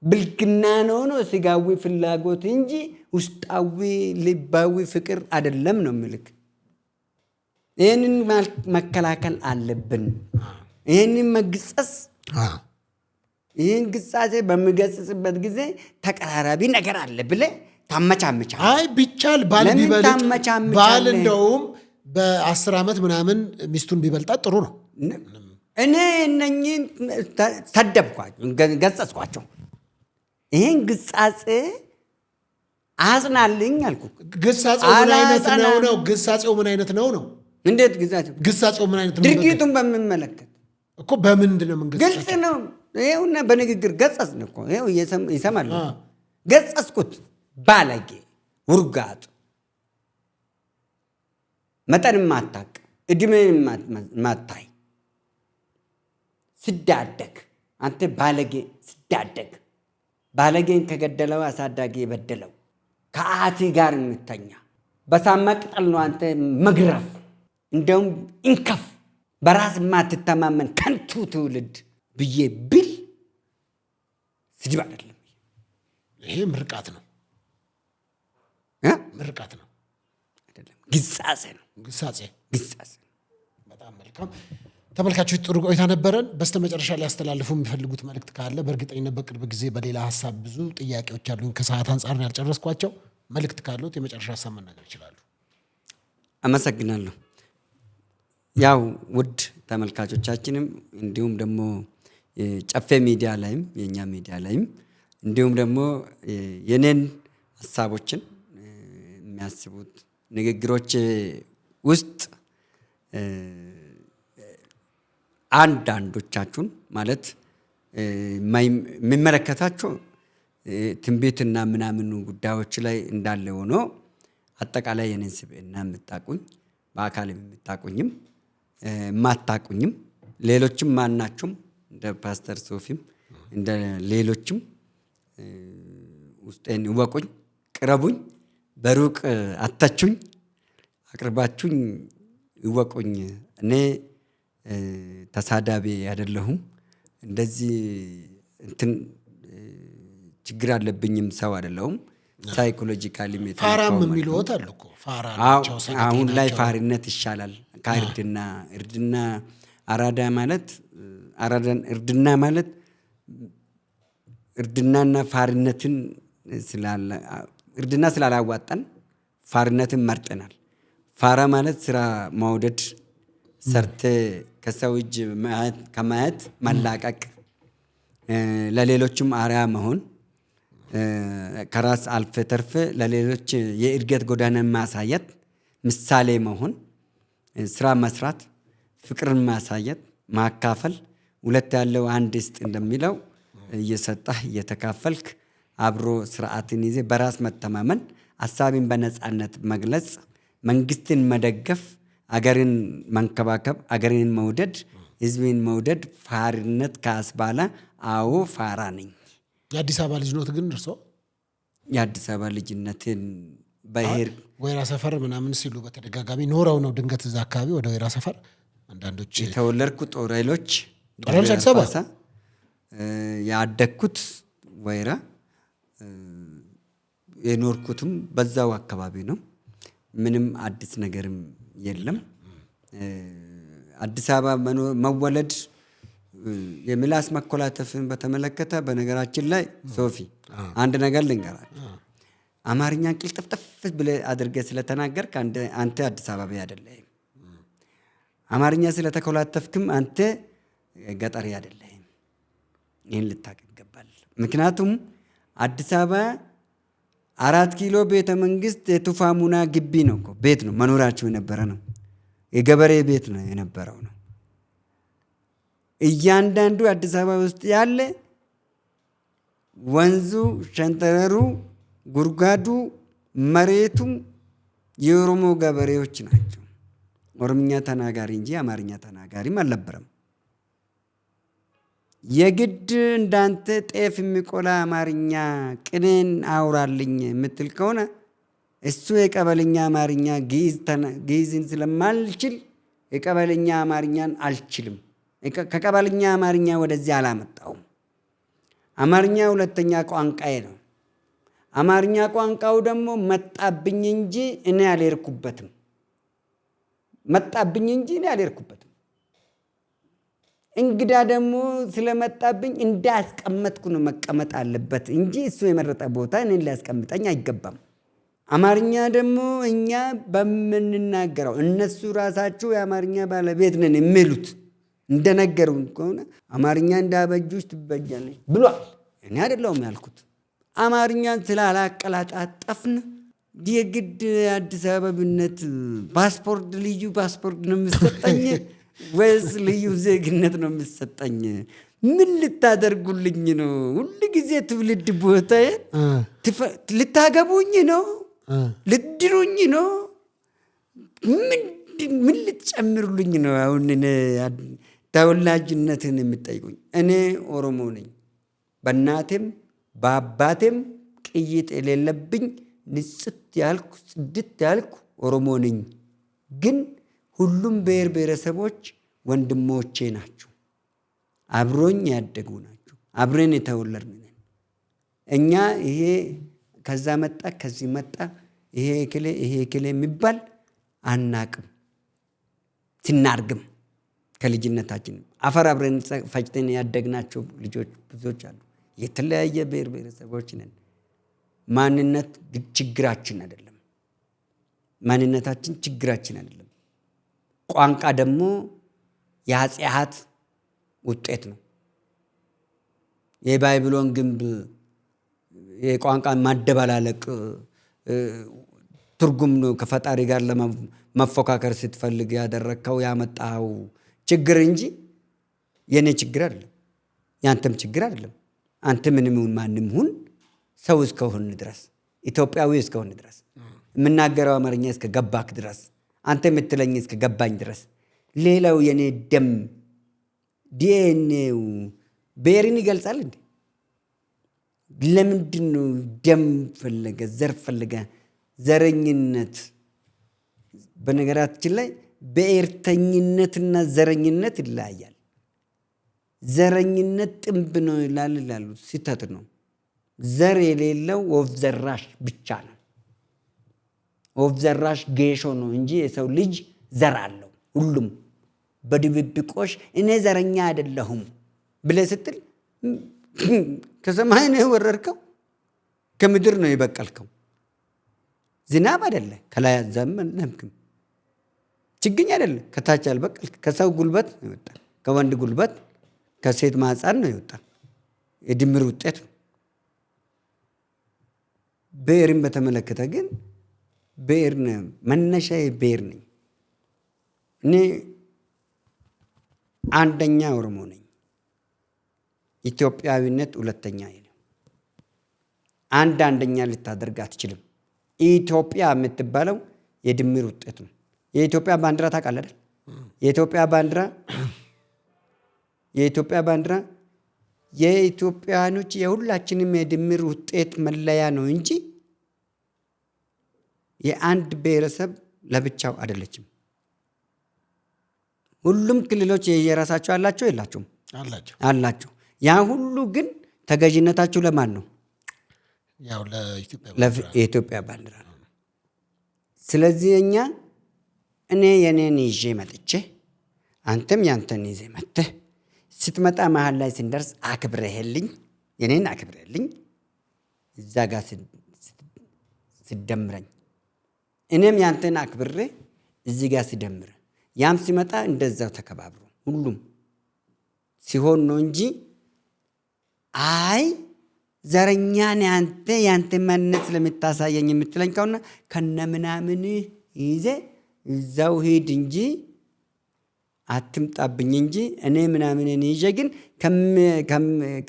ብልግና ነው ስጋዊ ፍላጎት እንጂ ውስጣዊ ልባዊ ፍቅር አይደለም ነው ምልክ። ይህንን መከላከል አለብን። ይህንን መግጸስ ይህን ግጻሴ በሚገጽጽበት ጊዜ ተቀራራቢ ነገር አለ ብለህ ታመቻመቻለህ። አይ ቢቻል ባል ቢበልጥ ባል እንደውም በ10 ዓመት ምናምን ሚስቱን ቢበልጣት ጥሩ ነው። እኔ እነኝን ሰደብኳቸው፣ ገጸጽኳቸው። ይህን ግጻጼ አጽናልኝ አልኩ። ግሳጼው ምን አይነት ነው ነው? ግሳጼው ምን አይነት ነው ነው? እንዴት ግዛቸው? ግሳጼው ምን አይነት ነው? ድርጊቱን በሚመለከት እኮ በምንድን ነው የምንገጽጸው? ግልጽ ነው። ይኸውና በንግግር ገጸጽን እኮ ይኸው ይሰማል። ገጸጽኩት። ባለጌ፣ ውርጋጥ፣ መጠን ማታቅ፣ እድሜን ማታይ፣ ስዳደግ አንተ ባለጌ ስዳደግ፣ ባለጌን ከገደለው አሳዳጊ የበደለው ከአቲ ጋር የምተኛ በሳማ ቅጠል ነው አንተ መግረፍ፣ እንደውም እንከፍ፣ በራስ ማትተማመን ከንቱ ትውልድ ብዬ ብል ስድብ አይደለም። ይሄ ምርቃት ነው። ምርቃት ነው አይደለም፣ ግሳጼ ነው። ግሳጼ። በጣም መልካም ተመልካቾች፣ ጥሩ ቆይታ ነበረን። በስተመጨረሻ ሊያስተላልፉ የሚፈልጉት መልእክት ካለ? በእርግጠኝነት በቅርብ ጊዜ በሌላ ሀሳብ ብዙ ጥያቄዎች አሉኝ፣ ከሰዓት አንጻር ነው ያልጨረስኳቸው። መልእክት ካሉት የመጨረሻ ሀሳብ መናገር ይችላሉ። አመሰግናለሁ። ያው ውድ ተመልካቾቻችንም እንዲሁም ደግሞ ጨፌ ሚዲያ ላይም የኛ ሚዲያ ላይም እንዲሁም ደግሞ የኔን ሀሳቦችን የሚያስቡት ንግግሮች ውስጥ አንዳንዶቻችሁን ማለት የሚመለከታቸው ትንቢትና ምናምኑ ጉዳዮች ላይ እንዳለ ሆኖ አጠቃላይ የኔን ስብዕና የምታቁኝ በአካል የምታቁኝም የማታቁኝም ሌሎችም ማናቸውም እንደ ፓስተር ሶፊም እንደ ሌሎችም ውስጤን ይወቁኝ፣ ቅረቡኝ፣ በሩቅ አታችሁኝ፣ አቅርባችሁኝ ይወቁኝ። እኔ ተሳዳቢ አይደለሁም። እንደዚህ እንትን ችግር አለብኝም ሰው አይደለሁም። ሳይኮሎጂካሊ ፋራም የሚሉት አሉ እኮ ፋራ ናቸው። አሁን ላይ ፋሪነት ይሻላል ከእርድና። እርድና አራዳ ማለት እርድና ማለት እርድናና ፋሪነትን እርድና ስላላዋጣን ፋሪነትን መርጠናል። ፋራ ማለት ስራ ማውደድ፣ ሰርተ ከሰው እጅ ከማየት መላቀቅ፣ ለሌሎችም አርአያ መሆን፣ ከራስ አልፈ ተርፈ ለሌሎች የእድገት ጎዳና ማሳየት፣ ምሳሌ መሆን፣ ስራ መስራት፣ ፍቅርን ማሳየት፣ ማካፈል፣ ሁለት ያለው አንድ ስጥ እንደሚለው እየሰጣህ እየተካፈልክ አብሮ ስርዓትን ይዘ በራስ መተማመን፣ ሀሳብን በነፃነት መግለጽ፣ መንግስትን መደገፍ፣ አገርን መንከባከብ፣ አገርን መውደድ፣ ህዝብን መውደድ ፋሪነት ካስባለ አዎ ፋራ ነኝ። የአዲስ አበባ ልጅ ኖት ግን እርሶ? የአዲስ አበባ ልጅነትን በሄር ወይራ ሰፈር ምናምን ሲሉ በተደጋጋሚ ኖረው ነው ድንገት እዛ አካባቢ ወደ ወይራ ሰፈር አንዳንዶች የተወለድኩ ጦር ኃይሎች አዲስ አበባ ያደግኩት ወይራ የኖርኩትም በዛው አካባቢ ነው። ምንም አዲስ ነገርም የለም። አዲስ አበባ መወለድ የምላስ መኮላተፍን በተመለከተ በነገራችን ላይ ሶፊ አንድ ነገር ልንገራችሁ። አማርኛ ቅልጥፍጥፍ ብለህ አድርገህ ስለተናገርክ አንተ አዲስ አበባ አይደለህም። አማርኛ ስለተኮላተፍክም አንተ ገጠሪ አይደለህም። ይህን ልታውቅ ይገባል። ምክንያቱም አዲስ አበባ 4 ኪሎ ቤተ መንግስት የቱፋሙና ግቢ ነው እኮ ቤት ነው መኖራቸው የነበረ ነው። የገበሬ ቤት ነው የነበረው ነው። እያንዳንዱ አዲስ አበባ ውስጥ ያለ ወንዙ፣ ሸንተረሩ፣ ጉድጓዱ፣ መሬቱ የኦሮሞ ገበሬዎች ናቸው። ኦሮምኛ ተናጋሪ እንጂ አማርኛ ተናጋሪም አልነበረም። የግድ እንዳንተ ጤፍ የሚቆላ አማርኛ ቅኔን አውራልኝ የምትል ከሆነ እሱ የቀበለኛ አማርኛ ግዕዝን ስለማልችል የቀበለኛ አማርኛን አልችልም። ከቀበለኛ አማርኛ ወደዚህ አላመጣውም። አማርኛ ሁለተኛ ቋንቋዬ ነው። አማርኛ ቋንቋው ደግሞ መጣብኝ እንጂ እኔ አልሄድኩበትም። መጣብኝ እንጂ እኔ አልሄድኩበትም። እንግዳ ደግሞ ስለመጣብኝ እንዳስቀመጥኩ ነው መቀመጥ አለበት እንጂ እሱ የመረጠ ቦታ እኔን ሊያስቀምጠኝ አይገባም። አማርኛ ደግሞ እኛ በምንናገረው እነሱ ራሳቸው የአማርኛ ባለቤት ነን የሚሉት እንደነገሩን ከሆነ አማርኛ እንዳበጁሽ ትበጃለሽ ብሏል። እኔ አይደለሁም ያልኩት። አማርኛን ስላላቀላጣጠፍን የግድ አዲስ አበባነት ፓስፖርት ልዩ ፓስፖርት ነው የምሰጠኝ ወይስ ልዩ ዜግነት ነው የምሰጠኝ? ምን ልታደርጉልኝ ነው? ሁሉ ጊዜ ትውልድ ቦታዬ ልታገቡኝ ነው? ልድሩኝ ነው? ምን ልትጨምሩልኝ ነው? አሁን ተወላጅነትን የምጠይቁኝ? እኔ ኦሮሞ ነኝ። በእናቴም በአባቴም ቅይጥ የሌለብኝ ንጽት ያልኩ ጽድት ያልኩ ኦሮሞ ነኝ። ግን ሁሉም ብሔር ብሔረሰቦች ወንድሞቼ ናቸው። አብሮኝ ያደጉ ናቸው። አብረን የተወለድን ነን። እኛ ይሄ ከዛ መጣ ከዚህ መጣ ይሄ እከሌ የሚባል አናቅም። ስናርግም ከልጅነታችን አፈር አብረን ፈጭተን ያደግናቸው ልጆች ብዙዎች አሉ። የተለያየ ብሔር ብሔረሰቦች ነን። ማንነት ችግራችን አይደለም። ማንነታችን ችግራችን አይደለም። ቋንቋ ደግሞ የኃጢአት ውጤት ነው። የባይብሎን ግንብ የቋንቋ ማደባላለቅ ትርጉም ነው። ከፈጣሪ ጋር ለመፎካከር ስትፈልግ ያደረግከው ያመጣው ችግር እንጂ የኔ ችግር አይደለም፣ ያንተም ችግር አይደለም። አንተ ምንም ይሁን ማንም ሁን ሰው እስከሆን ድረስ ኢትዮጵያዊ እስከሆን ድረስ የምናገረው አማርኛ እስከ ገባክ ድረስ አንተ የምትለኝ እስከ ገባኝ ድረስ ሌላው የኔ ደም ዲኤንኤው ብሔርን ይገልጻል እንዴ? ለምንድን ነው ደም ፈለገ ዘር ፈለገ? ዘረኝነት በነገራችን ላይ ብሔርተኝነትና ዘረኝነት ይለያያል። ዘረኝነት ጥንብ ነው ይላሉ። ስህተት ነው። ዘር የሌለው ወፍ ዘራሽ ብቻ ነው። ወፍ ዘራሽ ጌሾ ነው እንጂ የሰው ልጅ ዘር አለው። ሁሉም በድብብቆሽ እኔ ዘረኛ አይደለሁም ብለህ ስትል ከሰማይ ነው የወረድከው፣ ከምድር ነው የበቀልከው። ዝናብ አይደለ ከላይ አዘመንክም፣ ችግኝ አይደለ ከታች አልበቀልክ። ከሰው ጉልበት ነው የወጣ፣ ከወንድ ጉልበት ከሴት ማህፀን ነው የወጣ። የድምር ውጤት ነው። ብሔርን በተመለከተ ግን ብሔር መነሻዬ ብሔር ነኝ። እኔ አንደኛ ኦሮሞ ነኝ። ኢትዮጵያዊነት ሁለተኛ ነው። አንደኛ ልታደርግ አትችልም። ኢትዮጵያ የምትባለው የድምር ውጤት ነው። የኢትዮጵያ ባንዲራ ታውቃለህ አይደል? የኢትዮጵያ ባንዲራ የኢትዮጵያኖች የሁላችንም የድምር ውጤት መለያ ነው እንጂ የአንድ ብሔረሰብ ለብቻው አይደለችም። ሁሉም ክልሎች የራሳቸው አላቸው የላቸውም? አላቸው። ያ ሁሉ ግን ተገዥነታቸው ለማን ነው? ያው ለኢትዮጵያ ባንዲራ ነው። ስለዚህ እኔ የኔን ይዤ መጥቼ አንተም ያንተን ይዤ መጥተህ ስትመጣ መሀል ላይ ስንደርስ አክብረህልኝ የኔን አክብረህልኝ እዛ ጋር ስደምረኝ እኔም ያንተን አክብሬ እዚህ ጋር ስደምር ያም ሲመጣ እንደዛው ተከባብሮ ሁሉም ሲሆን ነው እንጂ አይ ዘረኛ ነህ ያንተ ማንነት ስለምታሳየኝ የምትለኝ ከሆነ ከነምናምን ይዘ እዛው ሂድ እንጂ አትምጣብኝ እንጂ እኔ ምናምንን ይዤ ግን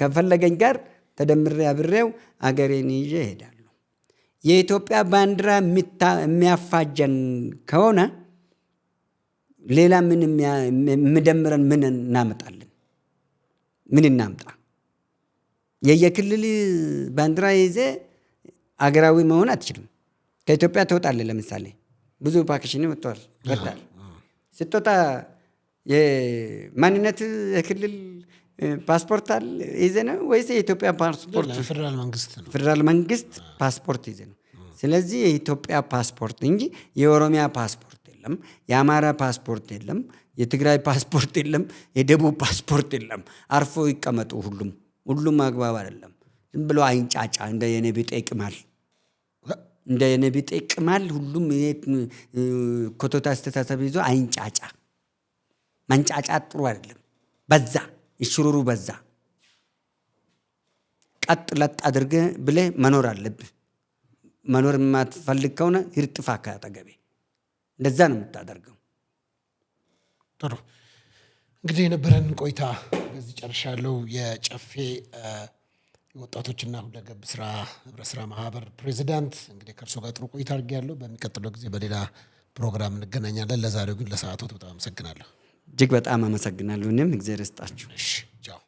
ከፈለገኝ ጋር ተደምሬ አብሬው አገሬን ይዤ እሄዳለሁ። የኢትዮጵያ ባንዲራ የሚያፋጀን ከሆነ ሌላ ምን የምደምረን ምን እናመጣለን? ምን እናምጣ? የየክልል ባንዲራ ይዘ አገራዊ መሆን አትችልም። ከኢትዮጵያ ትወጣለህ። ለምሳሌ ብዙ ፓኬሽን ወጥቷል። ስትወጣ የማንነት የክልል ፓስፖርት አለ ይዘህ ነው ወይስ የኢትዮጵያ ፓስፖርት? ፌዴራል መንግስት ነው። ፌዴራል መንግስት ፓስፖርት ይዘህ ነው። ስለዚህ የኢትዮጵያ ፓስፖርት እንጂ የኦሮሚያ ፓስፖርት የለም፣ የአማራ ፓስፖርት የለም፣ የትግራይ ፓስፖርት የለም፣ የደቡብ ፓስፖርት የለም። አርፎ ይቀመጡ። ሁሉም አግባብ አይደለም። ዝም ብሎ አይንጫጫ እንደ የኔ ቢጤ ቅማል እንደ የኔ ቢጤ ቅማል ሁሉም ኮቶታ አስተሳሰብ ይዞ አይንጫጫ። መንጫጫት ጥሩ አይደለም። በዛ ይሽሩሩ በዛ። ቀጥ ለጥ አድርገህ ብለህ መኖር አለብህ። መኖር የማትፈልግ ከሆነ ይርጥፋ ከአጠገቤ። እንደዛ ነው የምታደርገው። ጥሩ እንግዲህ የነበረን ቆይታ በዚህ ጨርሻለሁ። የጨፌ ወጣቶችና ሁለገብ ስራ ህብረት ስራ ማህበር ፕሬዚዳንት እንግዲህ ከእርሶ ጋር ጥሩ ቆይታ አድርጌያለሁ። በሚቀጥለው ጊዜ በሌላ ፕሮግራም እንገናኛለን። ለዛሬው ግን ለሰዓቱ በጣም አመሰግናለሁ። እጅግ በጣም አመሰግናለሁ። እኔም እግዚአብሔር ይስጣችሁ። ቻው።